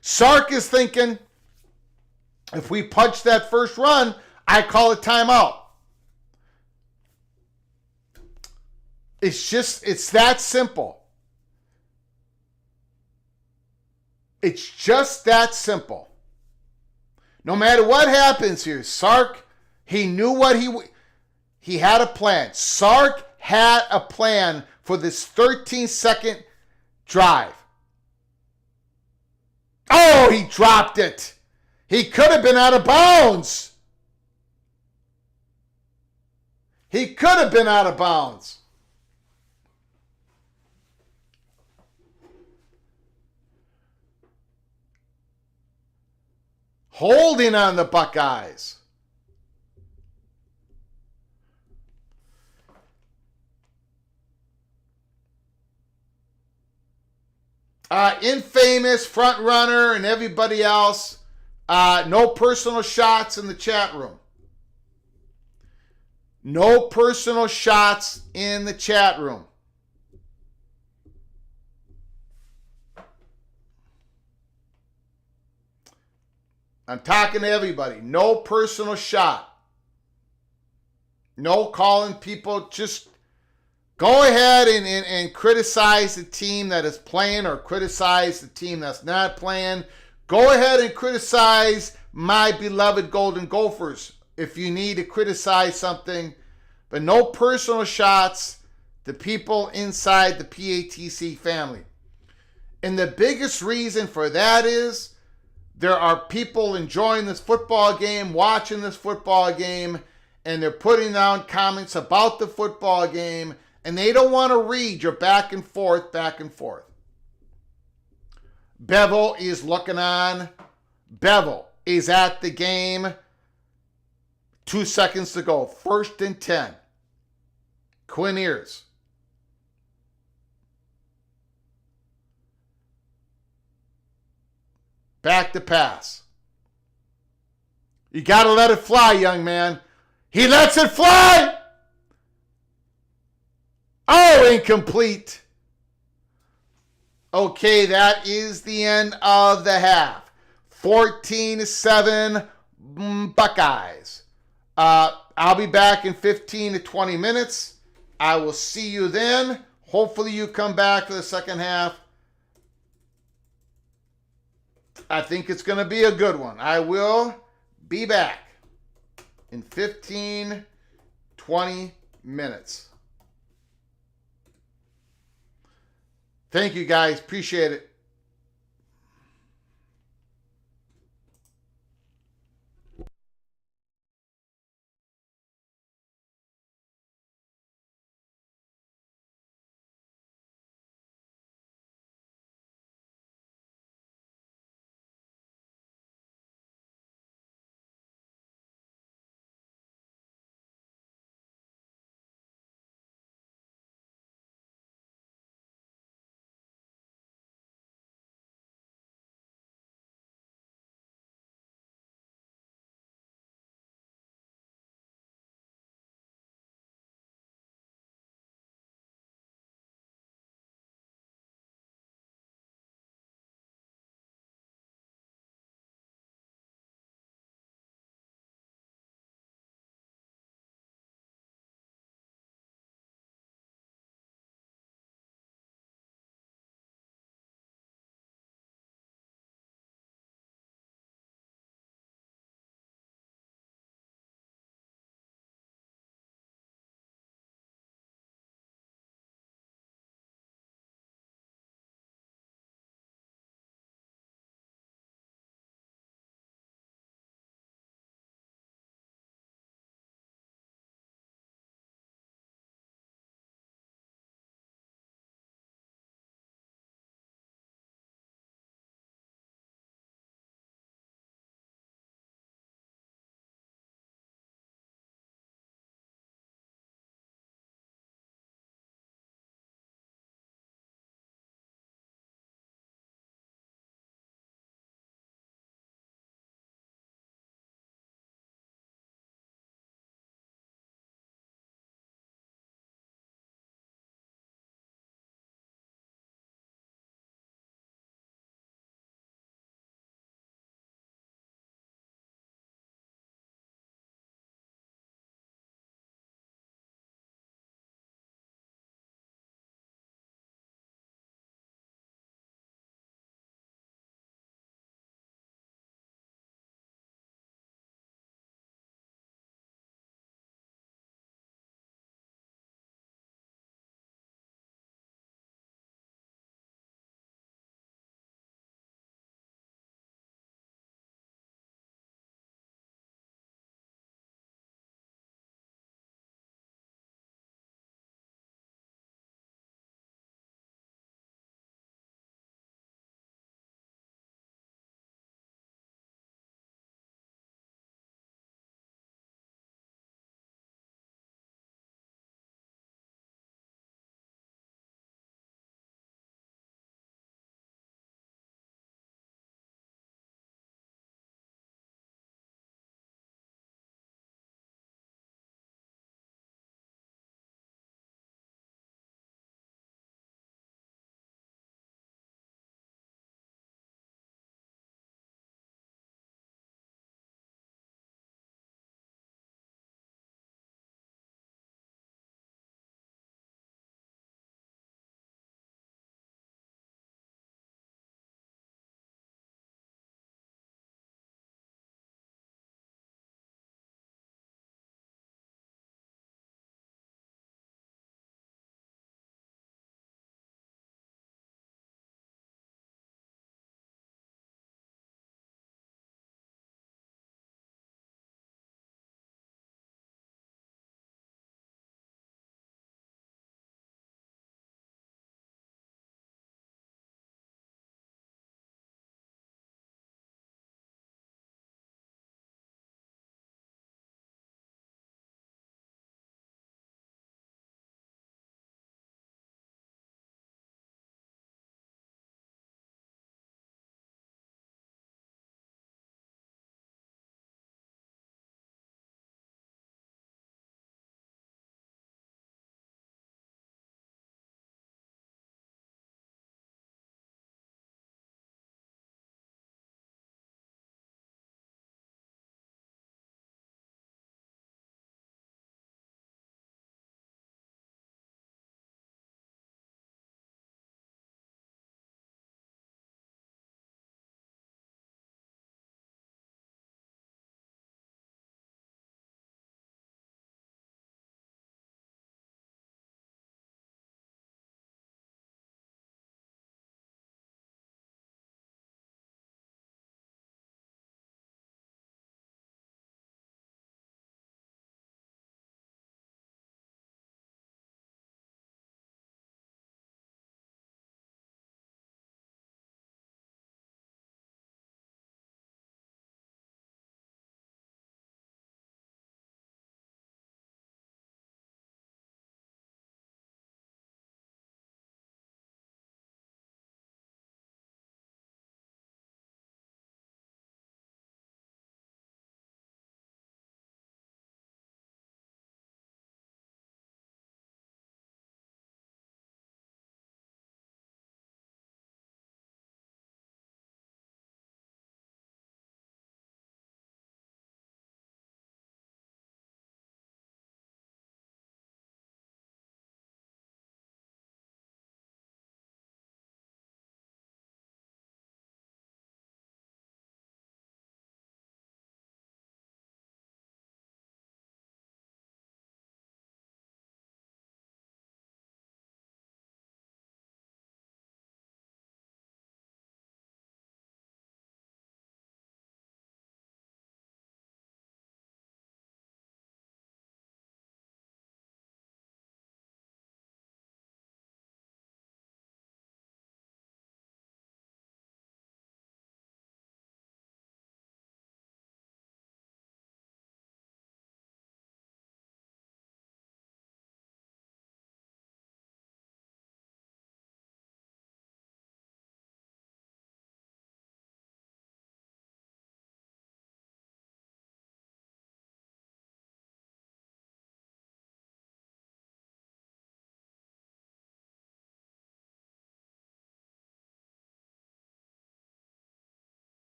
Speaker 1: Sark is thinking, if we punch that first run, I call a timeout. It's that simple. It's just that simple. No matter what happens here, Sark, he knew what he had a plan. Sark had a plan for this 13-second drive. Oh, he dropped it. He could have been out of bounds. He could have been out of bounds. Holding on the Buckeyes. Infamous front runner and everybody else. No personal shots in the chat room. No personal shots in the chat room. I'm talking to everybody. No personal shot. No calling people. Just go ahead and criticize the team that is playing or criticize the team that's not playing. Go ahead and criticize my beloved Golden Gophers if you need to criticize something. But no personal shots to people inside the PATC family. And the biggest reason for that is there are people enjoying this football game, watching this football game, and they're putting down comments about the football game, and they don't want to read your back and forth. Bevel is looking on. Bevel is at the game. 2 seconds to go. 1st and 10. Quinn Ears. Back to pass. You got to let it fly, young man. He lets it fly. Oh, incomplete. Okay, that is the end of the half. 14-7 Buckeyes. I'll be back in 15 to 20 minutes. I will see you then. Hopefully you come back for the second half. I think it's going to be a good one. I will be back in 15, 20 minutes. Thank you, guys. Appreciate it.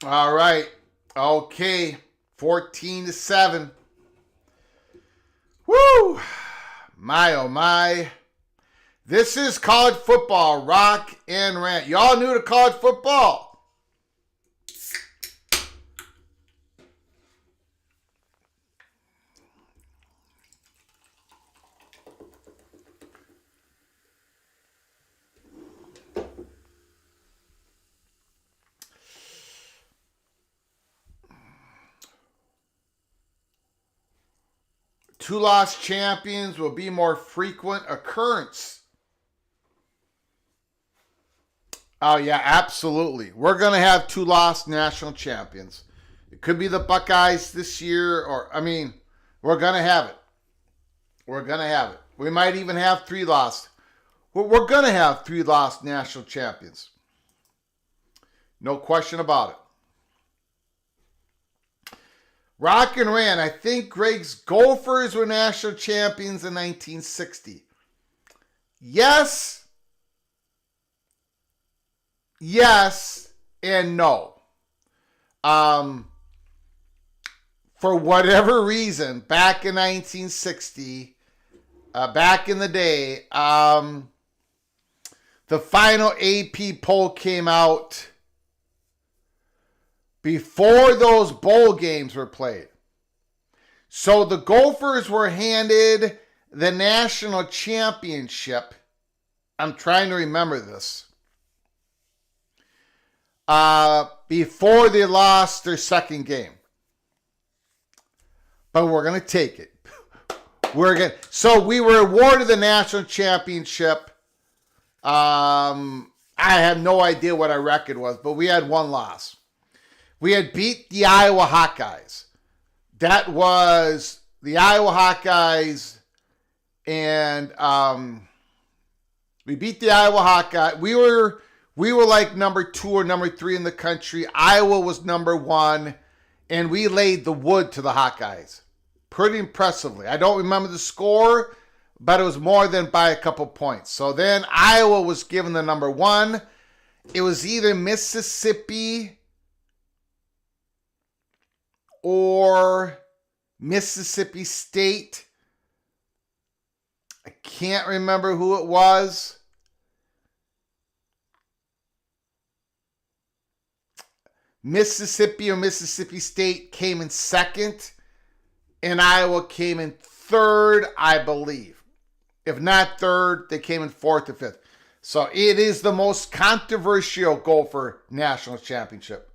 Speaker 1: All right. Okay. 14-7. Woo! My, oh my. This is college football, rock and rant. Y'all new to college football. Two-loss champions will be more frequent occurrence. Oh, yeah, absolutely. We're going to have two-loss national champions. It could be the Buckeyes this year, we're going to have it. We're going to have it. We might even have three-loss. We're going to have three-loss national champions. No question about it. Rock and Rand, I think Greg's Gophers were national champions in 1960. Yes, and no. For whatever reason, back in 1960, back in the day, the final AP poll came out before those bowl games were played. So the Gophers were handed the national championship. I'm trying to remember this. Before they lost their second game. But we're going to take it. So we were awarded the national championship. I have no idea what our record was, but we had one loss. We had beat the Iowa Hawkeyes. That was the Iowa Hawkeyes, and we beat the Iowa Hawkeyes. We were like number 2 or number 3 in the country. Iowa was number 1, and we laid the wood to the Hawkeyes pretty impressively. I don't remember the score, but it was more than by a couple points. So then Iowa was given the number 1. It was either Mississippi or Mississippi State. I can't remember who it was. Mississippi or Mississippi State came in second, and Iowa came in third, I believe. If not third, they came in fourth or fifth. So it is the most controversial Gopher National Championship.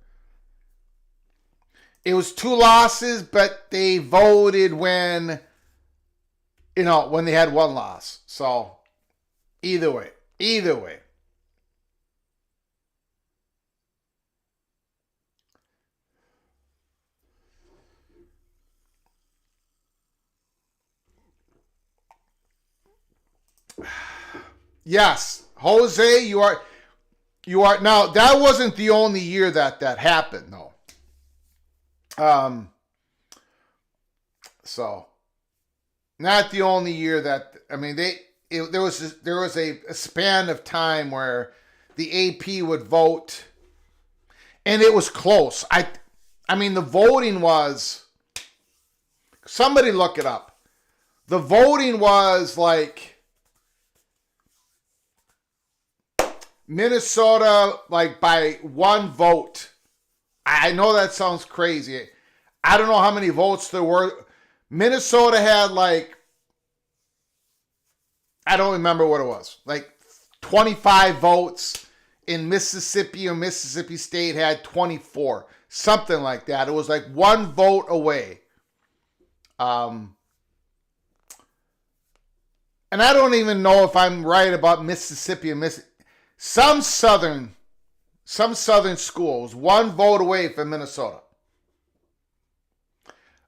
Speaker 1: It was 2 losses, but they voted when they had 1 loss. So either way. Yes, Jose, you are now. That wasn't the only year that happened, though. So not the only year that there was a span of time where the AP would vote, and it was close. The voting was. Somebody look it up. The voting was like Minnesota, like by 1 vote. I know that sounds crazy. I don't know how many votes there were. Minnesota had I don't remember what it was, 25 votes. In Mississippi or Mississippi State had 24. Something like that. It was 1 vote away. And I don't even know if I'm right about Mississippi and some southern schools 1 vote away from Minnesota.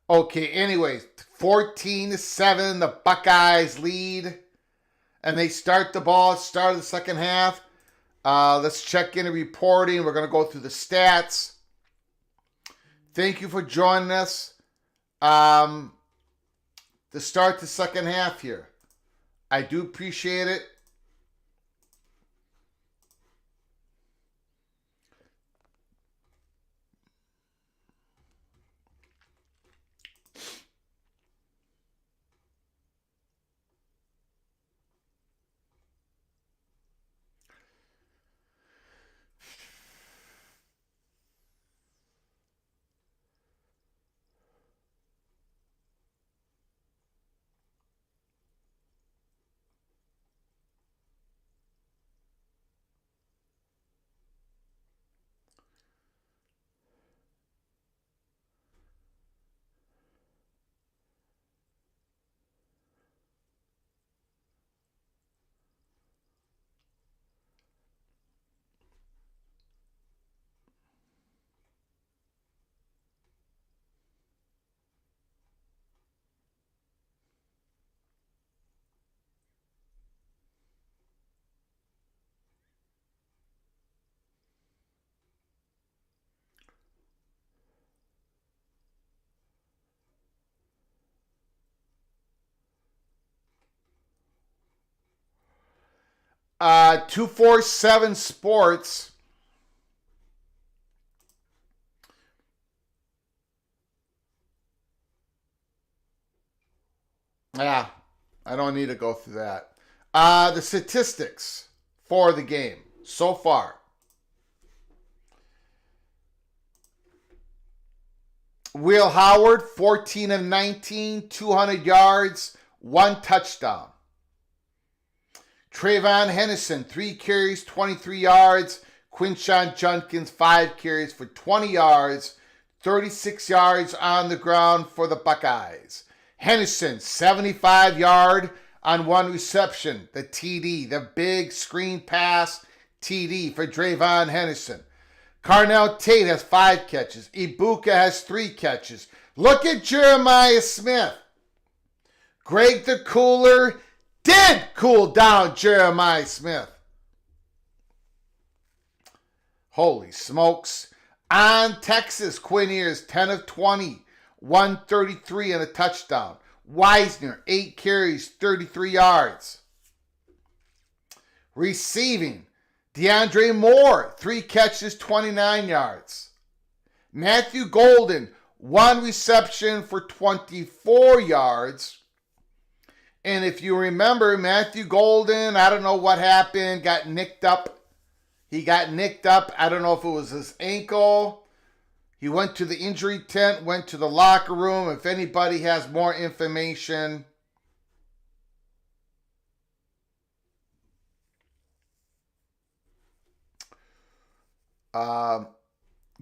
Speaker 1: Okay, anyways, 14-7, the Buckeyes lead, and they start the ball at the start of the second half. Let's check in the reporting. We're going to go through the stats. Thank you for joining us. To start the second half here. I do appreciate it. 247 Sports. Yeah, I don't need to go through that. The statistics for the game so far. Will Howard, 14 of 19, 200 yards, 1 touchdown. Trayvon Henderson, 3 carries, 23 yards. Quinshon Judkins, 5 carries for 20 yards, 36 yards on the ground for the Buckeyes. Henderson, 75-yard on 1 reception, the TD, the big screen pass TD for Trayvon Henderson. Carnell Tate has 5 catches. Ibuka has 3 catches. Look at Jeremiah Smith. Greg the Cooler did cool down Jeremiah Smith. Holy smokes. On Texas, Quinn Ewers, 10 of 20, 133 and a touchdown. Wisner, 8 carries, 33 yards. Receiving, DeAndre Moore, 3 catches, 29 yards. Matthew Golden, 1 reception for 24 yards. And if you remember, Matthew Golden, I don't know what happened, got nicked up. He got nicked up. I don't know if it was his ankle. He went to the injury tent, went to the locker room. If anybody has more information.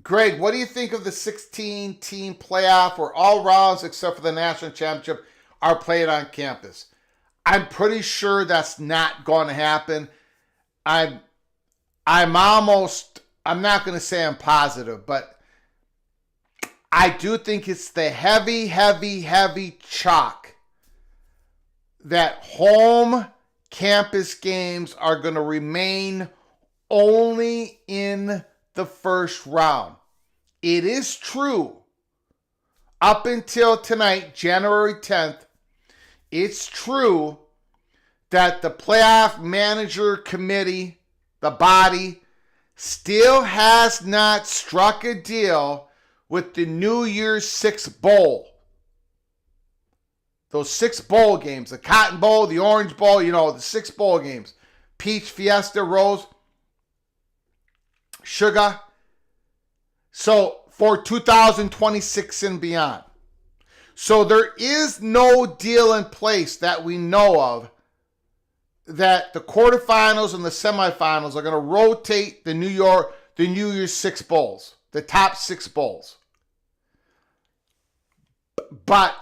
Speaker 1: Greg, what do you think of the 16-team playoff where all rounds except for the national championship are played on campus? I'm pretty sure that's not going to happen. I'm not going to say I'm positive, but I do think it's the heavy chalk that home campus games are going to remain only in the first round. It is true, up until tonight, January 10th, it's true that the playoff manager committee, the body, still has not struck a deal with the New Year's 6 Bowl. Those 6 bowl games, the Cotton Bowl, the Orange Bowl, the 6 bowl games. Peach, Fiesta, Rose, Sugar. So for 2026 and beyond. So there is no deal in place that we know of that the quarterfinals and the semifinals are going to rotate the New Year's 6 bowls, the top 6 bowls. But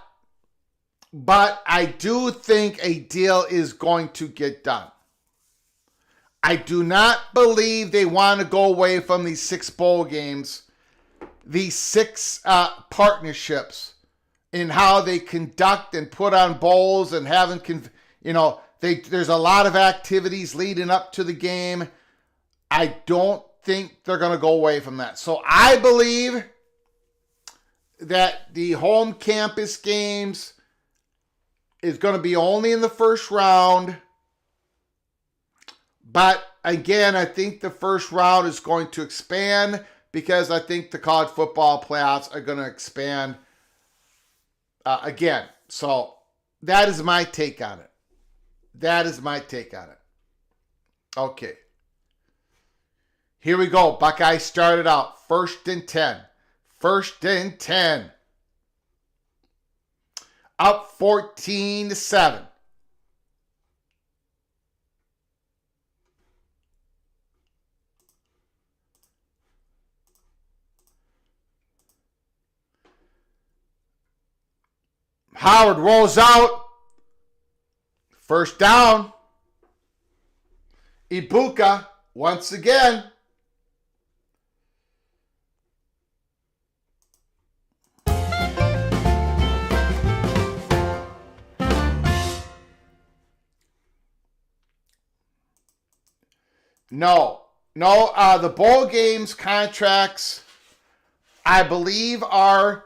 Speaker 1: I do think a deal is going to get done. I do not believe they want to go away from these 6 bowl games, these 6 partnerships in how they conduct and put on bowls and there's a lot of activities leading up to the game. I don't think they're going to go away from that. So I believe that the home campus games is going to be only in the first round. But again, I think the first round is going to expand because I think the college football playoffs are going to expand again. So that is my take on it. Okay. Here we go. Buckeyes started out 1st and 10. 1st and 10. Up 14-7. Howard rolls out. 1st down. Ibuka once again. No, the bowl games contracts, I believe, are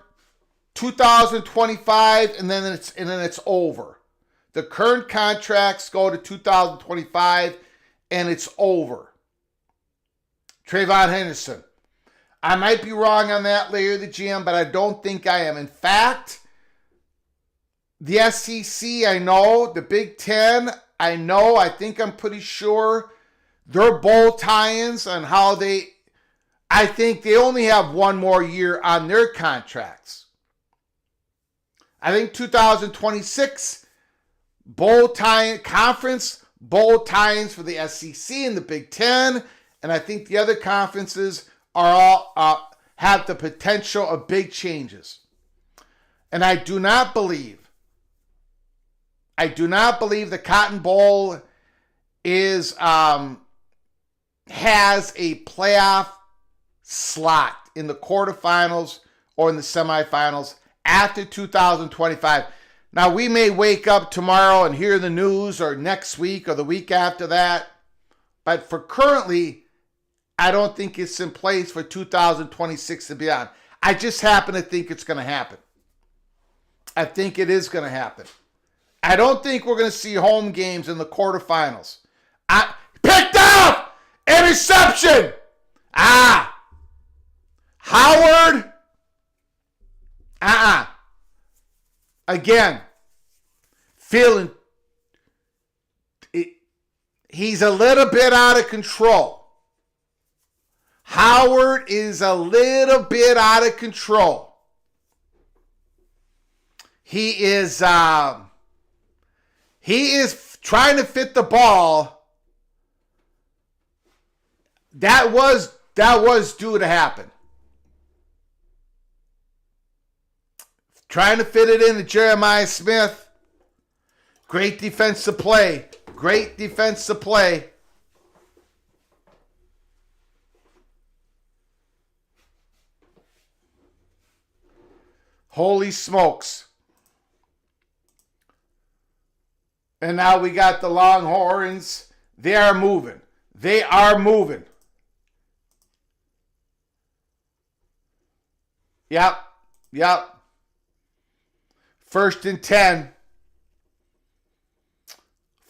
Speaker 1: 2025, and then it's over. The current contracts go to 2025, and it's over. Trayvon Henderson. I might be wrong on that, Larry the GM, but I don't think I am. In fact, the SEC, I know. The Big Ten, I know. I think I'm pretty sure their bowl tie-ins on how I think they only have one more year on their contracts. I think 2026 bowl tie-in, conference bowl tie-ins for the SEC and the Big Ten, and I think the other conferences are all have the potential of big changes. And I do not believe the Cotton Bowl has a playoff slot in the quarterfinals or in the semifinals after 2025. Now, we may wake up tomorrow and hear the news, or next week or the week after that, but for currently, I don't think it's in place for 2026 and beyond. I just happen to think it's going to happen. I think it is going to happen. I don't think we're going to see home games in the quarterfinals. Picked up! Interception! Howard? Again, feeling he's a little bit out of control. Howard is a little bit out of control. He is trying to fit the ball. That was due to happen. Trying to fit it into Jeremiah Smith. Great defensive play. Great defensive play. Holy smokes. And now we got the Longhorns. They are moving. They are moving. Yep. 1st and 10.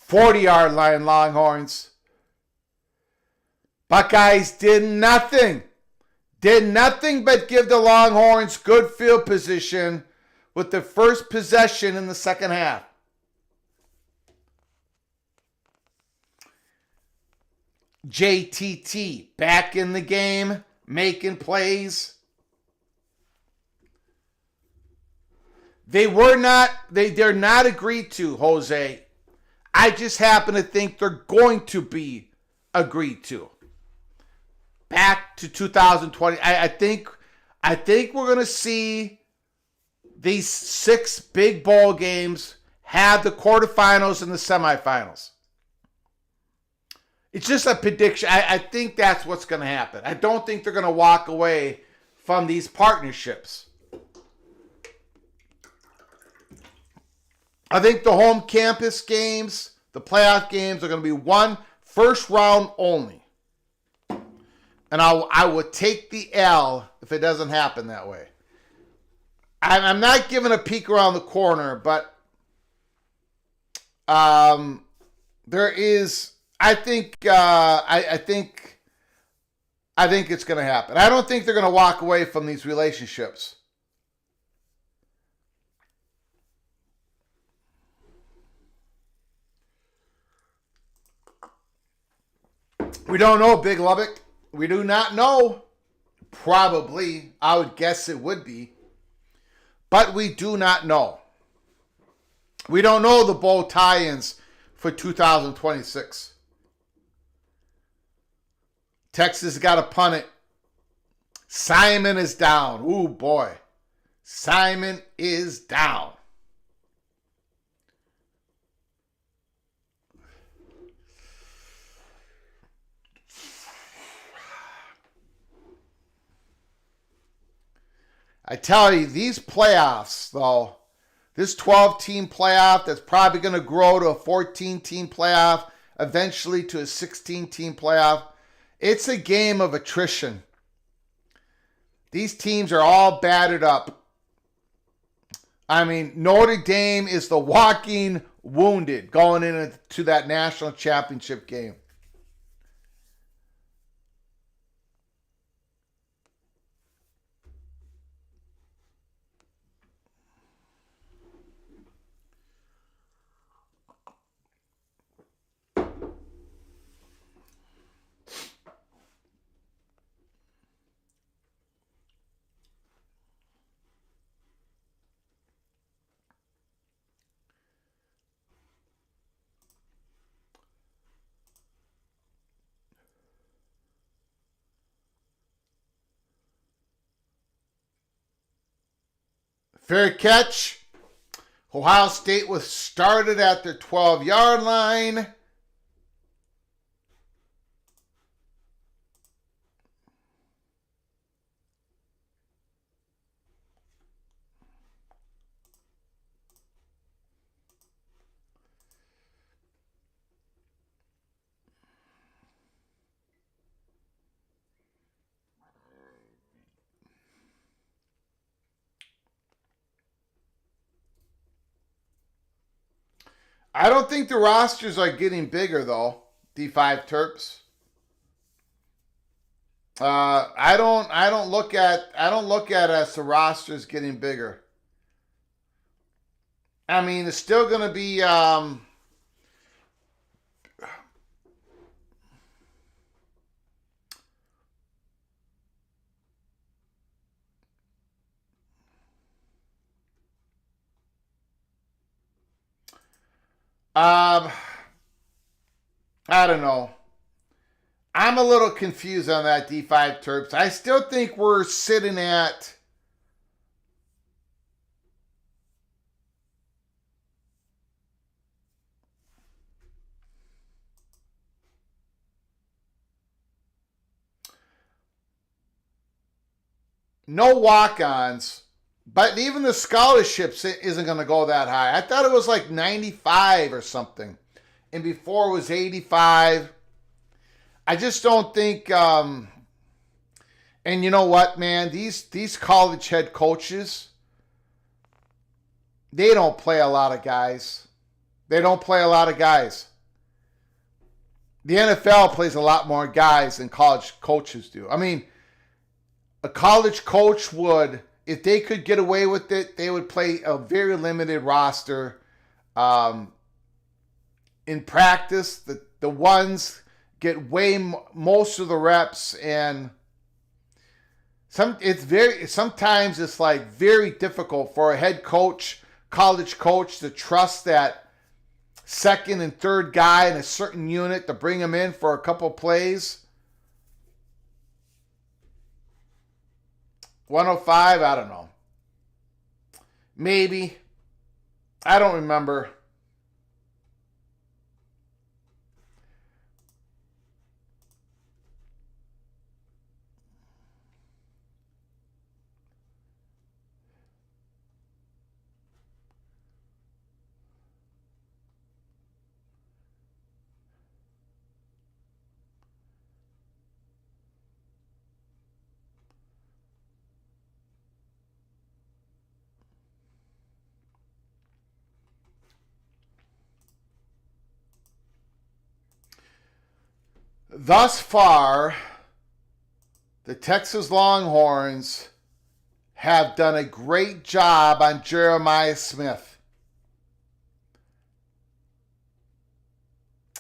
Speaker 1: 40-yard line, Longhorns. Buckeyes did nothing. Did nothing but give the Longhorns good field position with the first possession in the second half. JTT back in the game, making plays. They're not agreed to, Jose. I just happen to think they're going to be agreed to. Back to 2020. I think we're going to see these 6 big bowl games have the quarterfinals and the semifinals. It's just a prediction. I think that's what's going to happen. I don't think they're going to walk away from these partnerships. I think the home campus games, the playoff games, are going to be one first round only. And I would take the L if it doesn't happen that way. I'm not giving a peek around the corner, but there is. I think it's going to happen. I don't think they're going to walk away from these relationships. We don't know, Big Lubbock. We do not know. Probably. I would guess it would be. But we do not know. We don't know the bowl tie-ins for 2026. Texas got to punt it. Simon is down. Ooh, boy. Simon is down. I tell you, these playoffs, though, this 12-team playoff that's probably going to grow to a 14-team playoff, eventually to a 16-team playoff, it's a game of attrition. These teams are all battered up. I mean, Notre Dame is the walking wounded going into that national championship game. Fair catch. Ohio State was started at their 12-yard line. I don't think the rosters are getting bigger though. D5 Terps. I don't look at as the rosters getting bigger. I mean, it's still going to be I don't know. I'm a little confused on that D5 Terps. I still think we're sitting at no walk-ons, but even the scholarships isn't going to go that high. I thought it was like 95 or something, and before it was 85. I just don't think, and you know what, man? These college head coaches, they don't play a lot of guys. They don't play a lot of guys. The NFL plays a lot more guys than college coaches do. I mean, a college coach would, if they could get away with it, they would play a very limited roster. In practice, the ones get most of the reps, and sometimes it's like very difficult for a head coach, college coach, to trust that second and third guy in a certain unit to bring him in for a couple plays. 105, I don't know. Maybe. I don't remember. Thus far, the Texas Longhorns have done a great job on Jeremiah Smith.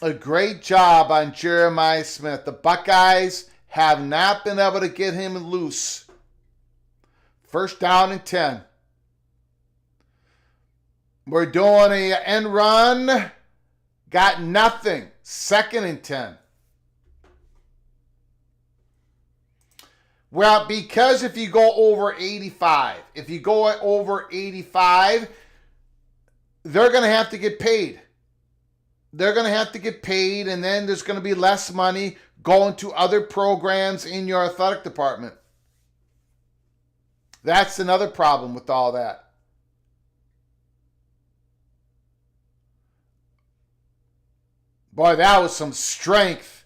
Speaker 1: A great job on Jeremiah Smith. The Buckeyes have not been able to get him loose. First down and 10. We're doing an end run. Got nothing. Second and 10. Well, because if you go over 85, they're going to have to get paid. They're going to have to get paid, and then there's going to be less money going to other programs in your athletic department. That's another problem with all that. Boy, that was some strength.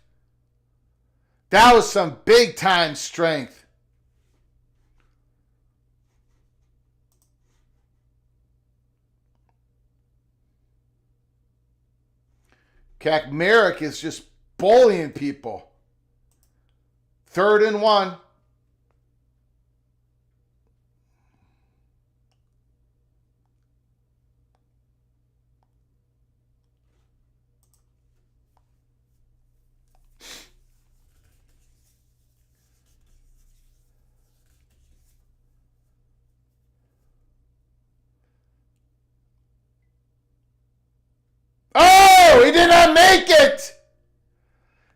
Speaker 1: That was some big-time strength. Merrick is just bullying people. 3rd and 1. He did not make it.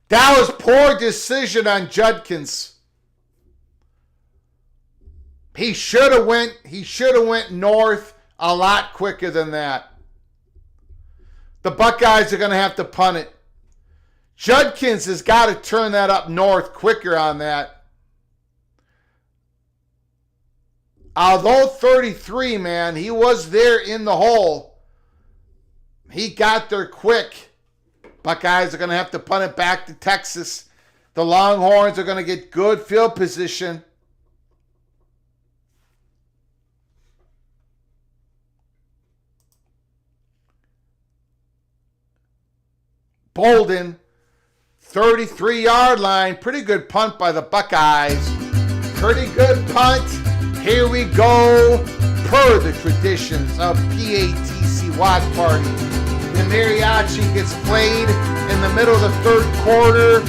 Speaker 1: That was poor decision on Judkins. He should have went north a lot quicker than that. The Buckeyes are going to have to punt it. Judkins has got to turn that up north quicker on that. Although 33, man, he was there in the hole. He got there quick. Buckeyes are going to have to punt it back to Texas. The Longhorns are going to get good field position. Bolden, 33-yard line. Pretty good punt by the Buckeyes. Pretty good punt. Here we go. Per the traditions of PATC Watch Party, the mariachi gets played in the middle of the third quarter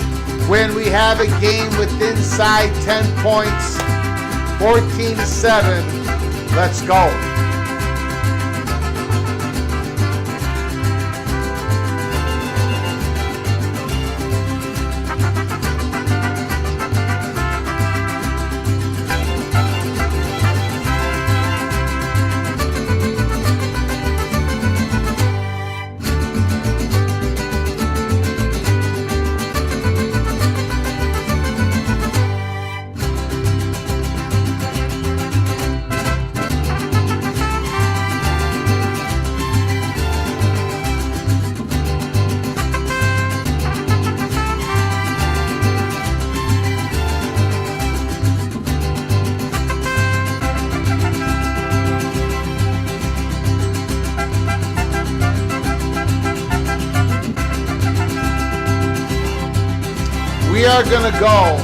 Speaker 1: when we have a game with inside 10 points, 14-7. Let's go. We are going to go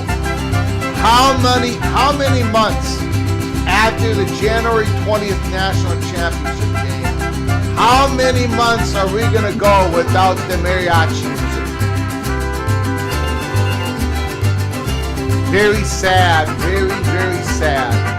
Speaker 1: how many months after the January 20th National Championship game? How many months are we going to go without the mariachi music? Very sad, very, very sad.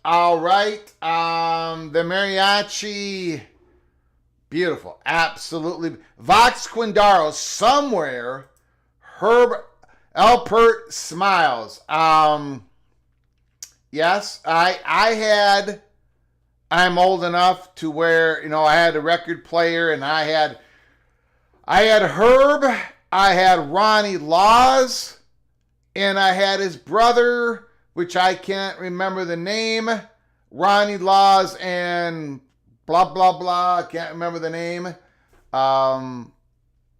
Speaker 1: All right. The mariachi, beautiful, absolutely. Vox Quindaro somewhere. Herb Alpert smiles. Yes, I'm old enough to where, I had a record player and I had Herb, I had Ronnie Laws, and I had his brother, which I can't remember the name, Ronnie Laws and blah, blah, blah. I can't remember the name.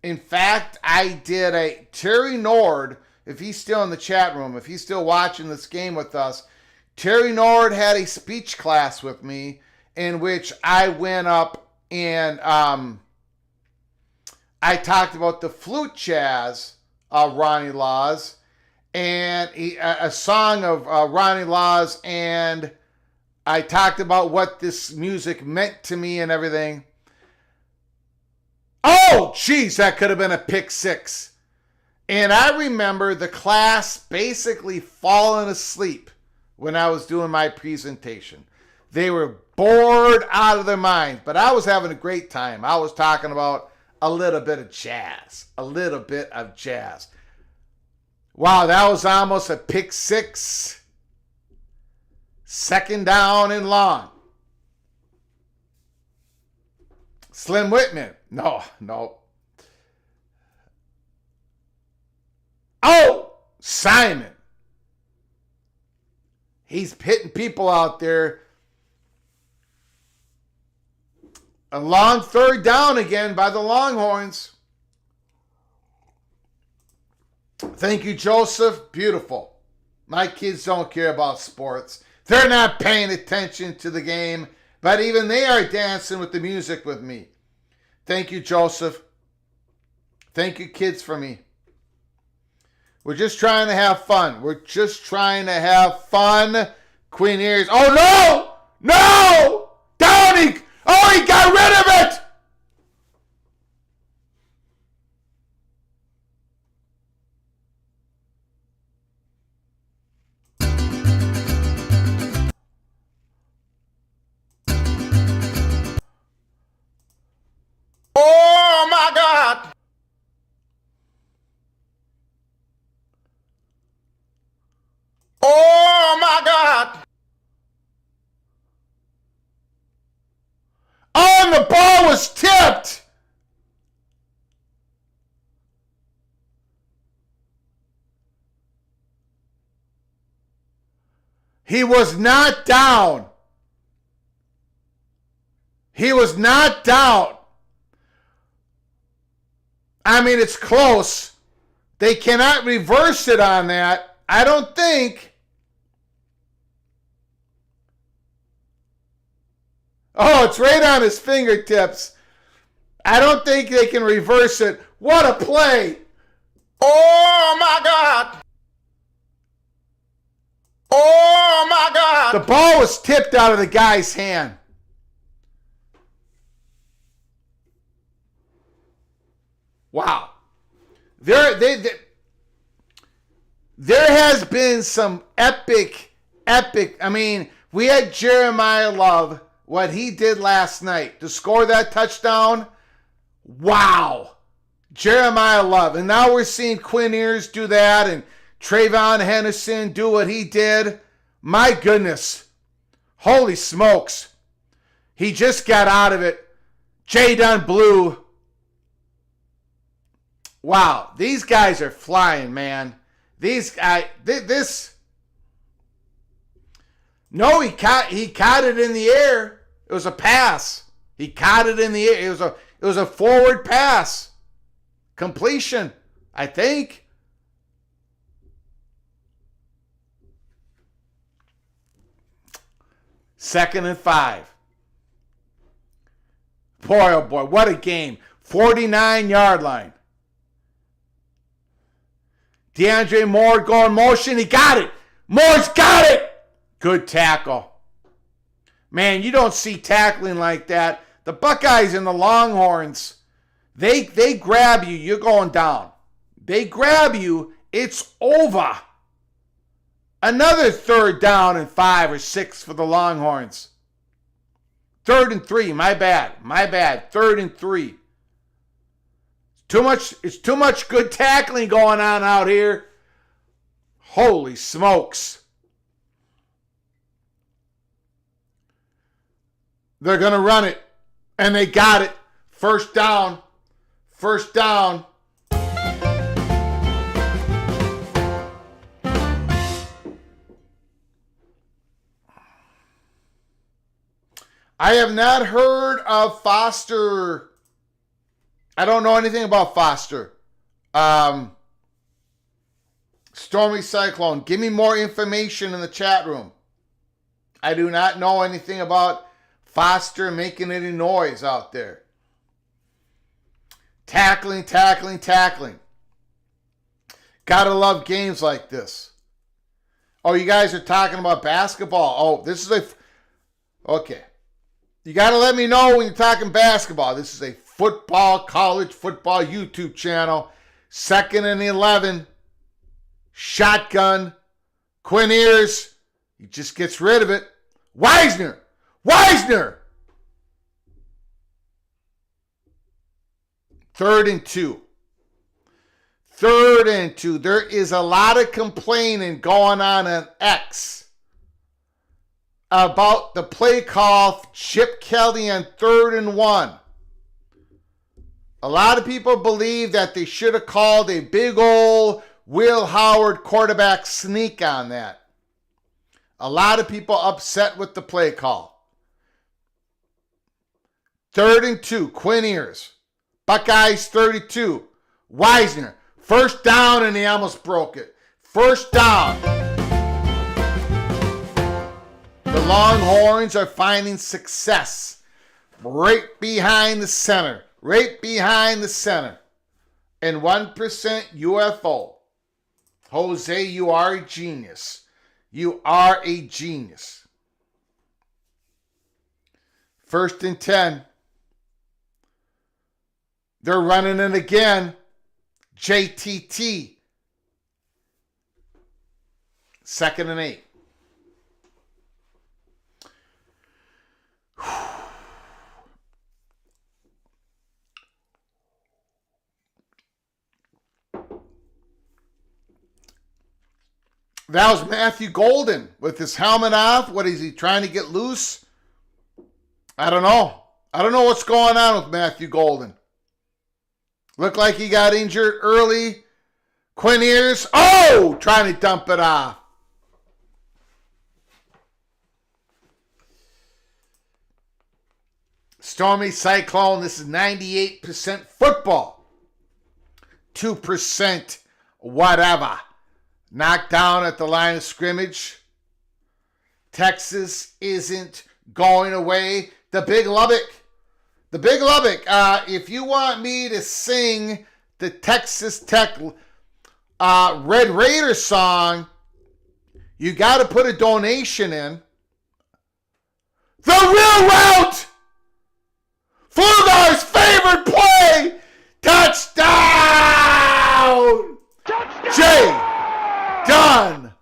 Speaker 1: In fact, I did a Terry Nord, if he's still in the chat room, if he's still watching this game with us, Terry Nord had a speech class with me in which I went up and I talked about the flute jazz of Ronnie Laws and a song of Ronnie Laws, and I talked about what this music meant to me and everything. Oh, geez, that could have been a pick six. And I remember the class basically falling asleep when I was doing my presentation. They were bored out of their minds, but I was having a great time. I was talking about a little bit of jazz. Wow, that was almost a pick six. Second down and long. Slim Whitman. No. Oh, Simon. He's hitting people out there. A long third down again by the Longhorns. Thank you, Joseph. Beautiful. My kids don't care about sports. They're not paying attention to the game, but even they are dancing with the music with me. Thank you, Joseph. Thank you, kids, for me. We're just trying to have fun. Queen Ears. Oh, no! No! Downing! Oh, he got rid of it! Oh, my God! Oh, my God! Oh, and the ball was tipped! He was not down. He was not down. I mean, it's close. They cannot reverse it on that. I don't think. Oh, it's right on his fingertips. I don't think they can reverse it. What a play. Oh, my God. Oh, my God. The ball was tipped out of the guy's hand. Wow. There has been some epic. I mean, we had Jeremiah Love, what he did last night to score that touchdown. Wow. Jeremiah Love. And now we're seeing Quinn Ears do that and Trayvon Henderson do what he did. My goodness. Holy smokes. He just got out of it. Jadon Blue. Wow, these guys are flying, man. These guys, No, he caught it in the air. It was a pass. He caught it in the air. It was a forward pass. Completion, I think. Second and 5. Boy, oh boy, what a game. 49-yard line. DeAndre Moore going motion. He got it. Moore's got it. Good tackle. Man, you don't see tackling like that. The Buckeyes and the Longhorns, they grab you. You're going down. They grab you. It's over. Another third down and 5 or 6 for the Longhorns. 3rd and 3. My bad. 3rd and 3. It's too much good tackling going on out here. Holy smokes. They're going to run it. And they got it. First down. I have not heard of Foster. I don't know anything about Foster. Stormy Cyclone. Give me more information in the chat room. I do not know anything about Foster making any noise out there. Tackling. Gotta love games like this. Oh, you guys are talking about basketball. Oh, this is okay. You gotta let me know when you're talking basketball. This is a college football YouTube channel. 2nd and 11. Shotgun. Quinn Ears. He just gets rid of it. Wisner. 3rd and 2. There is a lot of complaining going on X about the play call, Chip Kelly on 3rd and 1. A lot of people believe that they should have called a big old Will Howard quarterback sneak on that. A lot of people upset with the play call. 3rd and 2, Quinn Ewers. Buckeyes 32. Wisner, first down, and he almost broke it. First down. The Longhorns are finding success right behind the center. Right behind the center. And 1% UFO. Jose, you are a genius. You are a genius. 1st and 10. They're running it again. JTT. 2nd and 8. That was Matthew Golden with his helmet off. What is he trying to get loose? I don't know. I don't know what's going on with Matthew Golden. Looked like he got injured early. Quinn Ewers, trying to dump it off. Stormy Cyclone, this is 98% football. 2% whatever. Knocked down at the line of scrimmage. Texas isn't going away. The Big Lubbock. The Big Lubbock. If you want me to sing the Texas Tech Red Raider song, you got to put a donation in. The real route! Flugar's favorite play! Touchdown!
Speaker 2: Touchdown!
Speaker 1: Jay Dunn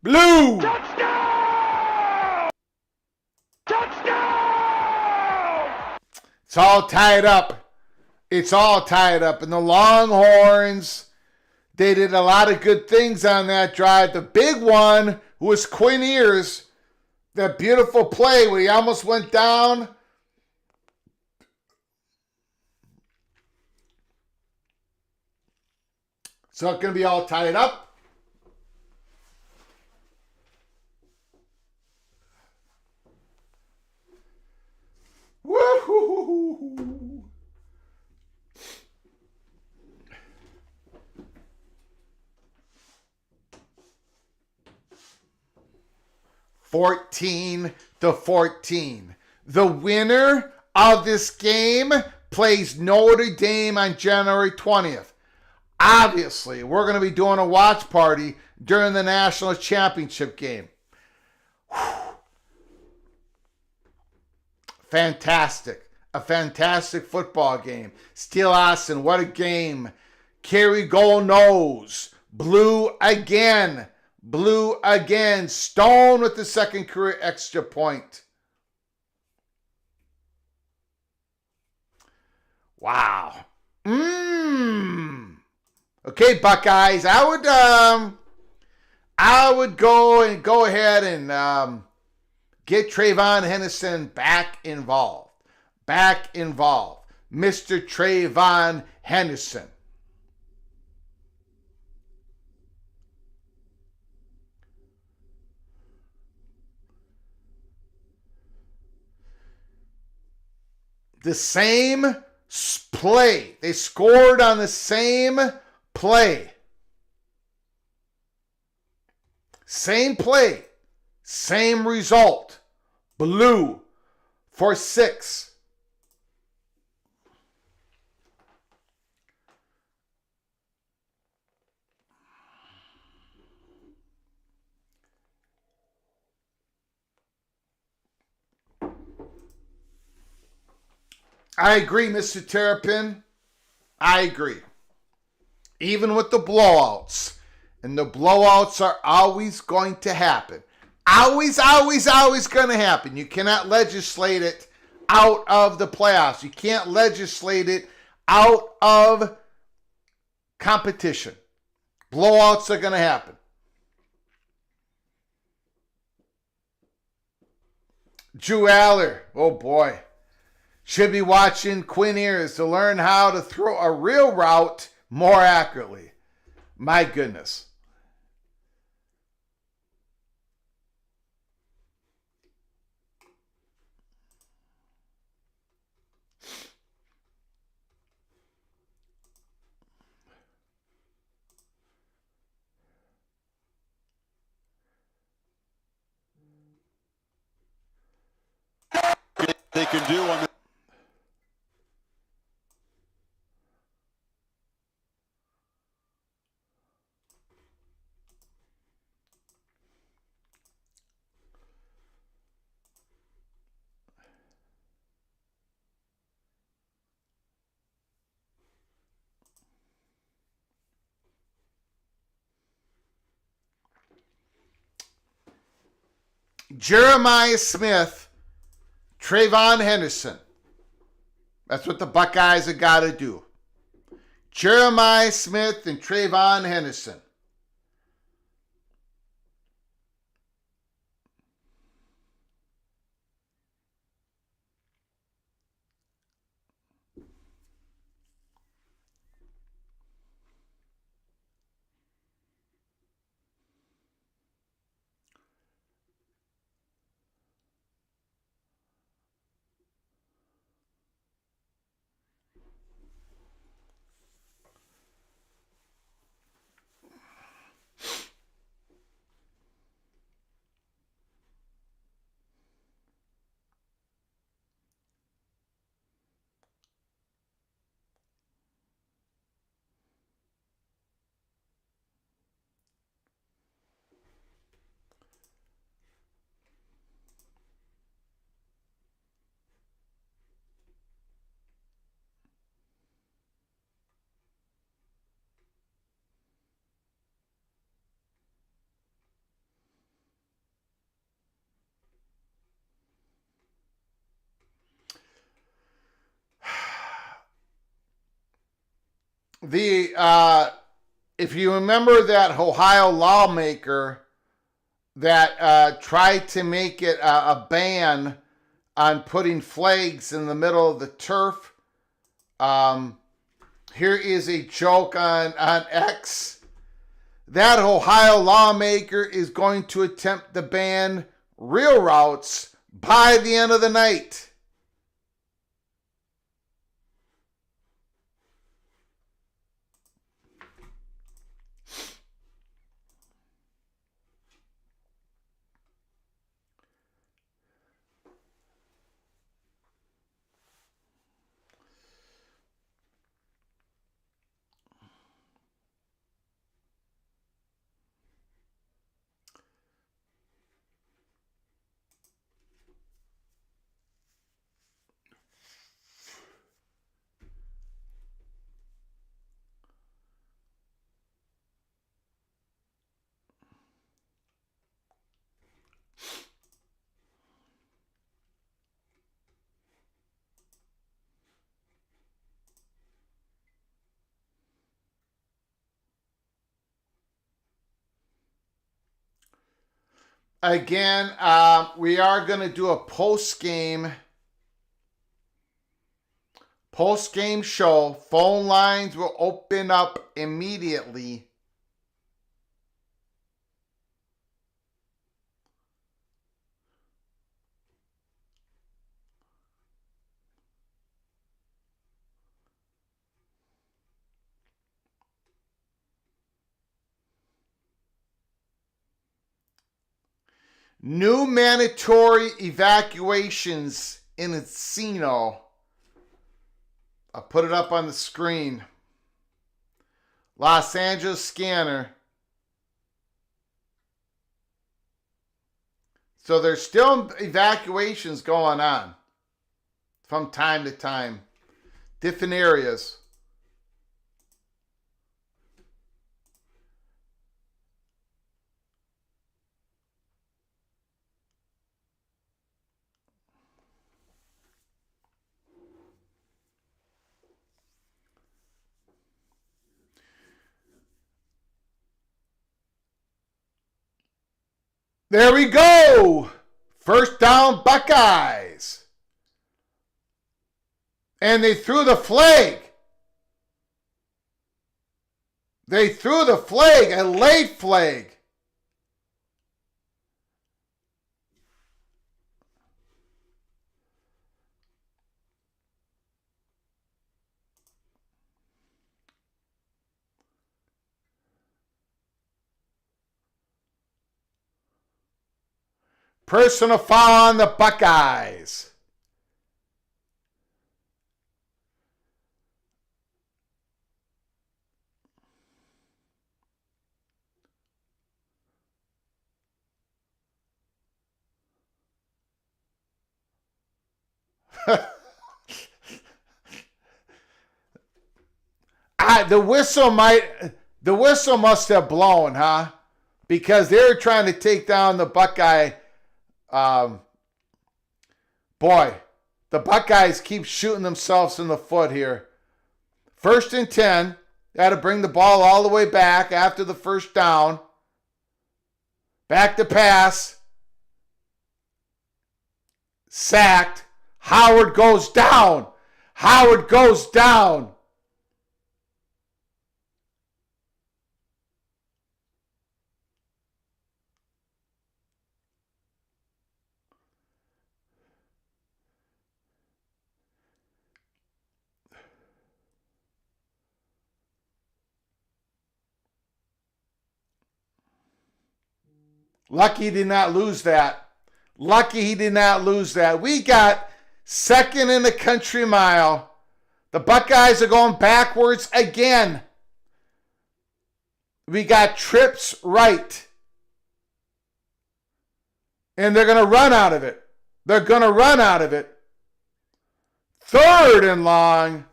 Speaker 1: Blue!
Speaker 2: Touchdown! Touchdown!
Speaker 1: It's all tied up. It's all tied up. And the Longhorns, they did a lot of good things on that drive. The big one was Quinn Ewers. That beautiful play where he almost went down. So it's going to be all tied up. Woo-hoo-hoo-hoo. $14-14. The winner of this game plays Notre Dame on January 20th. Obviously, we're going to be doing a watch party during the national championship game. Whew. Fantastic. A fantastic football game. Steel Austin, what a game. Kerry Gold Nose. Blue again. Blue again. Stone with the second career extra point. Wow. Okay, Buckeyes. I would go ahead and get Trayvon Henderson back involved. Mr. Trayvon Henderson. The same play. They scored on the same play. Same play. Same result. Blue for 6. I agree, Mr. Terrapin. I agree. Even with the blowouts. And the blowouts are always going to happen. Always going to happen. You cannot legislate it out of the playoffs. You can't legislate it out of competition. Blowouts are going to happen. Drew Aller. Oh, boy. should be watching Quinn Ears to learn how to throw a real route more accurately. My goodness.
Speaker 3: They can do on the
Speaker 1: Jeremiah Smith, Trayvon Henderson. That's what the Buckeyes have got to do. Jeremiah Smith and Trayvon Henderson. If you remember that Ohio lawmaker that tried to make it a ban on putting flags in the middle of the turf, here is a joke on X. That Ohio lawmaker is going to attempt to ban real routes by the end of the night. Again, we are going to do a post-game show. Phone lines will open up immediately. New mandatory evacuations in Encino. I'll put it up on the screen. Los Angeles scanner. So there's still evacuations going on from time to time. Different areas. There we go. First down, Buckeyes. And they threw the flag. They threw the flag, a late flag. Personal foul on the Buckeyes. The whistle must have blown, huh? Because they were trying to take down the Buckeye. Boy, the Buckeyes keep shooting themselves in the foot here. 1st and 10. They had to bring the ball all the way back after the first down. Back to pass. Sacked. Howard goes down. Howard goes down. Lucky he did not lose that. Lucky he did not lose that. We got second in the country mile. The Buckeyes are going backwards again. We got trips right. And they're going to run out of it. They're going to run out of it. 3rd and long.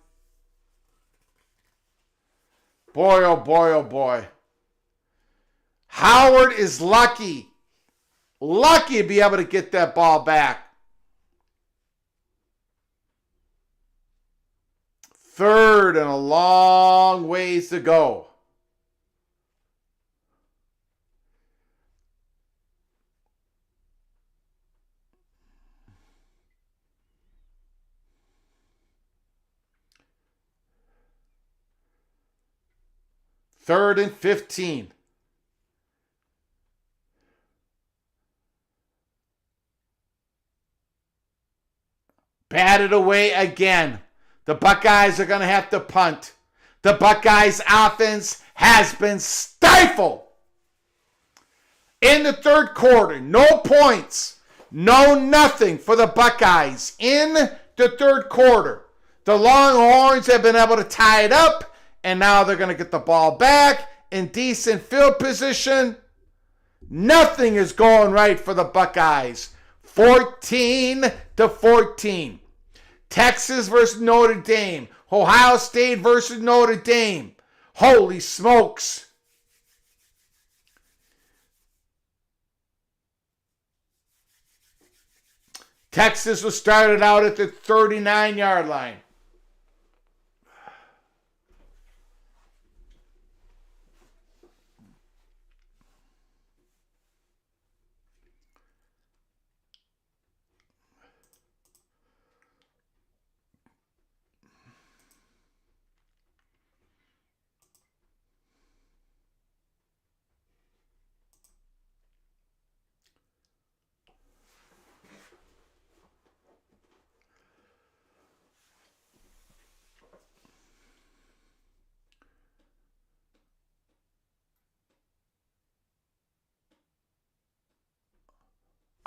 Speaker 1: Boy, oh boy, oh boy. Howard is lucky. Lucky to be able to get that ball back. 3rd and a long ways to go. Third and 15. Batted away again. The Buckeyes are going to have to punt. The Buckeyes offense has been stifled. In the 3rd quarter, no points, no nothing for the Buckeyes. In the 3rd quarter, the Longhorns have been able to tie it up, and now they're going to get the ball back in decent field position. Nothing is going right for the Buckeyes. 14-14. Texas versus Notre Dame. Ohio State versus Notre Dame. Holy smokes. Texas was started out at the 39-yard line.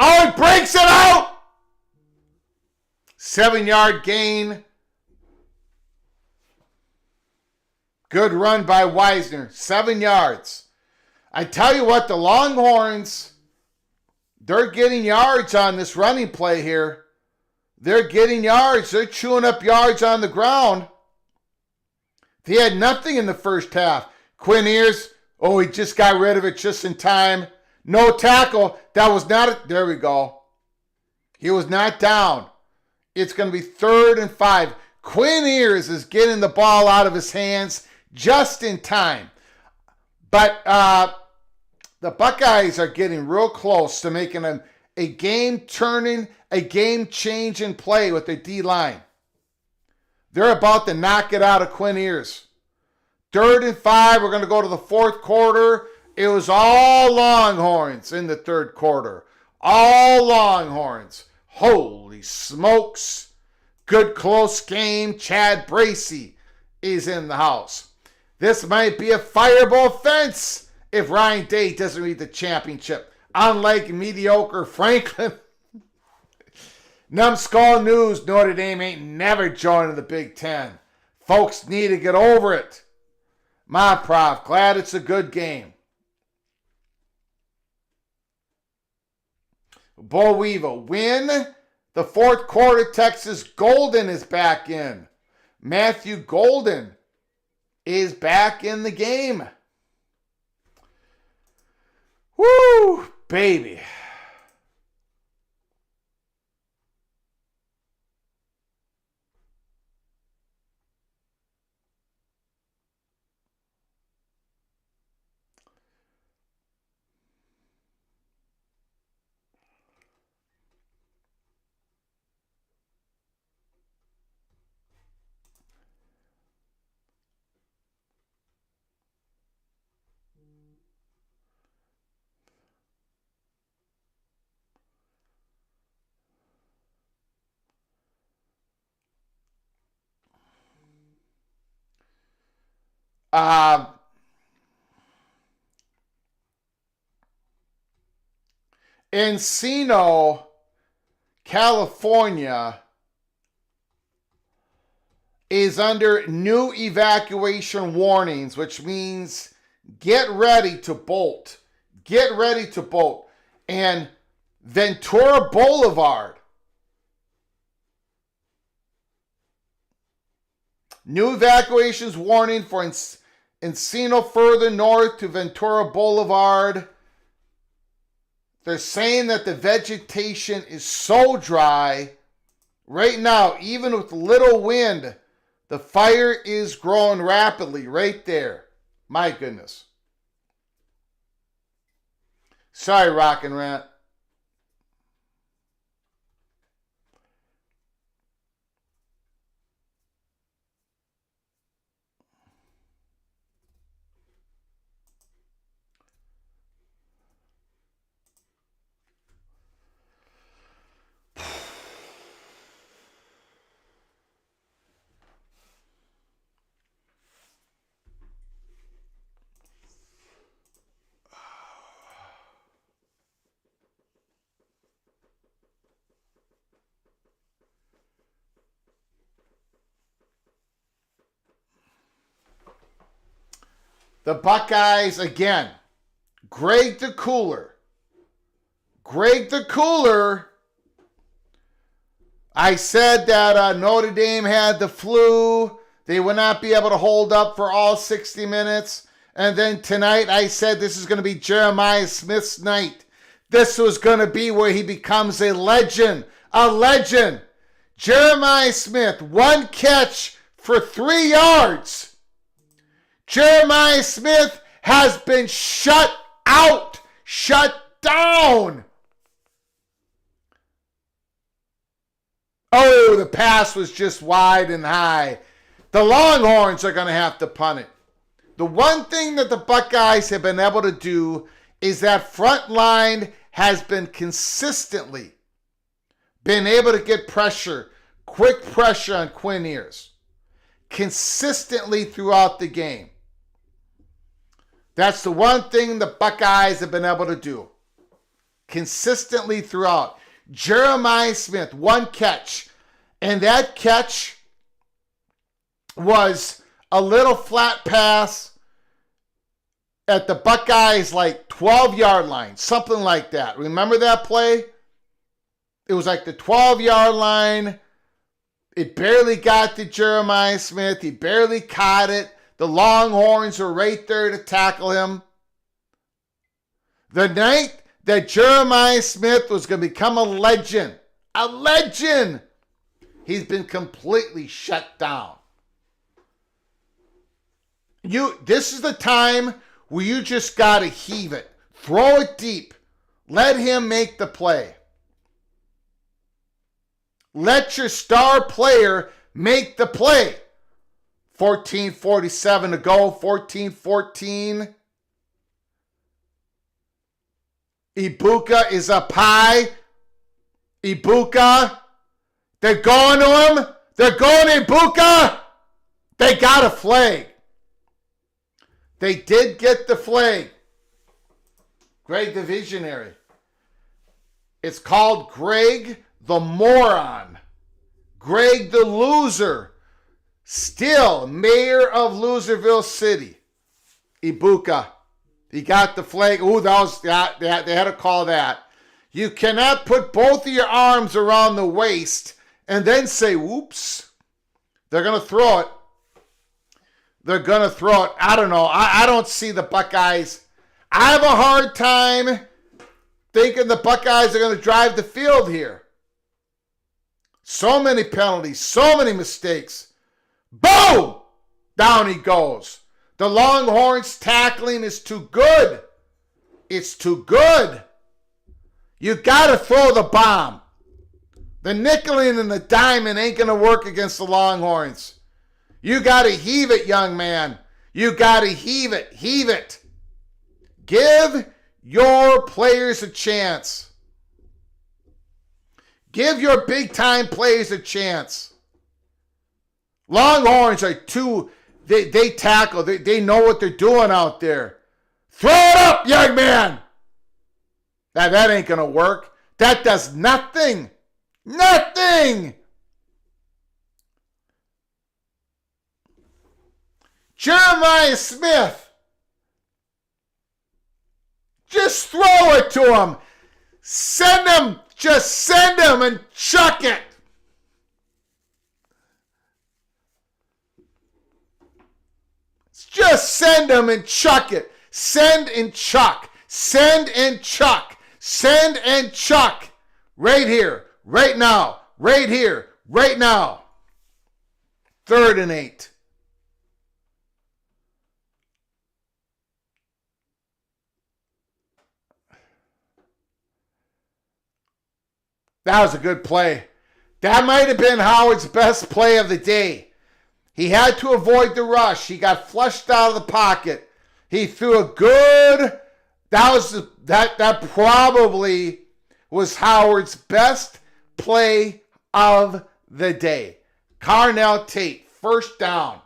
Speaker 1: Oh, he breaks it out! 7-yard gain. Good run by Wisner. 7 yards. I tell you what, the Longhorns, they're getting yards on this running play here. They're getting yards. They're chewing up yards on the ground. They had nothing in the first half. Quinn Ears, he just got rid of it just in time. No tackle. That was not there we go. He was not down. It's going to be 3rd and 5. Quinn Ears is getting the ball out of his hands just in time. But the Buckeyes are getting real close to making a game-turning, a game-changing play with their D-line. They're about to knock it out of Quinn Ears. 3rd and 5. We're going to go to the 4th quarter. It was all Longhorns in the 3rd quarter. All Longhorns. Holy smokes. Good close game. Chad Bracey is in the house. This might be a fireable fence if Ryan Day doesn't read the championship. Unlike mediocre Franklin. Numbskull News, Notre Dame ain't never joining the Big Ten. Folks need to get over it. My prof, glad it's a good game. Bo Weevil, win. The 4th quarter, Texas Golden is back in. Matthew Golden is back in the game. Woo, baby. Encino, California is under new evacuation warnings, which means get ready to bolt. Get ready to bolt. And Ventura Boulevard, new evacuations warning for Encino further north to Ventura Boulevard. They're saying that the vegetation is so dry. Right now, even with little wind, the fire is growing rapidly right there. My goodness. Sorry, Rock and Rant. The Buckeyes, again, Greg the Cooler. I said that Notre Dame had the flu. They would not be able to hold up for all 60 minutes. And then tonight I said this is going to be Jeremiah Smith's night. This was going to be where he becomes a legend. A legend. Jeremiah Smith, 1 catch for 3 yards. Jeremiah Smith has been shut out, shut down. Oh, the pass was just wide and high. The Longhorns are going to have to punt it. The one thing that the Buckeyes have been able to do is that front line has been consistently been able to get pressure, quick pressure on Quinn Ears, consistently throughout the game. That's the one thing the Buckeyes have been able to do. Consistently throughout. Jeremiah Smith, 1 catch. And that catch was a little flat pass at the Buckeyes, like 12-yard line. Something like that. Remember that play? It was like the 12-yard line. It barely got to Jeremiah Smith. He barely caught it. The Longhorns were right there to tackle him. The night that Jeremiah Smith was going to become a legend, he's been completely shut down. This is the time where you just got to heave it. Throw it deep. Let him make the play. Let your star player make the play. 14:47 to go, 14-14. Ibuka is up high. Ibuka. They're going to him. They're going to Ibuka. They got a flag. They did get the flag. Greg the Visionary. It's called Greg the Moron. Greg the Loser. Still mayor of Loserville City. Ibuka. He got the flag. Ooh, they had to call that. You cannot put both of your arms around the waist and then say, whoops. They're going to throw it. They're going to throw it. I don't know. I don't see the Buckeyes. I have a hard time thinking the Buckeyes are going to drive the field here. So many penalties. So many mistakes. Boom! Down he goes. The Longhorns tackling is too good. It's too good. You got to throw the bomb. The nickeling and the diamond ain't going to work against the Longhorns. You got to heave it, young man. You got to heave it. Heave it. Give your players a chance. Give your big-time players a chance. Longhorns are too... They tackle. They know what they're doing out there. Throw it up, young man. That ain't going to work. That does nothing. Nothing. Jeremiah Smith. Just throw it to him. Send him. Just send him and chuck it. Just send him and chuck it. Send and chuck. Send and chuck. Send and chuck. Right here. Right now. Right here. Right now. 3rd and 8. That was a good play. That might have been Howard's best play of the day. He had to avoid the rush. He got flushed out of the pocket. He threw a good... That probably was Howard's best play of the day. Carnell Tate, first down.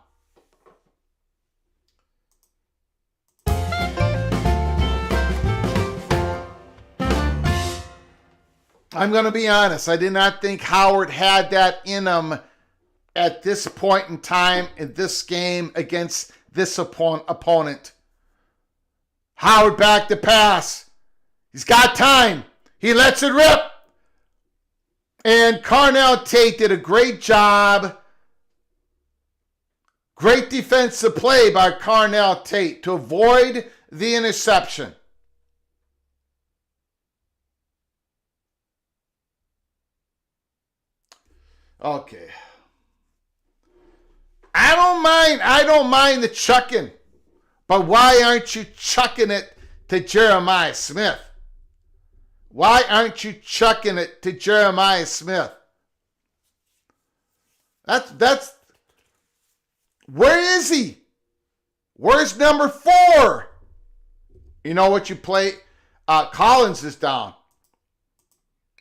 Speaker 1: I'm going to be honest. I did not think Howard had that in him at this point in time in this game against this opponent. Howard back to pass. He's got time. He lets it rip. And Carnell Tate did a great job. Great defensive play by Carnell Tate to avoid the interception. Okay. I don't mind the chucking. But why aren't you chucking it to Jeremiah Smith? Why aren't you chucking it to Jeremiah Smith? That's where is he? Where's number 4? You know what you play? Collins is down.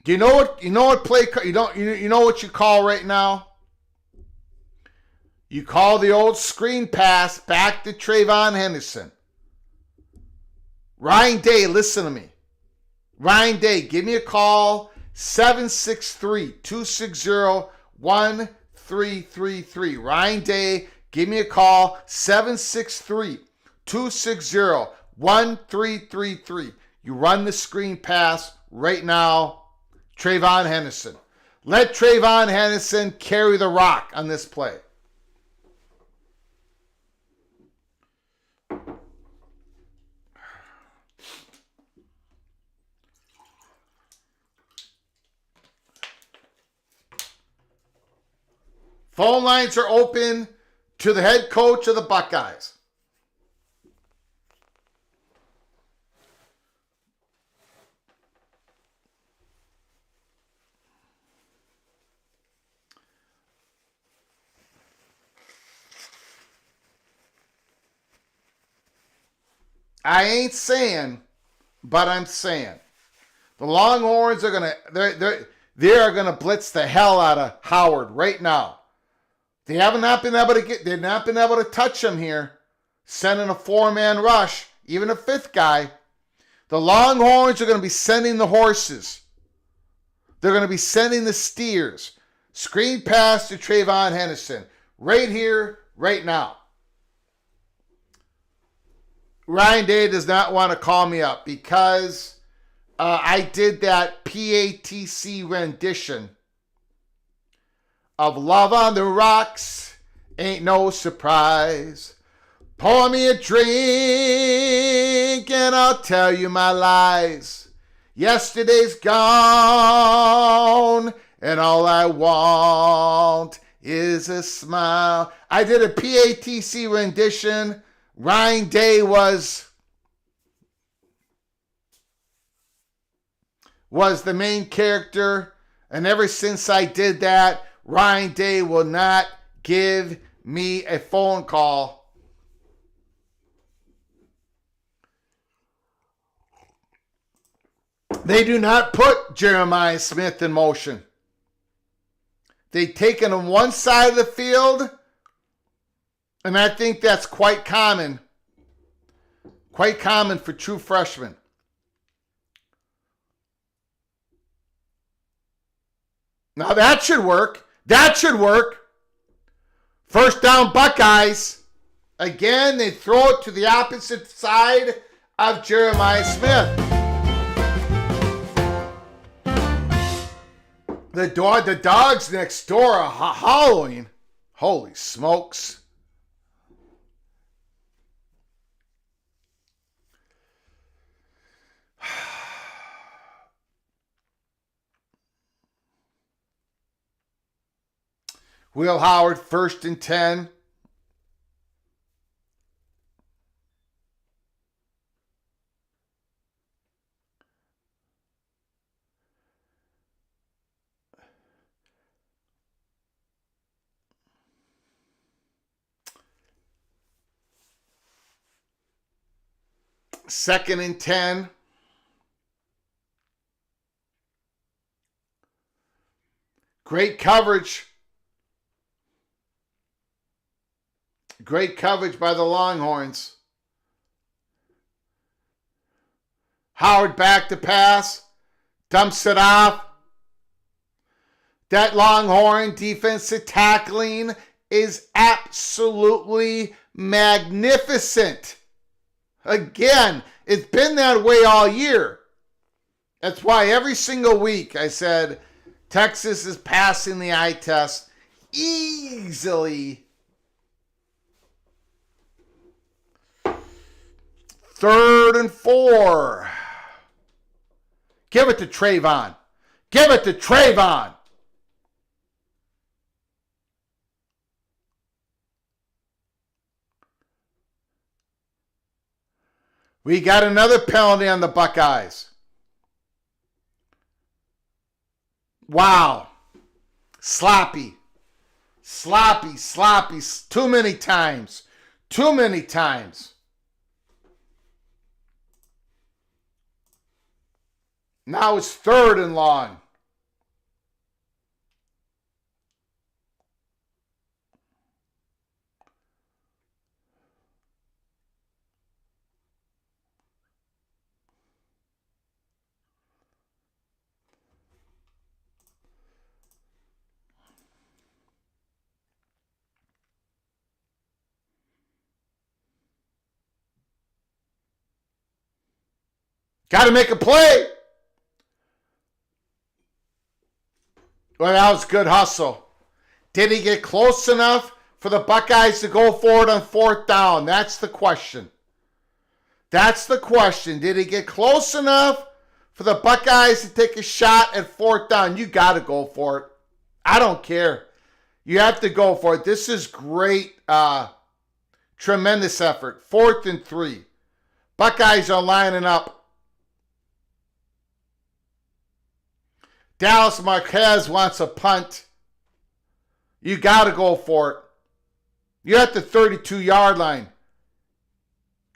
Speaker 1: Do you know what play? You know what you call right now? You call the old screen pass back to Trayvon Henderson. Ryan Day, listen to me. Ryan Day, give me a call. 763-260-1333. Ryan Day, give me a call. 763-260-1333. You run the screen pass right now. Trayvon Henderson. Let Trayvon Henderson carry the rock on this play. Phone lines are open to the head coach of the Buckeyes. I ain't saying, but I'm saying. The Longhorns are gonna blitz the hell out of Howard right now. They have not been able to touch him here, sending a 4-man rush, even a 5th guy. The Longhorns are going to be sending the horses. They're going to be sending the steers. Screen pass to Trayvon Henderson. Right here, right now. Ryan Day does not want to call me up because I did that PATC rendition of Love on the Rocks. Ain't no surprise. Pour me a drink and I'll tell you my lies. Yesterday's gone and all I want is a smile. I did a PATC rendition. Ryan Day was the main character. And ever since I did that, Ryan Day will not give me a phone call. They do not put Jeremiah Smith in motion. They've taken him one side of the field, and I think that's quite common. Quite common for true freshmen. Now that should work. That should work. First down, Buckeyes. Again, they throw it to the opposite side of Jeremiah Smith. The dogs next door are howling. Holy smokes. Will Howard, 1st and 10. Second and 10. Great coverage. Great coverage by the Longhorns. Howard back to pass. Dumps it off. That Longhorn defensive tackling is absolutely magnificent. Again, it's been that way all year. That's why every single week I said Texas is passing the eye test easily. 3rd and 4. Give it to Trayvon. Give it to Trayvon. We got another penalty on the Buckeyes. Wow. Sloppy. Sloppy. Too many times. Too many times. Now it's 3rd and long. Got to make a play. Well, that was good hustle. Did he get close enough for the Buckeyes to go for it on 4th down? That's the question. That's the question. Did he get close enough for the Buckeyes to take a shot at 4th down? You got to go for it. I don't care. You have to go for it. This is great. Tremendous effort. 4th and 3. Buckeyes are lining up. Dallas Marquez wants a punt. You got to go for it. You're at the 32-yard line.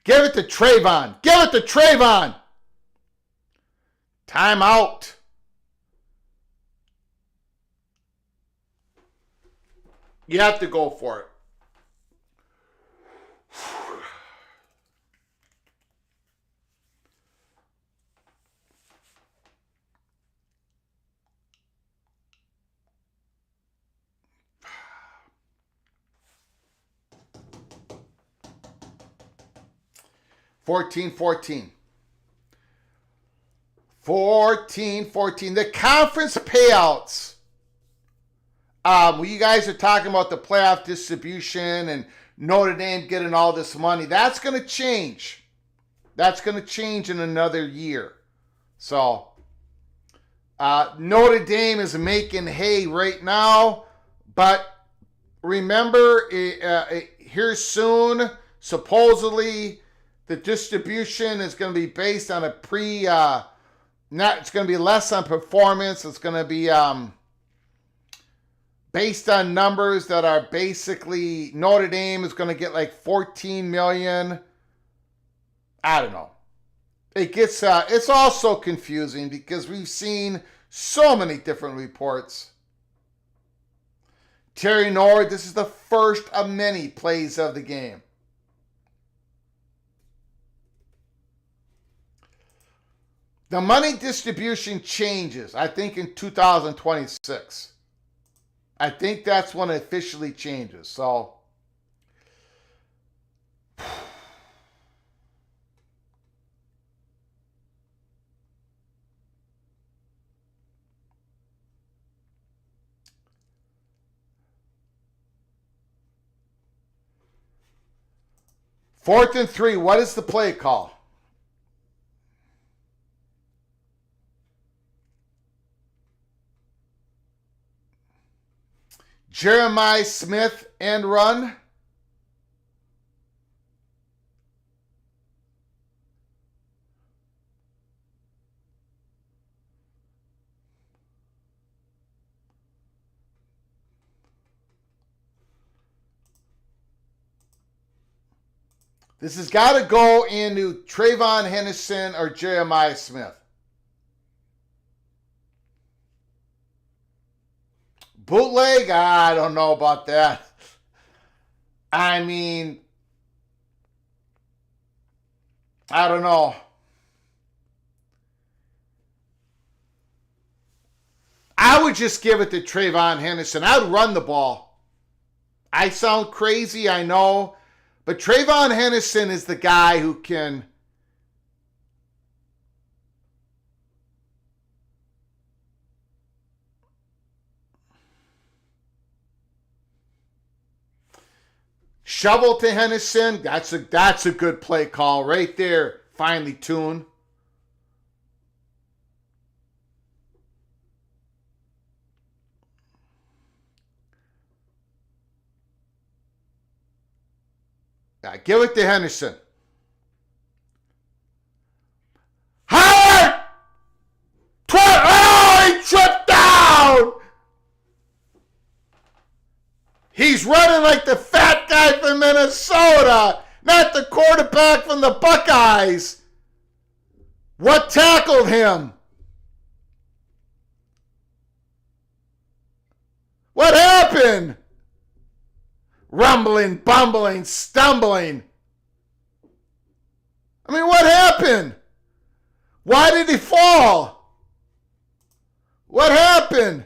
Speaker 1: Give it to Trayvon. Give it to Trayvon. Timeout. You have to go for it. $14. The conference payouts. You guys are talking about the playoff distribution and Notre Dame getting all this money. That's going to change. That's going to change in another year. So, Notre Dame is making hay right now. But remember, here soon, supposedly, the distribution is going to be based on it's going to be less on performance. It's going to be based on numbers that are basically, Notre Dame is going to get like $14 million. I don't know. It's also confusing because we've seen so many different reports. Terry Nord, this is the first of many plays of the game. The money distribution changes, I think, in 2026. I think that's when it officially changes. So, fourth and 3, what is the play call? Jeremiah Smith and run. This has got to go into Trayvon Henderson or Jeremiah Smith. Bootleg? I don't know about that. I mean, I don't know. I would just give it to Trayvon Henderson. I would run the ball. I sound crazy, I know. But Trayvon Henderson is the guy who can shovel to Henderson. That's a good play call right there. Finely tuned. Give it to Henderson. Howard! Oh, he tripped down! He's running like the fat guy from Minnesota, not the quarterback from the Buckeyes. What tackled him? What happened? Rumbling, bumbling, stumbling. I mean, what happened? Why did he fall? What happened?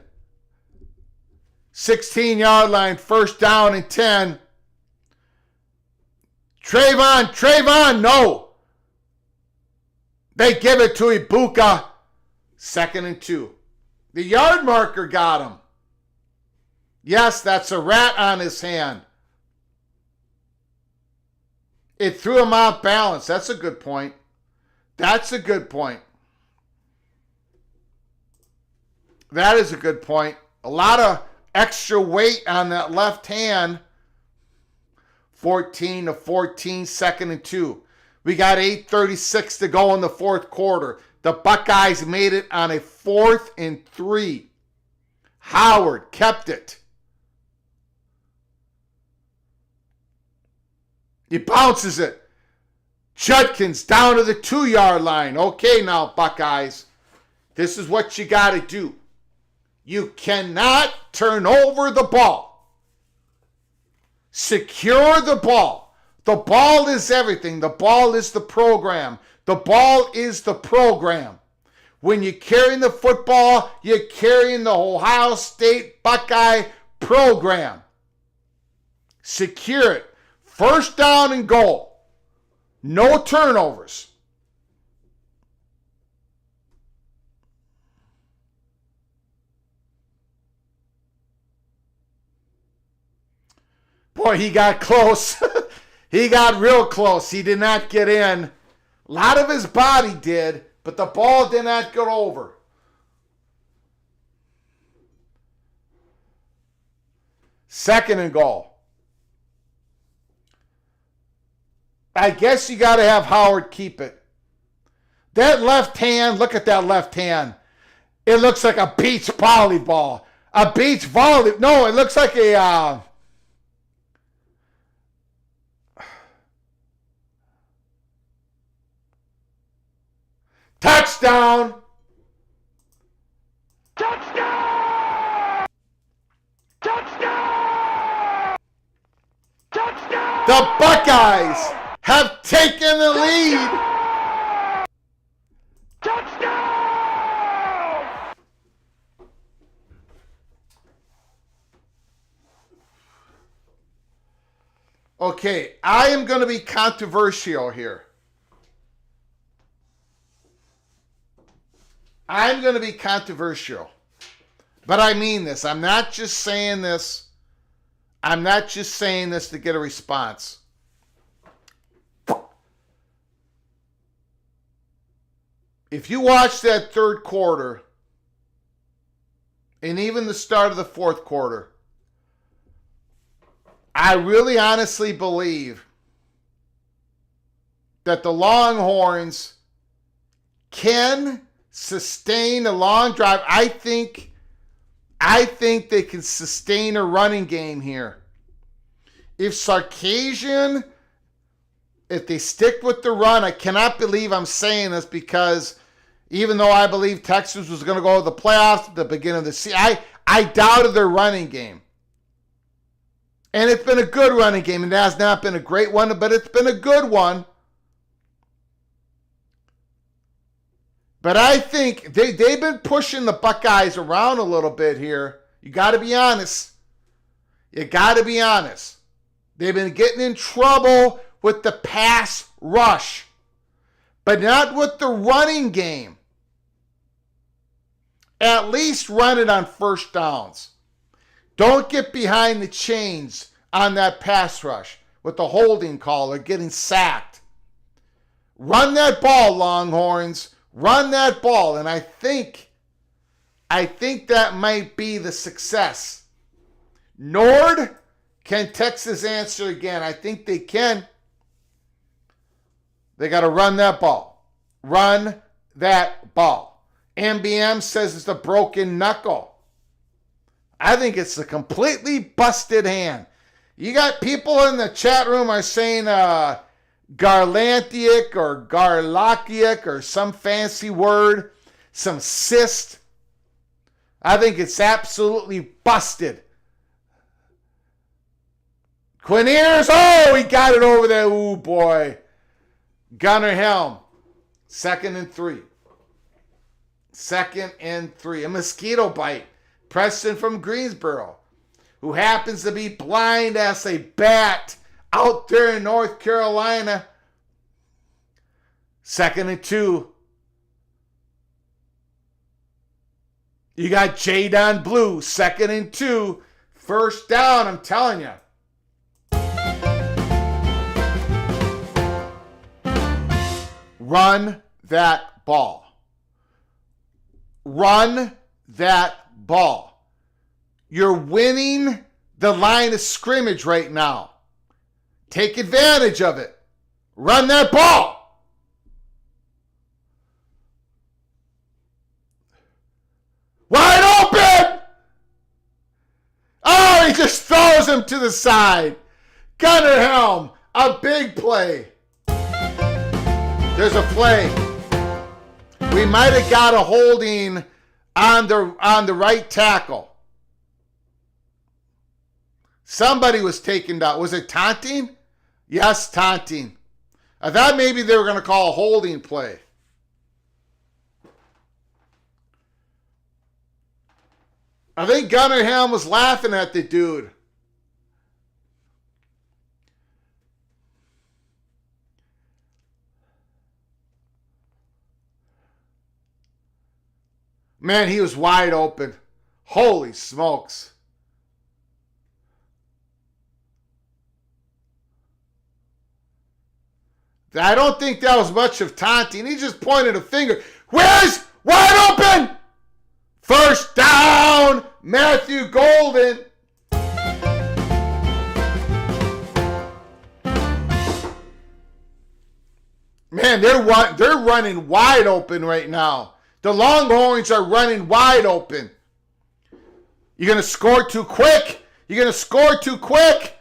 Speaker 1: 16-yard line, first down and 10. Trayvon, no. They give it to Ibuka. 2nd and 2. The yard marker got him. Yes, that's a rat on his hand. It threw him off balance. That's a good point. That's a good point. That is a good point. A lot of extra weight on that left hand. 14-14, 2nd and 2. We got 8:36 to go in the fourth quarter. The Buckeyes made it on a 4th and 3. Howard kept it. He bounces it. Judkins down to the 2-yard line. Okay, now, Buckeyes, this is what you got to do. You cannot turn over the ball. Secure the ball. The ball is everything. The ball is the program. The ball is the program. When you're carrying the football, you're carrying the Ohio State Buckeye program. Secure it. First down and goal. No turnovers. Boy, he got close. He got real close. He did not get in. A lot of his body did, but the ball did not go over. Second and goal. I guess you got to have Howard keep it. That left hand, look at that left hand. It looks like a beach volleyball. A beach volley. No, it looks like a... Touchdown!
Speaker 2: Touchdown! Touchdown! Touchdown!
Speaker 1: The Buckeyes have taken the lead.
Speaker 2: Touchdown!
Speaker 1: Okay, I am going to be controversial here. I'm going to be controversial. But I mean this. I'm not just saying this. I'm not just saying this to get a response. If you watch that third quarter, and even the start of the fourth quarter, I really honestly believe that the Longhorns can sustain a long drive. I think they can sustain a running game here. If Sarkisian, if they stick with the run, I cannot believe I'm saying this because even though I believe Texas was going to go to the playoffs at the beginning of the season, I doubted their running game. And it's been a good running game. It has not been a great one, but it's been a good one. But I think they've been pushing the Buckeyes around a little bit here. You got to be honest. You got to be honest. They've been getting in trouble with the pass rush, but not with the running game. At least run it on first downs. Don't get behind the chains on that pass rush with the holding call or getting sacked. Run that ball, Longhorns. Run that ball. And I think that might be the success. Nord, can Texas answer again? I think they can. They got to run that ball. Run that ball. MBM says it's a broken knuckle. I think it's a completely busted hand. You got people in the chat room are saying Garlantiac or Garlakiac or some fancy word, some cyst. I think it's absolutely busted. Quineers, oh, he got it over there. Ooh, boy. Gunner Helm, 2nd and 3. 2nd and 3. A mosquito bite. Preston from Greensboro, who happens to be blind as a bat out there in North Carolina. 2nd and 2. You got Jadon Blue, 2nd and 2. First down, I'm telling you. Run that ball. Run that ball. You're winning the line of scrimmage right now. Take advantage of it. Run that ball. Wide open. Oh, he just throws him to the side. Gunner Helm, a big play. There's a flag. We might have got a holding on the right tackle. Somebody was taken down. Was it taunting? Yes, taunting. I thought maybe they were going to call a holding play. I think Gunnerham was laughing at the dude. Man, he was wide open. Holy smokes. I don't think that was much of taunting. He just pointed a finger. Where's wide open? First down, Matthew Golden. Man, they're running wide open right now. The Longhorns are running wide open. You're going to score too quick. You're going to score too quick.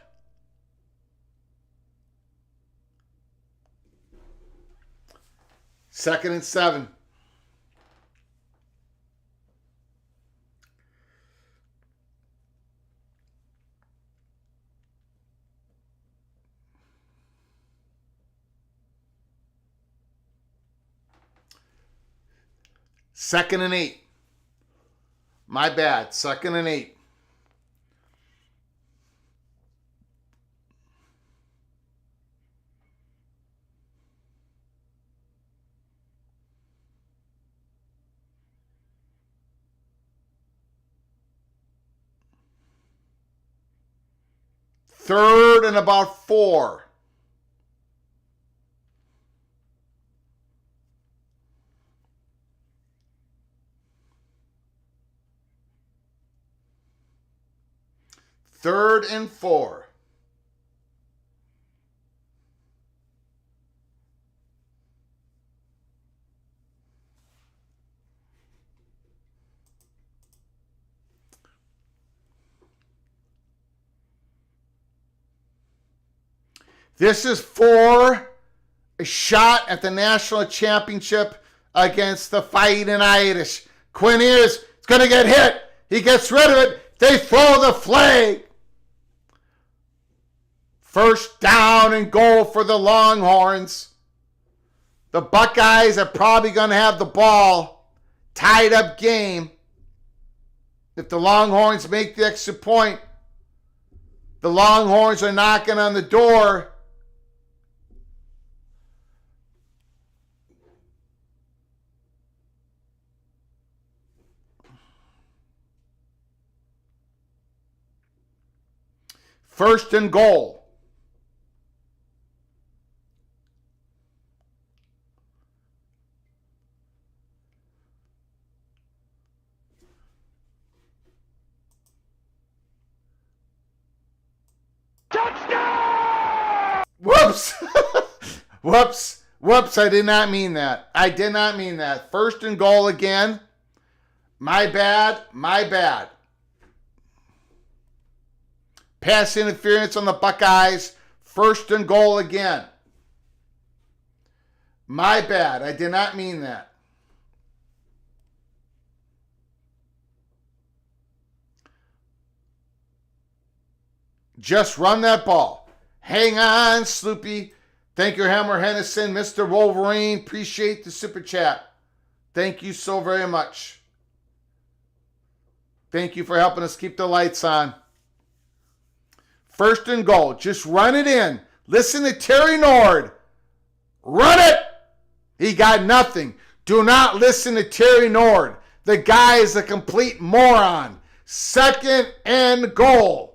Speaker 1: Second and 7. Second and 8. My bad. Second and 8. Third and about 4. Third and 4. This is for a shot at the national championship against the Fighting Irish. Quinn is going to get hit. He gets rid of it. They throw the flag. First down and goal for the Longhorns. The Buckeyes are probably going to have the ball. Tied up game. If the Longhorns make the extra point, the Longhorns are knocking on the door. First and goal.
Speaker 2: Touchdown!
Speaker 1: Whoops. Whoops. I did not mean that. I did not mean that. First and goal again. My bad. Pass interference on the Buckeyes. First and goal again. My bad. I did not mean that. Just run that ball. Hang on, Sloopy. Thank you, Hammer Hennison. Mr. Wolverine, appreciate the super chat. Thank you so very much. Thank you for helping us keep the lights on. First and goal. Just run it in. Listen to Terry Nord. Run it. He got nothing. Do not listen to Terry Nord. The guy is a complete moron. Second and goal.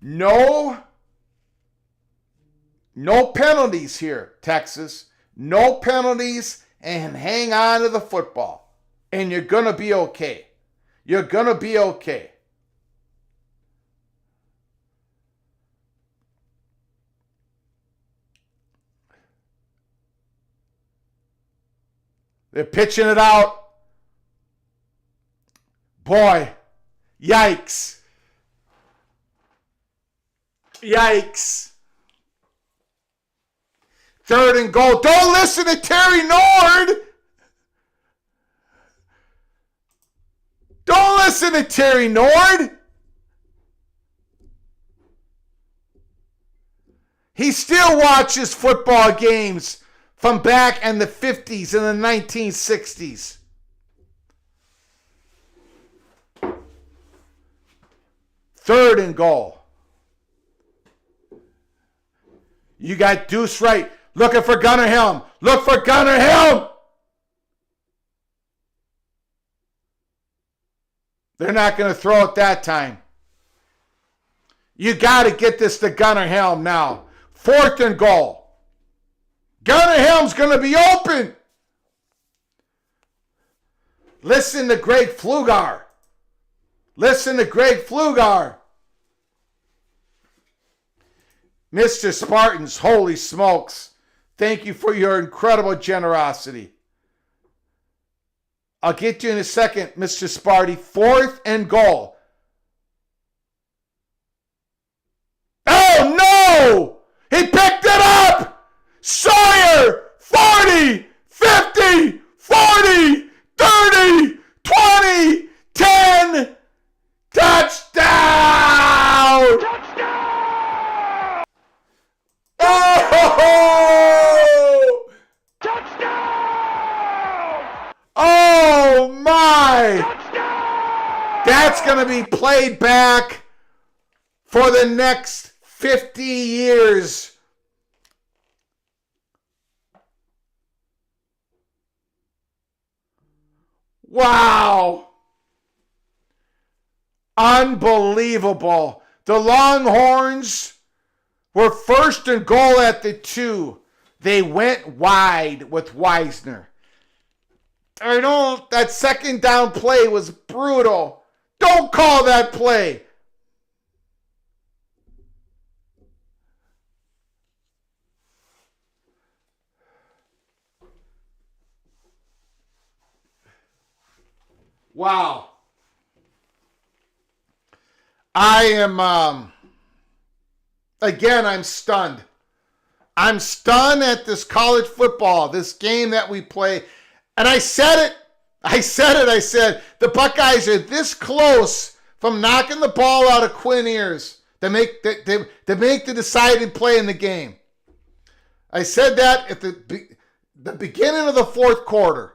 Speaker 1: No penalties here, Texas. No penalties, and hang on to the football. And you're going to be okay. You're going to be okay. They're pitching it out. Boy, Yikes. Yikes. 3rd and goal. Don't listen to Terry Nord. Don't listen to Terry Nord. He still watches football games from back in the 50s and the 1960s. Third and goal. You got Deuce Wright looking for Gunnar Helm. Look for Gunnar Helm. They're not going to throw it that time. You got to get this to Gunnar Helm now. 4th and goal. Gunnar Helm's going to be open. Listen to Greg Pflugar. Listen to Greg Pflugar. Mr. Spartans, holy smokes. Thank you for your incredible generosity. I'll get to you in a second, Mr. Sparty. 4th and goal. Oh, no! He picked it up! Sawyer! 40, 50, 40, 30, 20, 10. Touchdown!
Speaker 2: Touchdown!
Speaker 1: Oh!
Speaker 2: Touchdown!
Speaker 1: Oh, my!
Speaker 2: Touchdown!
Speaker 1: That's going to be played back for the next 50 years. Wow. Unbelievable. The Longhorns were 1st and goal at the 2. They went wide with Weisner. I know that 2nd down play was brutal. Don't call that play. Wow. I am, again, I'm stunned. I'm stunned at this college football, this game that we play. And I said it. I said, the Buckeyes are this close from knocking the ball out of Quinn Ewers to make the deciding play in the game. I said that at the beginning of the 4th quarter.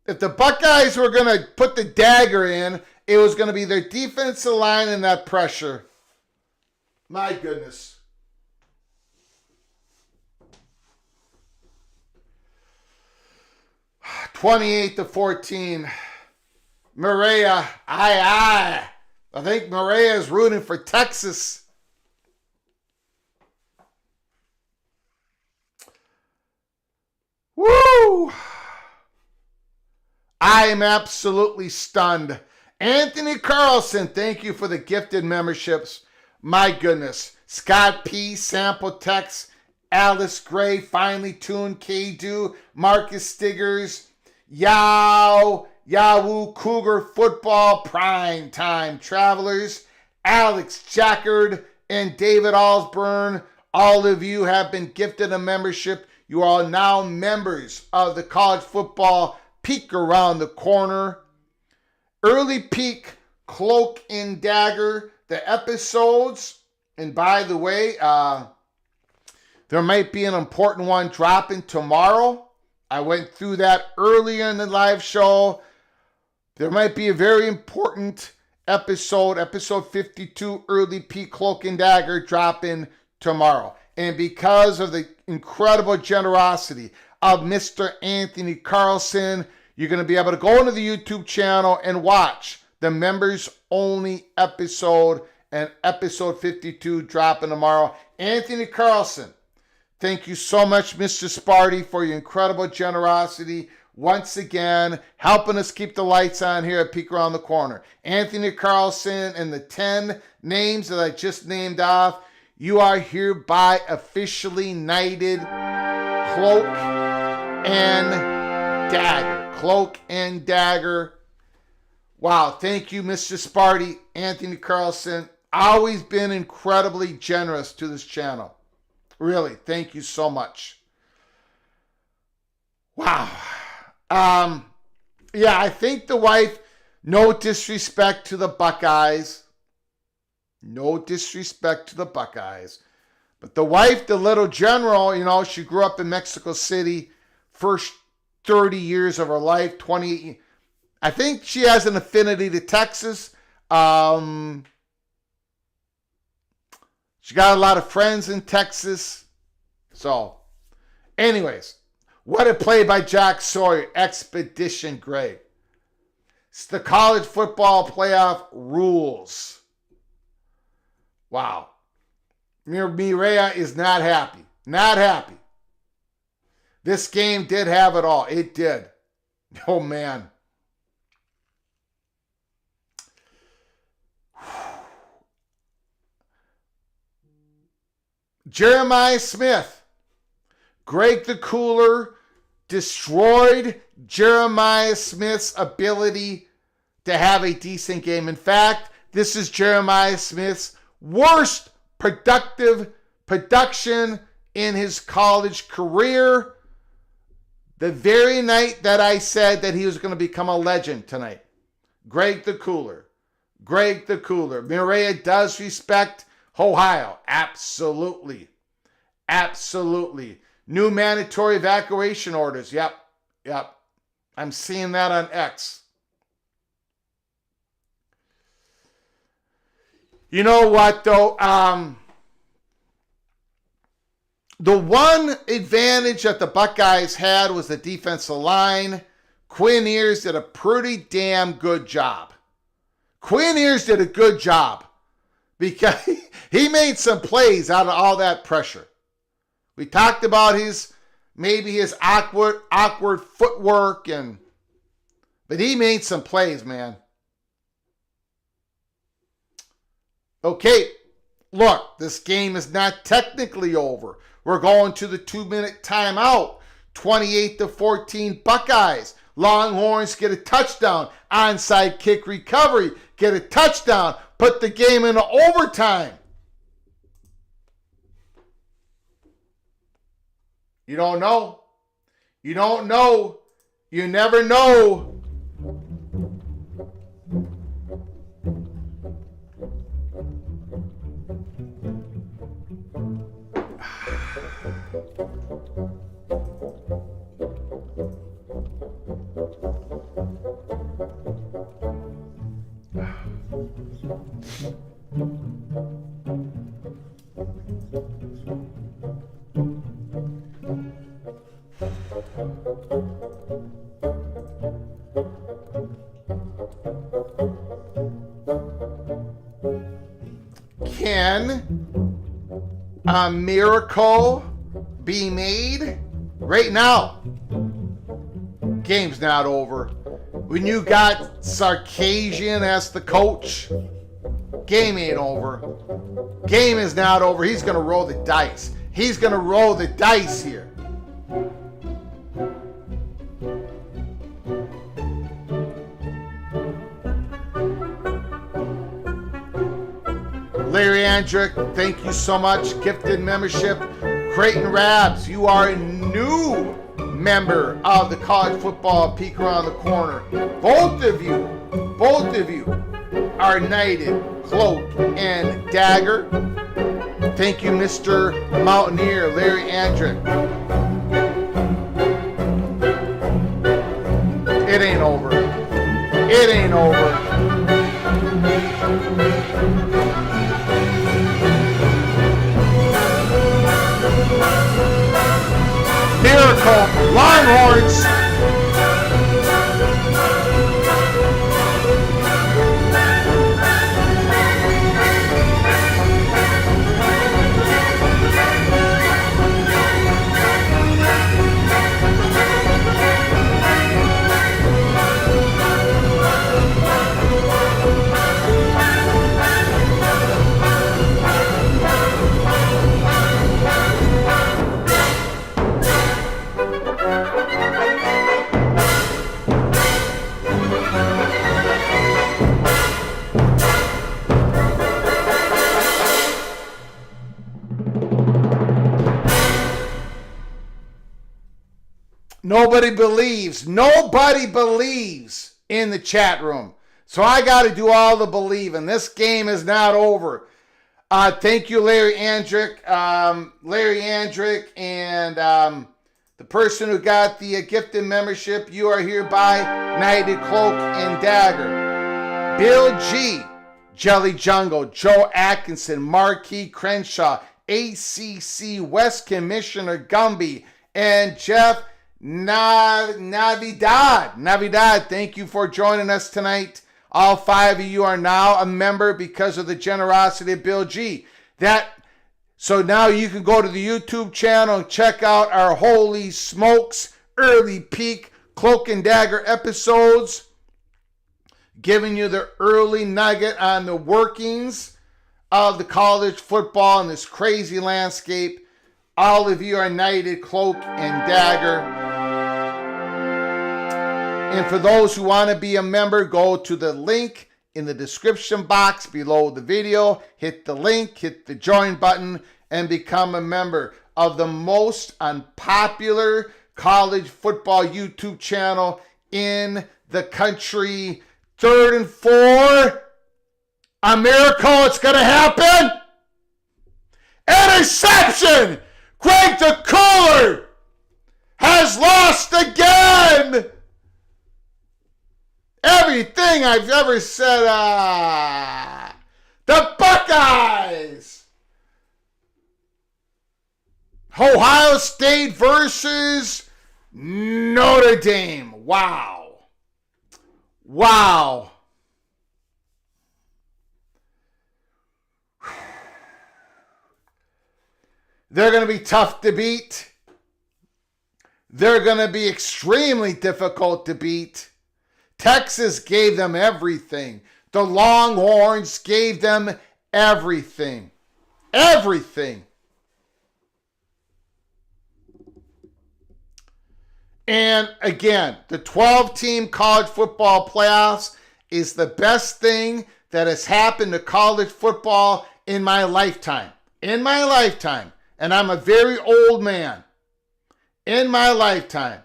Speaker 1: If the Buckeyes were going to put the dagger in, it was going to be their defensive line and that pressure. My goodness. (28-14). Maria, I think Maria is rooting for Texas. Woo! I am absolutely stunned. Anthony Carlson, thank you for the gifted memberships. My goodness. Scott P, Sample Tex, Alice Gray, Finally Tuned, K-Do, Marcus Stiggers, Yahoo Cougar Football, Prime Time Travelers, Alex Jackard, and David Osborne. All of you have been gifted a membership. You are now members of the College Football Peek Around the Corner. Early Peek, Cloak and Dagger, the episodes. And by the way, there might be an important one dropping tomorrow. I went through that earlier in the live show. There might be a very important episode 52, Early Peek, Cloak and Dagger, dropping tomorrow. And because of the incredible generosity of Mr. Anthony Carlson, you're going to be able to go into the YouTube channel and watch the members only episode and episode 52 dropping tomorrow. Anthony Carlson, thank you so much, Mr. Sparty, for your incredible generosity. Once again, helping us keep the lights on here at Peek Around the Corner. Anthony Carlson and the 10 names that I just named off, you are hereby officially knighted Cloak and Dagger. Cloak and Dagger. Wow, thank you, Mr. Sparty, Anthony Carlson. Always been incredibly generous to this channel. Really, thank you so much. Wow. Yeah, I think the wife, no disrespect to the Buckeyes. No disrespect to the Buckeyes. But the wife, the little general, you know, she grew up in Mexico City, first 30 years of her life, 28. I think she has an affinity to Texas. She got a lot of friends in Texas. So, anyways, what a play by Jack Sawyer. Expedition Greg. It's the college football playoff rules. Wow. Mireya is not happy. Not happy. This game did have it all. It did. Oh, man. Jeremiah Smith. Greg the Cooler destroyed Jeremiah Smith's ability to have a decent game. In fact, this is Jeremiah Smith's worst production in his college career. The very night that I said that he was going to become a legend tonight. Greg the Cooler. Greg the Cooler. Mireya does respect Ohio. Absolutely. Absolutely. New mandatory evacuation orders. Yep. I'm seeing that on X. You know what, though? The one advantage that the Buckeyes had was the defensive line. Quinn Ewers did a pretty damn good job. Quinn Ewers did a good job because he made some plays out of all that pressure. We talked about his awkward footwork, but he made some plays, man. Okay, look, this game is not technically over. We're going to the 2-minute timeout. 28-14 Buckeyes. Longhorns get a touchdown. Onside kick recovery. Get a touchdown. Put the game into overtime. You don't know. You don't know. You never know. Can a miracle be made right now? Game's not over. When you got Sarkisian as the coach, game ain't over. Game is not over. He's going to roll the dice. He's going to roll the dice here. Larry Andrick, thank you so much. Gifted membership. Creighton Rabs, you are a new member of the College Football Peek Around the Corner. Both of you are knighted, cloak, and dagger. Thank you, Mr. Mountaineer, Larry Andrick. It ain't over. It ain't over. Miracle, Longhorns. Nobody believes in the chat room. So I got to do all the believing. This game is not over. Thank you, Larry Andrick. And the person who got the gifted membership, you are hereby knighted cloak and dagger. Bill G, Jelly Jungle, Joe Atkinson, Marquis Crenshaw, ACC West Commissioner Gumby, and Jeff Navidad. Thank you for joining us tonight. All 5 of you are now a member because of the generosity of Bill G. So now you can go to the YouTube channel and check out our Holy Smokes early peak Cloak and Dagger episodes, giving you the early nugget on the workings of the college football in this crazy landscape. All of you are knighted Cloak and Dagger. And for those who want to be a member, go to the link in the description box below the video. Hit the link, hit the join button, and become a member of the most unpopular college football YouTube channel in the country. 3rd and 4. A miracle, it's going to happen. Interception! Greg the Cooler has lost again. Everything I've ever said, the Buckeyes. Ohio State versus Notre Dame. Wow. They're going to be tough to beat. They're going to be extremely difficult to beat. Texas gave them everything. The Longhorns gave them everything. Everything. And again, the 12-team college football playoffs is the best thing that has happened to college football in my lifetime. In my lifetime. And I'm a very old man. In my lifetime.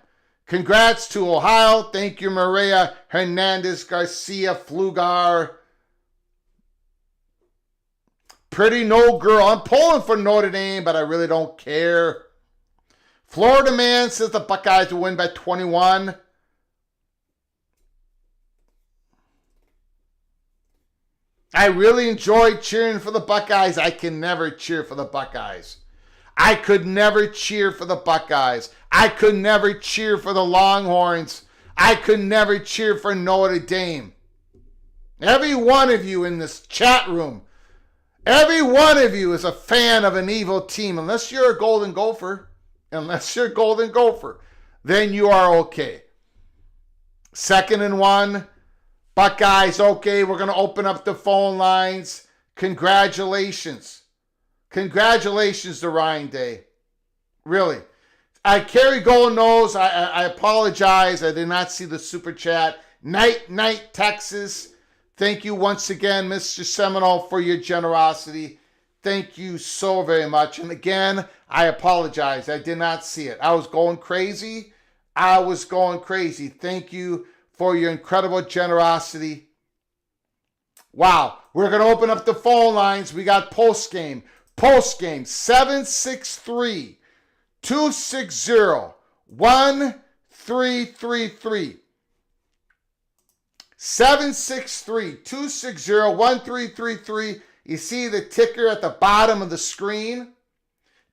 Speaker 1: Congrats to Ohio. Thank you, Maria Hernandez Garcia Flugar. Pretty no girl. I'm pulling for Notre Dame, but I really don't care. Florida man says the Buckeyes will win by 21. I really enjoy cheering for the Buckeyes. I can never cheer for the Buckeyes. I could never cheer for the Buckeyes. I could never cheer for the Longhorns. I could never cheer for Notre Dame. Every one of you in this chat room, every one of you is a fan of an evil team. Unless you're a Golden Gopher. Then you are okay. 2nd and 1. Buckeyes, okay, we're going to open up the phone lines. Congratulations. Congratulations to Ryan Day. Really. Kerry Gold knows. I apologize. I did not see the super chat. Night, Texas. Thank you once again, Mr. Seminole, for your generosity. Thank you so very much. And again, I apologize. I did not see it. I was going crazy. Thank you for your incredible generosity. Wow. We're going to open up the phone lines. We got post-game. 763-260-1333. 763-260-1333. You see the ticker at the bottom of the screen?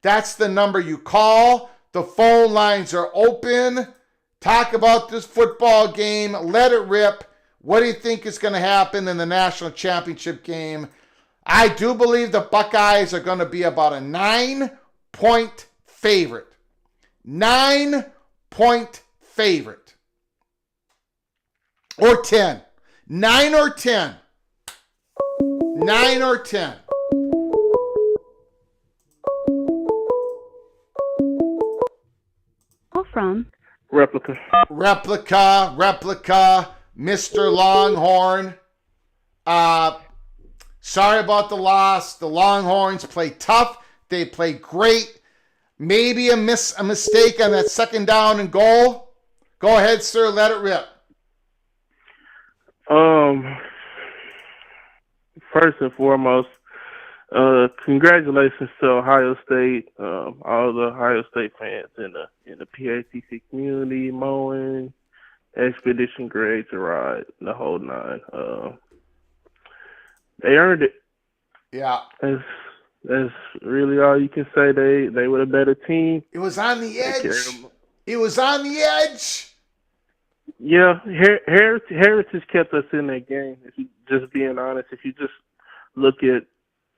Speaker 1: That's the number you call. The phone lines are open. Talk about this football game. Let it rip. What do you think is going to happen in the national championship game? I do believe the Buckeyes are going to be about a 9-point favorite. 9-point favorite. Or 10. 9 or 10. 9 or 10.
Speaker 3: Call from
Speaker 2: Replica.
Speaker 1: Mr. Longhorn. Sorry about the loss. The Longhorns play tough. They play great. Maybe a mistake on that 2nd down and goal. Go ahead, sir. Let it rip.
Speaker 3: First and foremost, congratulations to Ohio State, all the Ohio State fans in the PATC community, mowing, Expedition Grade to ride, the whole nine. They earned it.
Speaker 1: Yeah.
Speaker 3: That's really all you can say. They were a better team.
Speaker 1: It was on the edge. It was on the edge.
Speaker 3: Yeah, Heritage kept us in that game. If you just being honest, if you just look at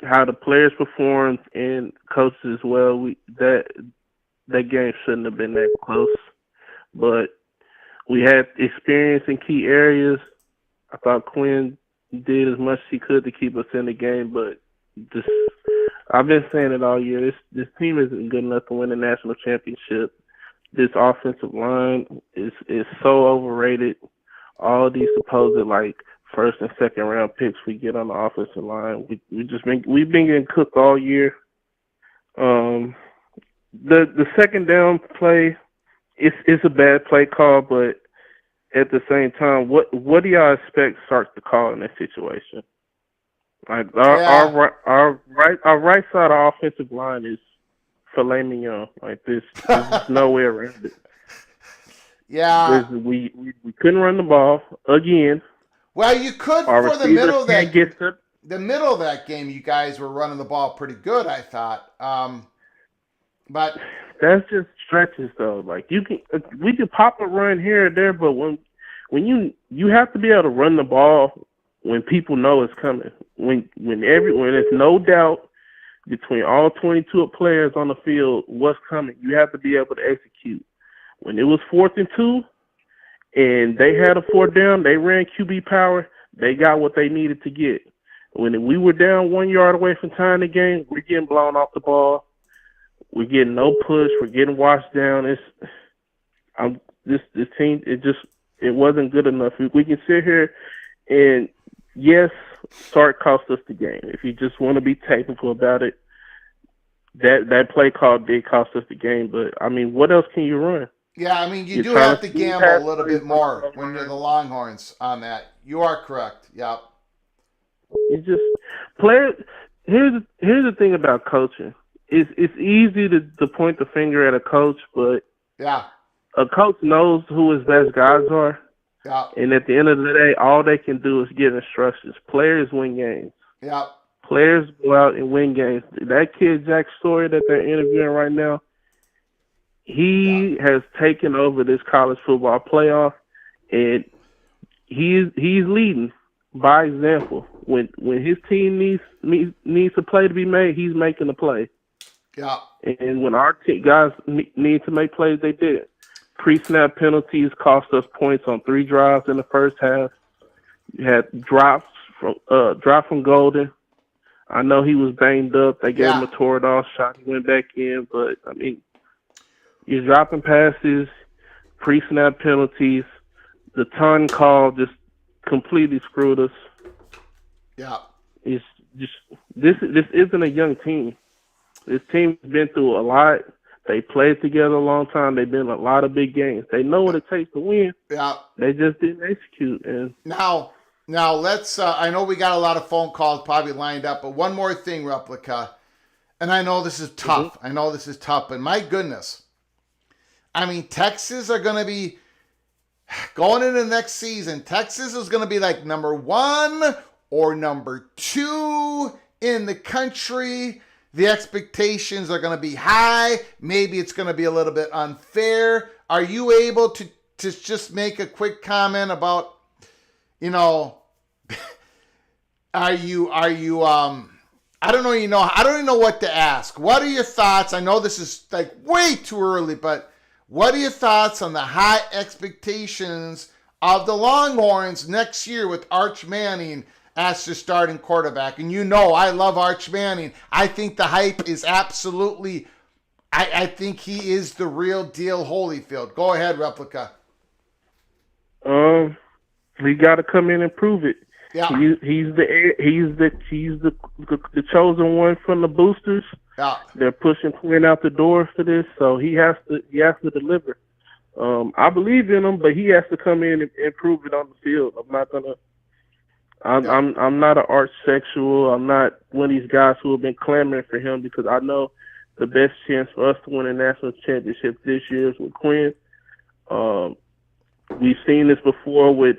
Speaker 3: how the players performed and coaches as well, that game shouldn't have been that close. But we had experience in key areas. I thought Quinn did as much as he could to keep us in the game, but just I've been saying it all year. This team isn't good enough to win a national championship. This offensive line is so overrated. All these supposed first and second round picks we get on the offensive line, we've been getting cooked all year. The second down play, it's a bad play call, but at the same time, what do y'all expect Sark to call in that situation? Like our right side of offensive line is filet mignon. Like there's no way around it.
Speaker 1: Yeah,
Speaker 3: we couldn't run the ball again.
Speaker 1: Well, you could for the middle of that game. You guys were running the ball pretty good, I thought. But
Speaker 3: that's just stretches, though. Like we can pop a run here or there, but when you have to be able to run the ball when people know it's coming. When there's no doubt between all 22 players on the field what's coming, you have to be able to execute. When it was 4th and 2 and they had a 4th down, they ran QB power, they got what they needed to get. When we were down 1 yard away from tying the game, we're getting blown off the ball. We're getting no push. We're getting washed down. This team, it wasn't good enough. We can sit here and, yes, Sark cost us the game. If you just want to be technical about it, that play call did cost us the game. But, I mean, what else can you run?
Speaker 1: Yeah, I mean, you do have to gamble a little bit more when you're the Longhorns on that. You are correct. Yeah.
Speaker 3: You just players. Here's the thing about coaching. It's easy to point the finger at a coach, but
Speaker 1: yeah,
Speaker 3: a coach knows who his best guys are.
Speaker 1: Yeah.
Speaker 3: And at the end of the day, all they can do is give instructions. Players win games.
Speaker 1: Yeah.
Speaker 3: Players go out and win games. That kid Jack Story that they're interviewing right now, he has taken over this college football playoff, and he's leading by example. When his team needs a play to be made, he's making the play.
Speaker 1: Yeah.
Speaker 3: And when our guys need to make plays, they did. Pre-snap penalties cost us points on 3 drives in the first half. You had drop from Golden. I know he was banged up. They gave him a Toradol shot. He went back in, but I mean, you're dropping passes, pre-snap penalties. The ton call just completely screwed us.
Speaker 1: Yeah.
Speaker 3: It's just this isn't a young team. This team's been through a lot. They played together a long time. They've been in a lot of big games. They know what it takes to win.
Speaker 1: Yeah.
Speaker 3: They just didn't execute. And
Speaker 1: now let's. I know we got a lot of phone calls probably lined up, but one more thing, Replica. And I know this is tough. Mm-hmm. I know this is tough, but my goodness. I mean, Texas are going to be going into the next season. Texas is going to be like number 1 or number 2 in the country. The expectations are going to be high. Maybe it's going to be a little bit unfair. Are you able to just make a quick comment about, I don't even know what to ask. What are your thoughts? I know this is like way too early, but what are your thoughts on the high expectations of the Longhorns next year with Arch Manning as the starting quarterback? And I love Arch Manning. I think the hype is absolutely, I think he is the real deal Holyfield. Go ahead, Replica.
Speaker 3: He got to come in and prove it.
Speaker 1: Yeah.
Speaker 3: He's the chosen one from the boosters.
Speaker 1: Yeah.
Speaker 3: They're pushing Quinn out the door for this, so he has to deliver. I believe in him, but he has to come in and prove it on the field. I'm not gonna. I'm not an arch sexual. I'm not one of these guys who have been clamoring for him because I know the best chance for us to win a national championship this year is with Quinn. We've seen this before with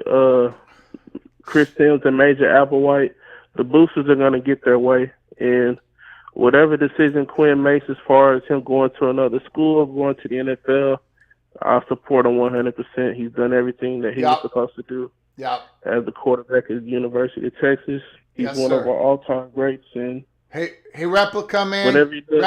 Speaker 3: Chris Sims and Major Applewhite. The boosters are going to get their way, and whatever decision Quinn makes as far as him going to another school or going to the NFL, I'll support him 100%. He's done everything that he was supposed to do.
Speaker 1: Yeah.
Speaker 3: As the quarterback at the University of Texas, he's one of our all-time greats. And
Speaker 1: hey, Replica, man.
Speaker 3: Whatever he does,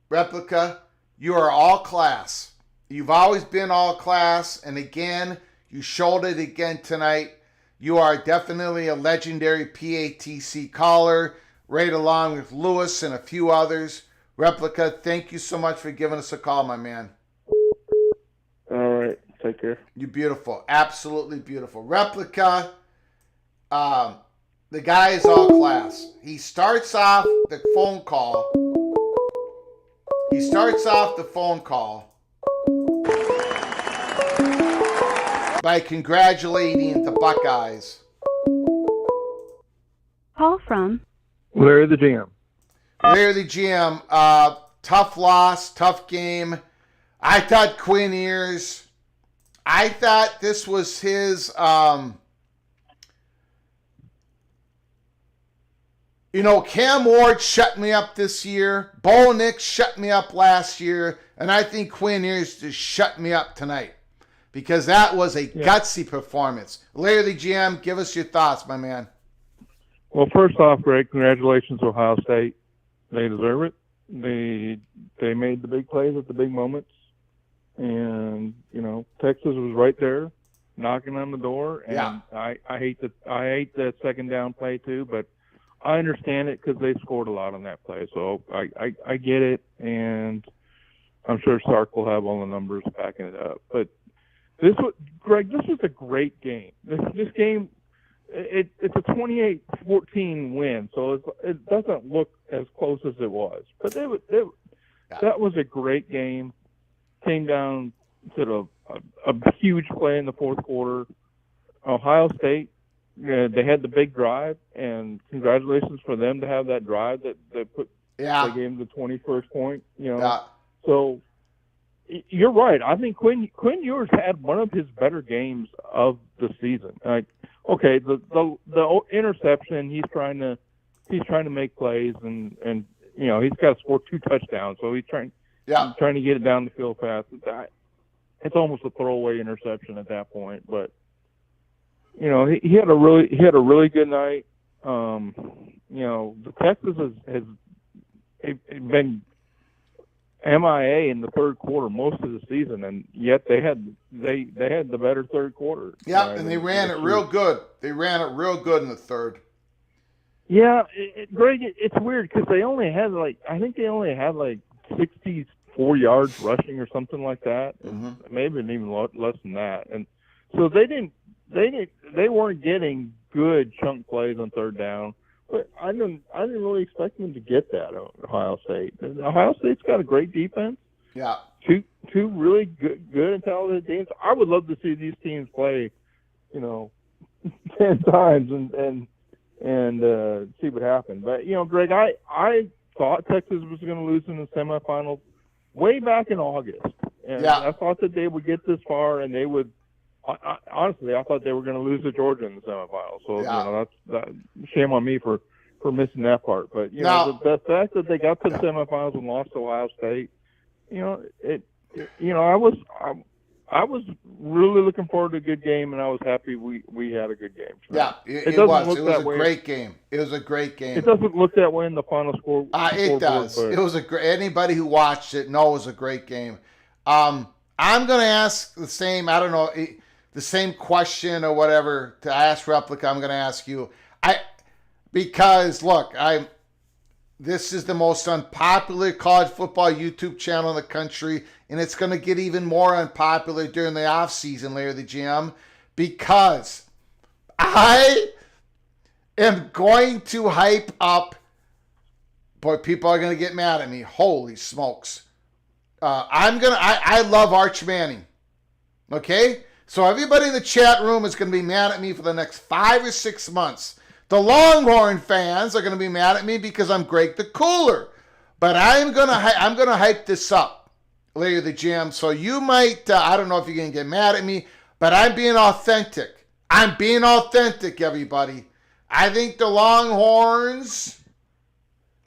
Speaker 1: Replica, you are all class. You've always been all class, and again, you showed it again tonight. You are definitely a legendary PATC caller, right along with Lewis and a few others. Replica, thank you so much for giving us a call, my man.
Speaker 3: All right. Take care.
Speaker 1: You're beautiful. Absolutely beautiful. Replica, the guy is all class. He starts off the phone call. By congratulating the Buckeyes.
Speaker 4: Call from
Speaker 5: Larry the GM.
Speaker 1: Larry the GM. Tough loss, tough game. I thought Quinn Ewers, I thought this was his, Cam Ward shut me up this year. Bo Nix shut me up last year. And I think Quinn Ewers just shut me up tonight because that was a gutsy performance. Larry the GM, give us your thoughts, my man.
Speaker 5: Well, first off, Greg, congratulations, Ohio State. They deserve it. They made the big plays at the big moments. And, Texas was right there knocking on the door. And I hate that second down play too, but I understand it because they scored a lot on that play. So I get it. And I'm sure Sark will have all the numbers backing it up. But this was a great game. This game, it's a 28-14 win. So it doesn't look as close as it was, but that was a great game. Came down to a huge play in the fourth quarter. Ohio State, they had the big drive, and congratulations for them to have that drive that put they gave them the 21st point. So you're right. I think Quinn Ewers had one of his better games of the season. The interception, he's trying to make plays, and he's got to score 2 touchdowns, so he's trying to get it down the field fast. It's almost a throwaway interception at that point, but he had a really good night. The Texas has been MIA in the third quarter most of the season, and yet they had the better third quarter.
Speaker 1: Yeah, and they ran it real good. They ran it real good in the third.
Speaker 5: Yeah, Greg, it's weird because they only had 64 yards rushing or something like that, maybe even less than that. And so they weren't getting good chunk plays on third down. But I didn't really expect them to get that at Ohio State. Ohio State's got a great defense.
Speaker 1: Yeah.
Speaker 5: Two really good and talented teams. I would love to see these teams play, 10 times and see what happened. But Greg, I thought Texas was going to lose in the semifinals way back in August, and I thought that they would get this far, and they would. Honestly, I thought they were going to lose to Georgia in the semifinals. So that's shame on me for missing that part. But the fact that they got to the semifinals and lost to Ohio State, I was really looking forward to a good game, and I was happy we had a good game.
Speaker 1: Yeah, it was. It was a great game. It was a great game.
Speaker 5: It doesn't look that way in the final score.
Speaker 1: It does. It was anybody who watched it knows it was a great game. I'm going to ask the same. I don't know. The same question or whatever to ask Replica, I'm going to ask you. Because look, this is the most unpopular college football YouTube channel in the country, and it's going to get even more unpopular during the off season, Larry the GM, because I am going to hype up. Boy, people are going to get mad at me. Holy smokes! I love Arch Manning. Okay? So everybody in the chat room is going to be mad at me for the next 5 or 6 months. The Longhorn fans are going to be mad at me because I'm Greg the Cooler. But I'm gonna hype this up, Larry the Jam. So you might, I don't know if you're going to get mad at me, but I'm being authentic. I'm being authentic, everybody. I think the Longhorns,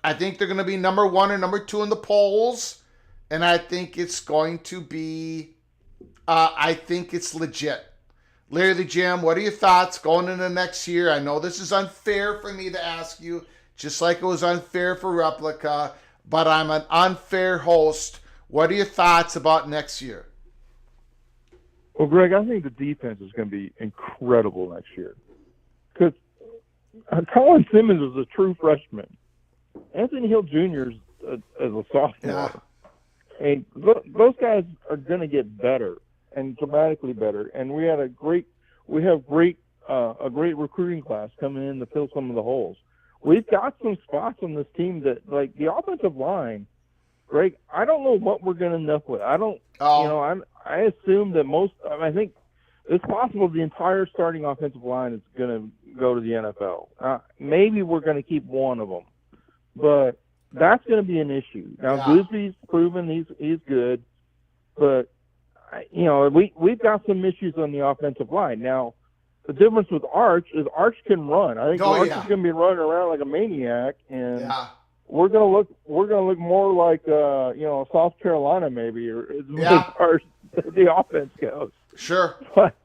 Speaker 1: I think they're going to be number 1 or number 2 in the polls. And I think it's going to be, I think it's legit. Larry the Jam, what are your thoughts going into next year? I know this is unfair for me to ask you, just like it was unfair for Replica, but I'm an unfair host. What are your thoughts about next year?
Speaker 5: Well, Greg, I think the defense is going to be incredible next year. Because Colin Simmons is a true freshman. Anthony Hill Jr. is a sophomore.
Speaker 1: Yeah.
Speaker 5: And those guys are going to get better and dramatically better. And we have a great recruiting class coming in to fill some of the holes. We've got some spots on this team that, like the offensive line, Greg, I don't know what we're going to end up with. I assume that I think it's possible the entire starting offensive line is going to go to the NFL. Maybe we're going to keep one of them, but that's going to be an issue. Now, Goosby's proven he's good, but we've got some issues on the offensive line. Now, the difference with Arch is Arch can run. I think Arch is going to be running around like a maniac, and we're going to look more like South Carolina maybe, or as far as the offense goes.
Speaker 1: Sure.
Speaker 5: But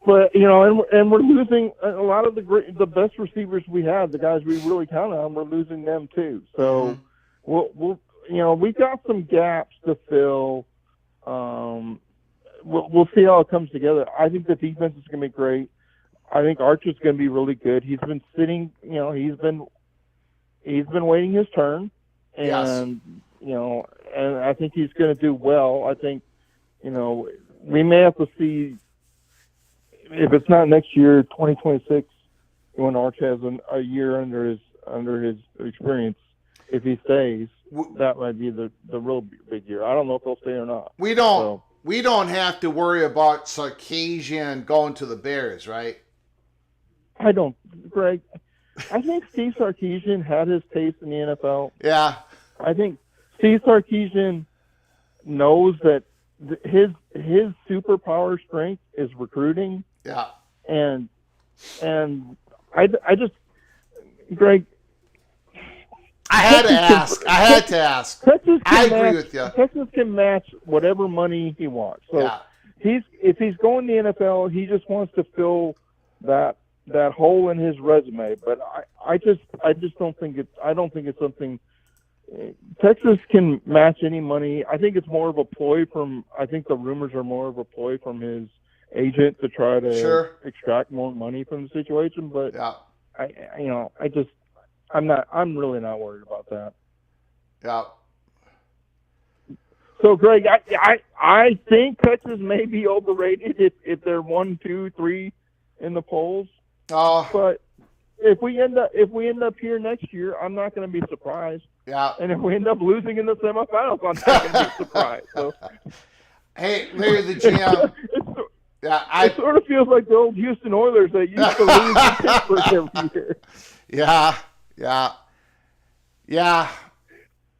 Speaker 5: and we're losing a lot of the best receivers we have, the guys we really count on. We're losing them too. So we've got some gaps to fill. We'll see how it comes together. I think the defense is going to be great. I think Archer's going to be really good. He's been sitting. He's been waiting his turn, and and I think he's going to do well. I think we may have to see. If it's not next year, 2026, when Arch has a year under his experience, if he stays, that might be the real big year. I don't know if he'll stay or not.
Speaker 1: We don't have to worry about Sarkisian going to the Bears, right?
Speaker 5: I don't, Greg. I think Steve Sarkisian had his taste in the NFL.
Speaker 1: Yeah.
Speaker 5: I think Steve Sarkisian knows that his superpower strength is recruiting.
Speaker 1: Yeah.
Speaker 5: And I just, Greg,
Speaker 1: I had to ask. I agree with you.
Speaker 5: Texas can match whatever money he wants. So if he's going to the NFL, he just wants to fill that hole in his resume. But I just don't think it's something. Texas can match any money. I think it's more of a ploy I think the rumors are more of a ploy from his agent to try to extract more money from the situation. But I'm really not worried about that.
Speaker 1: Yeah.
Speaker 5: So Greg, I think Texas may be overrated if they're 1, 2, 3 in the polls. But if we end up here next year, I'm not going to be surprised.
Speaker 1: Yeah.
Speaker 5: And if we end up losing in the semifinals, I'm not going to be surprised. So.
Speaker 1: Hey, Larry the GM.
Speaker 5: It sort of feels like the old Houston Oilers that used to lose to Pittsburgh every year.
Speaker 1: Yeah.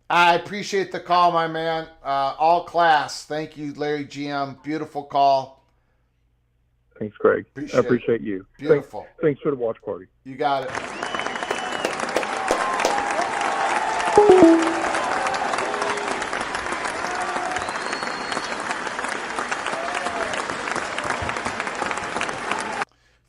Speaker 1: I appreciate the call, my man. All class. Thank you, Larry GM. Beautiful call.
Speaker 5: Thanks, Greg. I appreciate you.
Speaker 1: Beautiful.
Speaker 5: Thanks for the watch party.
Speaker 1: You got it.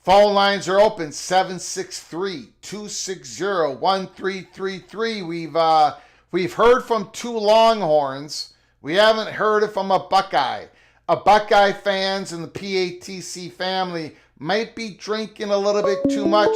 Speaker 1: Phone lines are open, 763-260-1333. We've heard from 2 Longhorns. We haven't heard from a Buckeye. Buckeye fans in the PATC family might be drinking a little bit too much.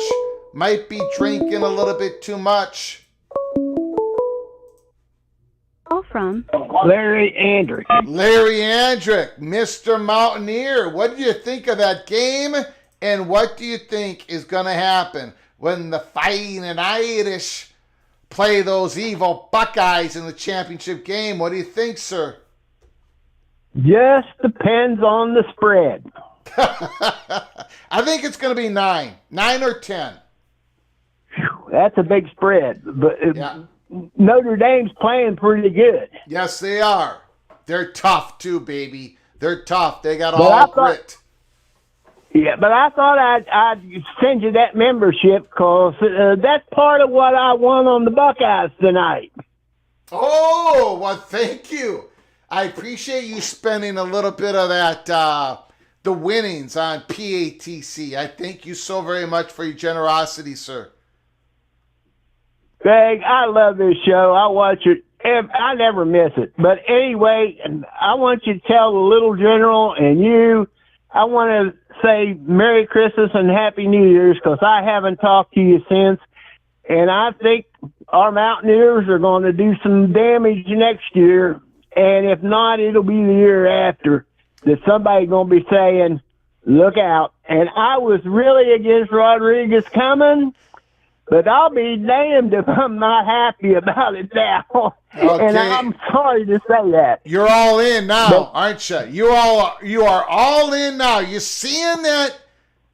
Speaker 4: Call from
Speaker 2: Larry Andrick.
Speaker 1: Larry Andrick, Mr. Mountaineer. What do you think of that game? And what do you think is going to happen when the Fighting Irish play those evil Buckeyes in the championship game? What do you think, sir?
Speaker 4: Just depends on the spread.
Speaker 1: I think it's going to be 9 or 10.
Speaker 4: That's a big spread. But
Speaker 1: Yeah.
Speaker 4: Notre Dame's playing pretty good.
Speaker 1: Yes, they are. They're tough too, baby. They're tough. They got
Speaker 4: But
Speaker 1: all
Speaker 4: I thought-
Speaker 1: grit.
Speaker 4: Yeah, but I thought I'd send you that membership because that's part of what I won on the Buckeyes tonight.
Speaker 1: Oh, well, thank you. I appreciate you spending a little bit of that, the winnings on PATC. I thank you so very much for your generosity, sir.
Speaker 4: Greg, I love this show. I watch it. I never miss it. But anyway, I want you to tell the little general and you, I want to say Merry Christmas and Happy New Year's because I haven't talked to you since. And I think our Mountaineers are going to do some damage next year. And if not, it'll be the year after that somebody's going to be saying, look out. And I was really against Rodriguez coming, but I'll be damned if I'm not happy about it now.
Speaker 1: Okay.
Speaker 4: And I'm sorry to say that.
Speaker 1: You're all in now, aren't you? You are all in now. You seeing that?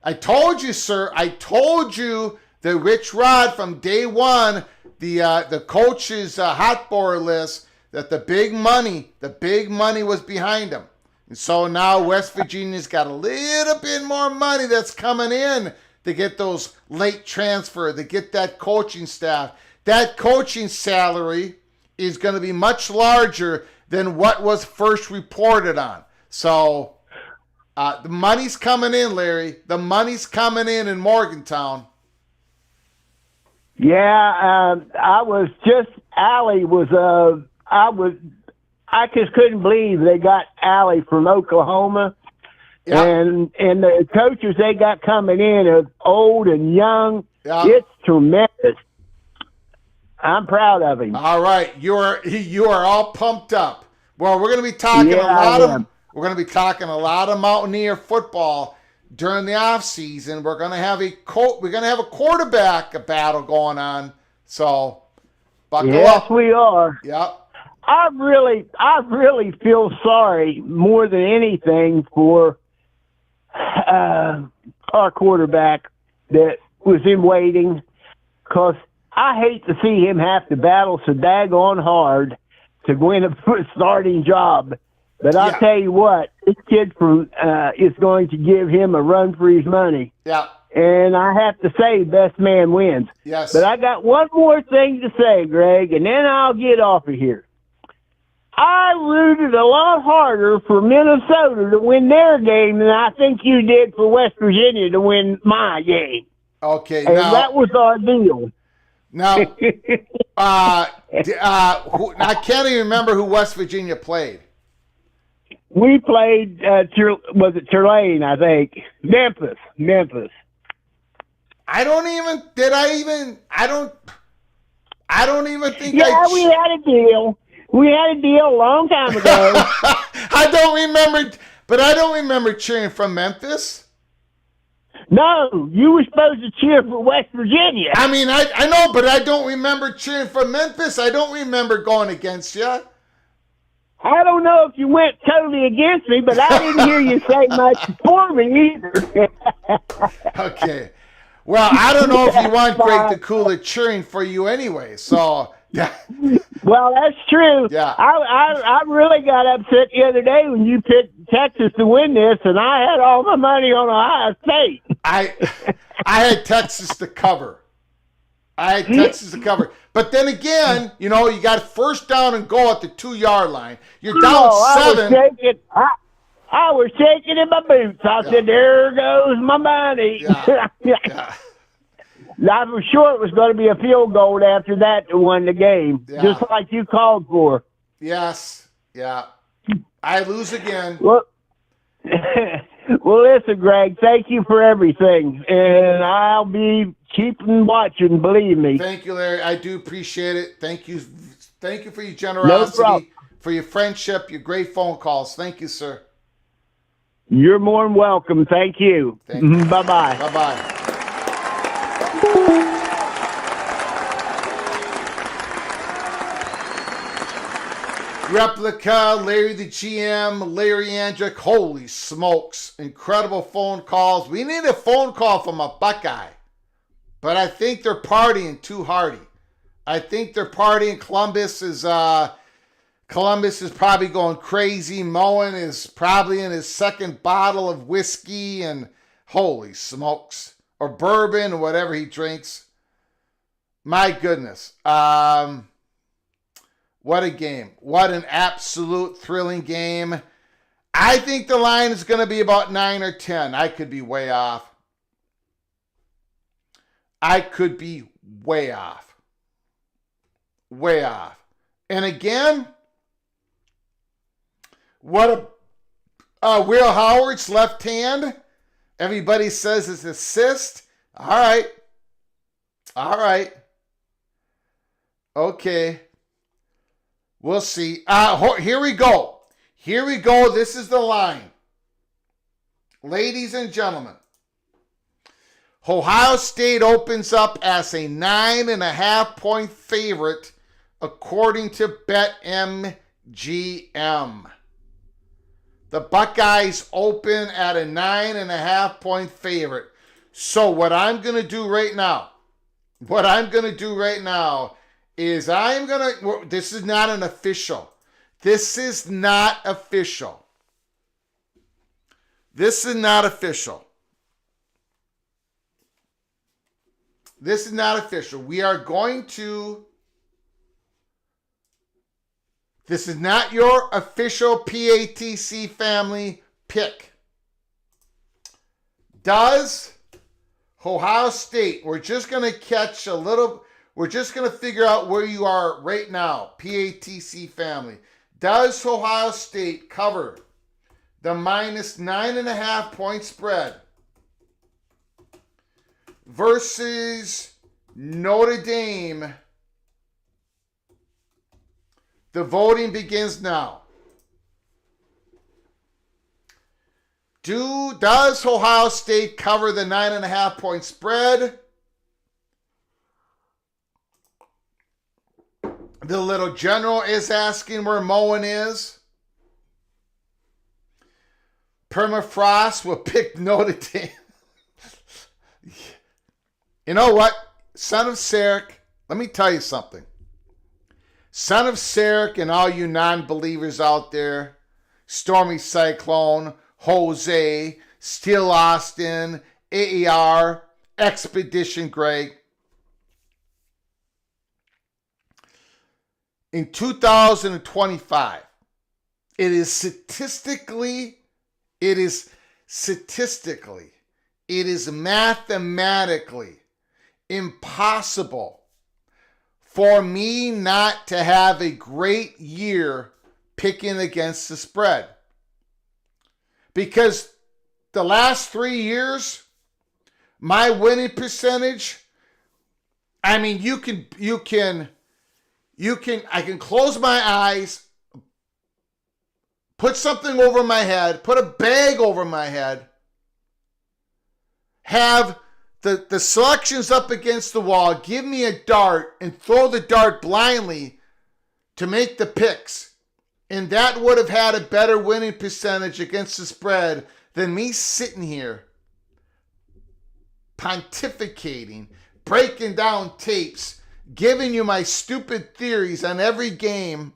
Speaker 1: I told you, sir. I told you that Rich Rod from day one, the coach's hot board list, that the big money was behind him. And so now West Virginia's got a little bit more money that's coming in to get those late transfer, to get that coaching staff. That coaching salary is going to be much larger than what was first reported on. So the money's coming in, Larry. The money's coming in Morgantown.
Speaker 4: Yeah, I was just, Allie was, I just couldn't believe they got Allie from Oklahoma.
Speaker 1: Yeah.
Speaker 4: And the coaches they got coming in are old and young.
Speaker 1: Yeah.
Speaker 4: It's tremendous. I'm proud of him.
Speaker 1: All right, you are all pumped up. Well, we're going to be talking we're going to be talking a lot of Mountaineer football during the off season. We're going to have a quarterback battle going on. So buckle
Speaker 4: Yes,
Speaker 1: up.
Speaker 4: we are.
Speaker 1: Yep.
Speaker 4: I really feel sorry more than anything for our quarterback that was in waiting, because I hate to see him have to battle so daggone hard to win a starting job. But I'll tell you what, this kid is going to give him a run for his money.
Speaker 1: Yeah.
Speaker 4: And I have to say, best man wins.
Speaker 1: Yes.
Speaker 4: But I got one more thing to say, Greg, and then I'll get off of here. I rooted a lot harder for Minnesota to win their game than I think you did for West Virginia to win my game.
Speaker 1: Okay.
Speaker 4: And
Speaker 1: now
Speaker 4: that was our deal.
Speaker 1: Now, I can't even remember who West Virginia played.
Speaker 4: We played, was it Tulane, I think? Memphis.
Speaker 1: I don't even think
Speaker 4: Yeah, we had a deal. We had a deal a long time ago.
Speaker 1: I don't remember cheering from Memphis.
Speaker 4: No, you were supposed to cheer for West Virginia.
Speaker 1: I mean, I know, but I don't remember cheering for Memphis. I don't remember going against you.
Speaker 4: I don't know if you went totally against me, but I didn't hear you say much for me either.
Speaker 1: Okay. Well, I don't know if you want Greg the Cooler cheering for you anyway, so...
Speaker 4: Well, that's true.
Speaker 1: Yeah.
Speaker 4: I really got upset the other day when you picked Texas to win this, and I had all my money on Ohio State.
Speaker 1: I had Texas to cover. But then again, you got first down and goal at the 2-yard line. You're down 7.
Speaker 4: I was shaking in my boots. I said, there goes my money.
Speaker 1: Yeah.
Speaker 4: I was sure it was going to be a field goal after that to win the game, just like you called for.
Speaker 1: Yes. Yeah. I lose again.
Speaker 4: Well, listen, Greg, thank you for everything, and I'll be keeping watching, believe me.
Speaker 1: Thank you, Larry. I do appreciate it. Thank you for your generosity, for your friendship, your great phone calls. Thank you, sir.
Speaker 4: You're more than welcome. Thank you. Bye-bye.
Speaker 1: Bye-bye. Replica, Larry the GM, Larry Andrick. Holy smokes. Incredible phone calls. We need a phone call from a Buckeye. But I think they're partying too hardy. I think they're partying. Columbus is probably going crazy. Moen is probably in his second bottle of whiskey and holy smokes. Or bourbon or whatever he drinks. My goodness. What a game. What an absolute thrilling game. I think the line is going to be about 9 or 10. I could be way off. Way off. And again, what a Will Howard's left hand. Everybody says it's assist. All right. Okay. We'll see. Here we go. This is the line. Ladies and gentlemen, Ohio State opens up as a 9.5-point favorite according to BetMGM. The Buckeyes open at a 9.5-point favorite. So what I'm going to do right now is this is not an official. This is not official. This is not official. We are going to... This is not your official PATC family pick. Does Ohio State, we're just going to figure out where you are right now, PATC family. Does Ohio State cover the minus 9.5 point spread versus Notre Dame? The voting begins now. Does Ohio State cover the 9.5 point spread? The little general is asking where Moen is. Permafrost will pick Notre Dame. You know what? Son of Sarek, let me tell you something. Son of Sarek and all you non-believers out there, Stormy Cyclone, Jose, Steel Austin, AER, Expedition Greg. In 2025, it is mathematically impossible for me not to have a great year picking against the spread. Because the last 3 years, my winning percentage, I mean, I can close my eyes, put something over my head, put a bag over my head, have the selections up against the wall, give me a dart, and throw the dart blindly to make the picks. And that would have had a better winning percentage against the spread than me sitting here pontificating, breaking down tapes, giving you my stupid theories on every game.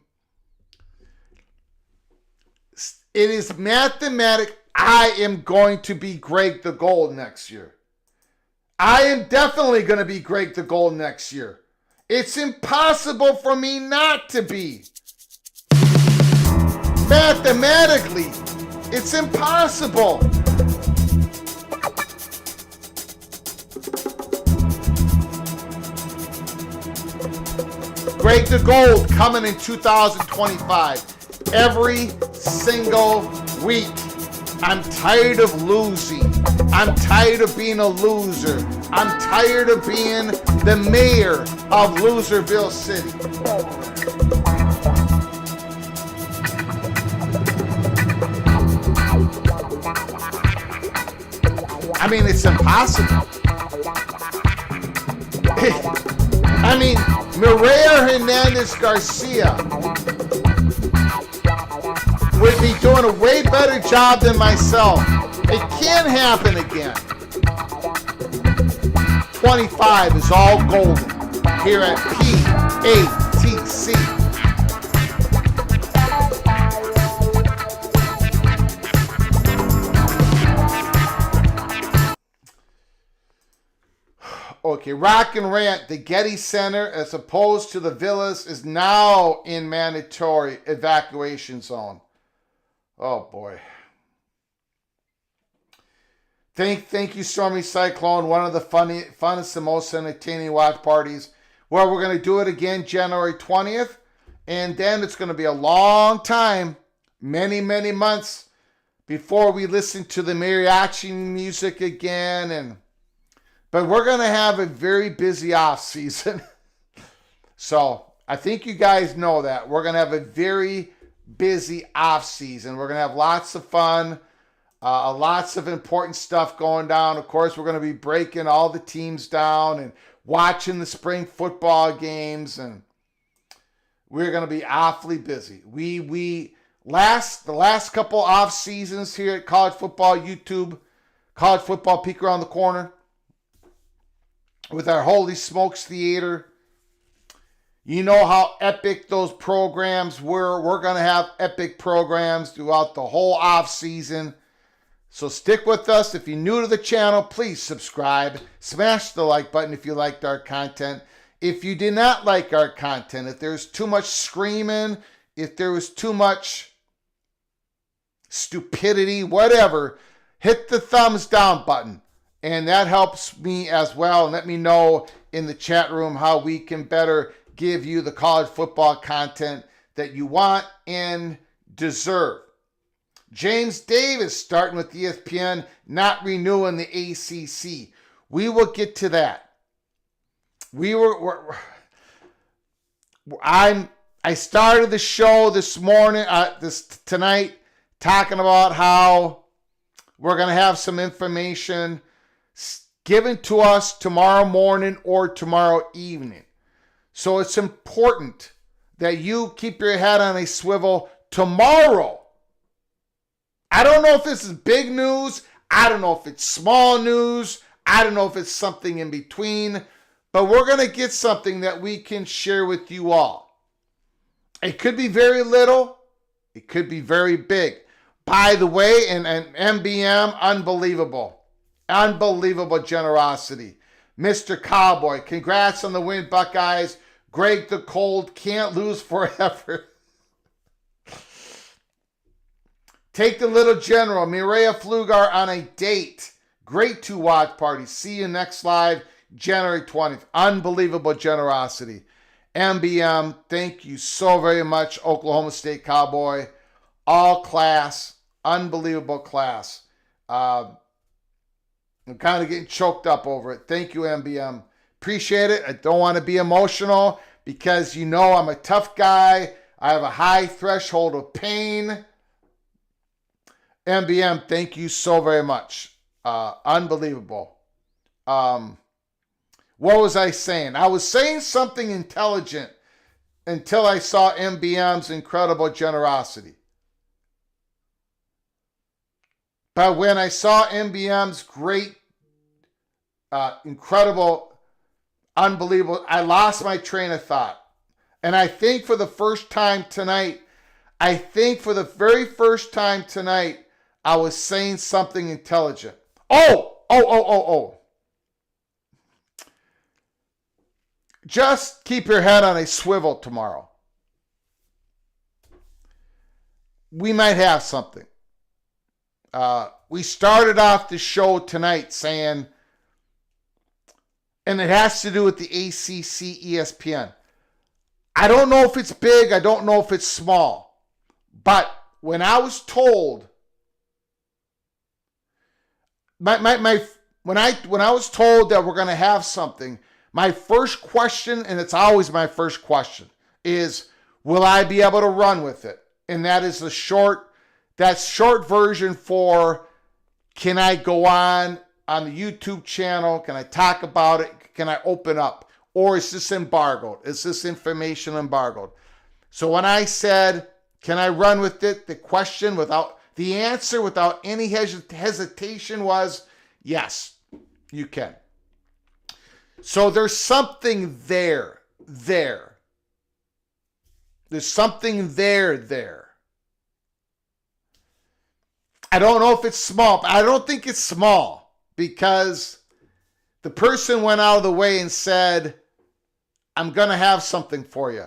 Speaker 1: It is mathematic. I am going to be Greg the Gold next year. I am definitely going to be Greg the Gold next year. It's impossible for me not to be. Mathematically, it's impossible. Greg the Gold coming in 2025. Every single week. I'm tired of losing. I'm tired of being a loser. I'm tired of being the mayor of Loserville City. I mean, it's impossible. I mean, Mireya Hernandez Garcia would be doing a way better job than myself. It can't happen again. 25 is all golden here at PATC. Okay, Rock and Rant, the Getty Center, as opposed to the Villas, is now in mandatory evacuation zone. Oh, boy. Thank you, Stormy Cyclone, one of the funnest and most entertaining watch parties. Well, we're going to do it again January 20th, and then it's going to be a long time, many, many months, before we listen to the mariachi music again. But we're going to have a very busy off season. So I think you guys know that. We're going to have a very busy off season. We're going to have lots of fun, lots of important stuff going down. Of course, we're going to be breaking all the teams down and watching the spring football games, and we're going to be awfully busy. The last couple off seasons here at College Football YouTube, College Football Peek Around the Corner, with our Holy Smokes Theater. You know how epic those programs were. We're going to have epic programs throughout the whole off season. So stick with us. If you're new to the channel, please subscribe. Smash the like button if you liked our content. If you did not like our content, if there's too much screaming, if there was too much stupidity, whatever, hit the thumbs down button. And that helps me as well. And let me know in the chat room how we can better give you the college football content that you want and deserve. James Davis starting with ESPN, not renewing the ACC. We will get to that. I started the show this morning, tonight, talking about how we're going to have some information given to us tomorrow morning or tomorrow evening. So it's important that you keep your head on a swivel tomorrow. I don't know if this is big news. I don't know if it's small news. I don't know if it's something in between. But we're going to get something that we can share with you all. It could be very little. It could be very big. By the way, and MBM, unbelievable. Unbelievable generosity. Mr. Cowboy, congrats on the win, Buckeyes. Greg the Cold, can't lose forever. Take the little general, Mireya Flugar, on a date. Great 2 watch party. See you next live, January 20th. Unbelievable generosity. MBM, thank you so very much, Oklahoma State Cowboy. All class, unbelievable class. I'm kind of getting choked up over it. Thank you, MBM. Appreciate it. I don't want to be emotional because you know I'm a tough guy. I have a high threshold of pain. MBM, thank you so very much. Unbelievable. What was I saying? I was saying something intelligent until I saw MBM's incredible generosity. But when I saw MBM's great, incredible, unbelievable, I lost my train of thought. And I think for the first time tonight, I was saying something intelligent. Oh. Just keep your head on a swivel tomorrow. We might have something. We started off the show tonight saying, and it has to do with the ACC ESPN. I don't know if it's big. I don't know if it's small. But when I was told, when I was told that we're going to have something, my first question, and it's always my first question, is will I be able to run with it? And that is short version for, can I go on the YouTube channel? Can I talk about it? Can I open up? Or is this embargoed? Is this information embargoed? So when I said Can I run with it? The answer without any hesitation was yes, you can. So there's something there. There's something there. I don't know if it's small, but I don't think it's small because the person went out of the way and said, I'm going to have something for you.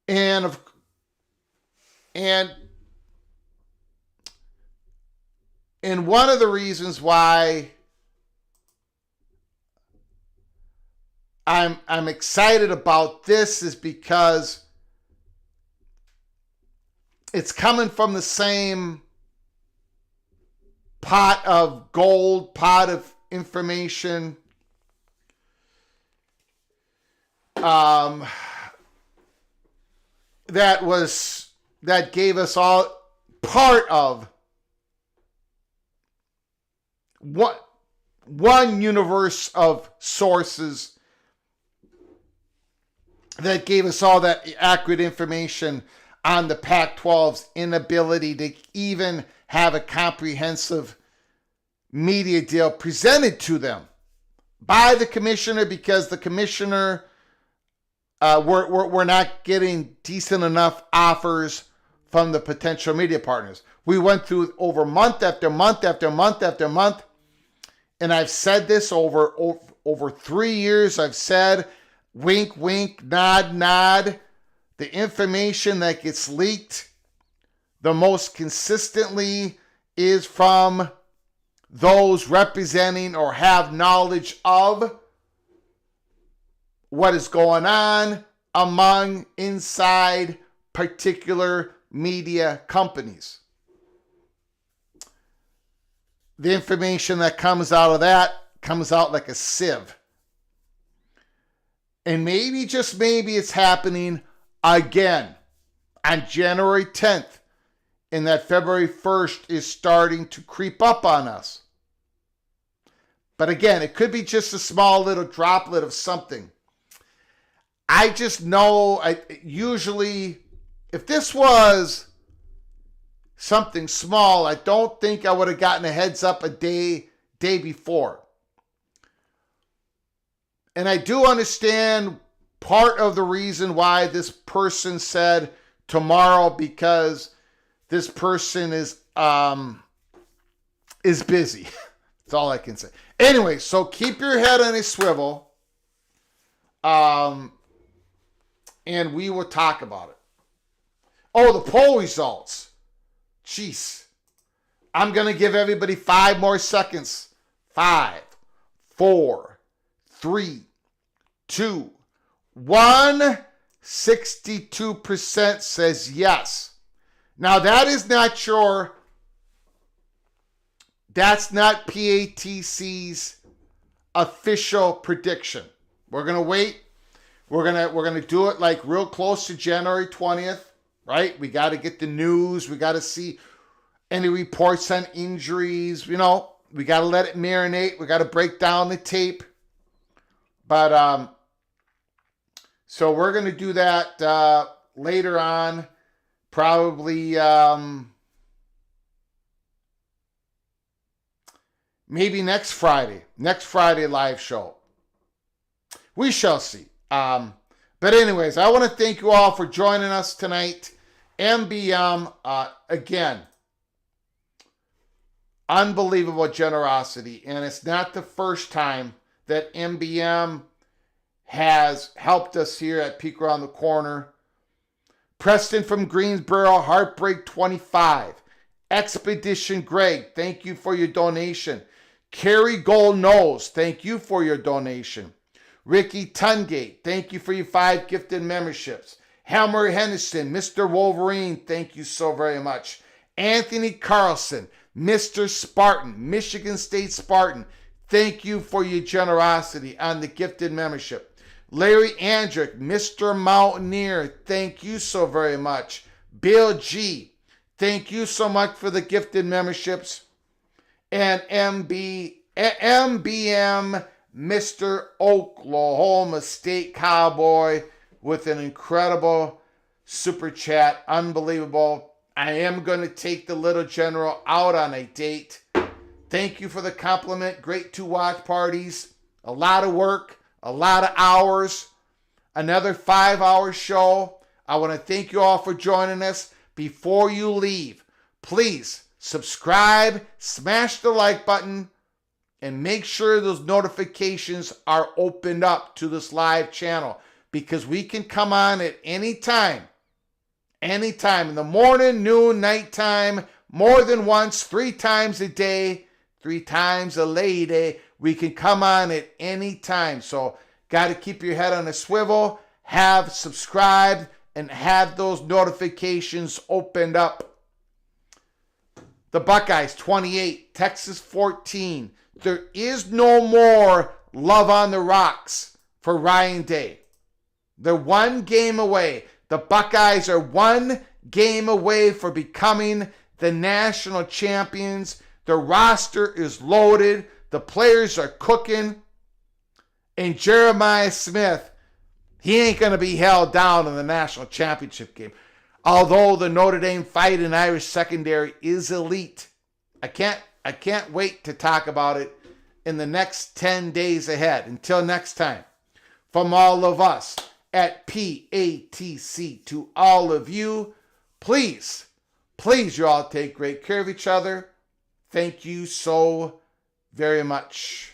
Speaker 1: And one of the reasons why I'm excited about this is because it's coming from the same pot of gold, pot of information that gave us all part of one universe of sources that gave us all that accurate information on the Pac-12's inability to even have a comprehensive media deal presented to them by the commissioner, because the commissioner we're not getting decent enough offers from the potential media partners. We went through over month after month after month after month, and I've said this over 3 years. I've said, wink, wink, nod, nod. The information that gets leaked the most consistently is from those representing or have knowledge of what is going on inside particular media companies. The information that comes out of that comes out like a sieve. And maybe, just maybe, it's happening again on January 10th. And that February 1st is starting to creep up on us. But again, it could be just a small little droplet of something. I just know, usually, if this was something small, I don't think I would have gotten a heads up a day before. And I do understand part of the reason why this person said tomorrow, because this person is busy. That's all I can say. Anyway, so keep your head on a swivel. And we will talk about it. Oh, the poll results. Jeez. I'm going to give everybody 5 more seconds. 5, 4, 3, 2, 1. 62% says yes. Now, that's not PATC's official prediction. We're going to wait. We're gonna do it like real close to January 20th, right? We got to get the news. We got to see any reports on injuries. We got to let it marinate. We got to break down the tape. But so we're gonna do that later on, probably maybe next Friday live show. We shall see. But anyways, I want to thank you all for joining us tonight. MBM, again, unbelievable generosity. And it's not the first time that MBM has helped us here at Peek Around the Corner. Preston from Greensboro, Heartbreak 25. Expedition Greg, thank you for your donation. Carrie Gold Nose, thank you for your donation. Ricky Tungate, thank you for your 5 gifted memberships. Helmer Henderson, Mr. Wolverine, thank you so very much. Anthony Carlson, Mr. Spartan, Michigan State Spartan, thank you for your generosity on the gifted membership. Larry Andrick, Mr. Mountaineer, thank you so very much. Bill G, thank you so much for the gifted memberships. And MBM, Mr. Oklahoma State Cowboy, with an incredible super chat. Unbelievable. I am going to take the little general out on a date. Thank you for the compliment. Great 2 watch parties. A lot of work, a lot of hours, another 5-hour show. I want to thank you all for joining us. Before you leave, please subscribe, smash the like button, and make sure those notifications are opened up to this live channel, because we can come on at any time, in the morning, noon, nighttime, more than once, 3 times a day, 3 times a lady. We can come on at any time. So got to keep your head on a swivel, have subscribed, and have those notifications opened up. The Buckeyes 28, Texas 14. There is no more love on the rocks for Ryan Day. They're 1 game away. The Buckeyes are 1 game away for becoming the national champions. The roster is loaded. The players are cooking. And Jeremiah Smith, he ain't going to be held down in the national championship game. Although the Notre Dame Fighting Irish secondary is elite. I can't wait to talk about it in the next 10 days ahead. Until next time, from all of us at PATC to all of you, please you all take great care of each other. Thank you so very much.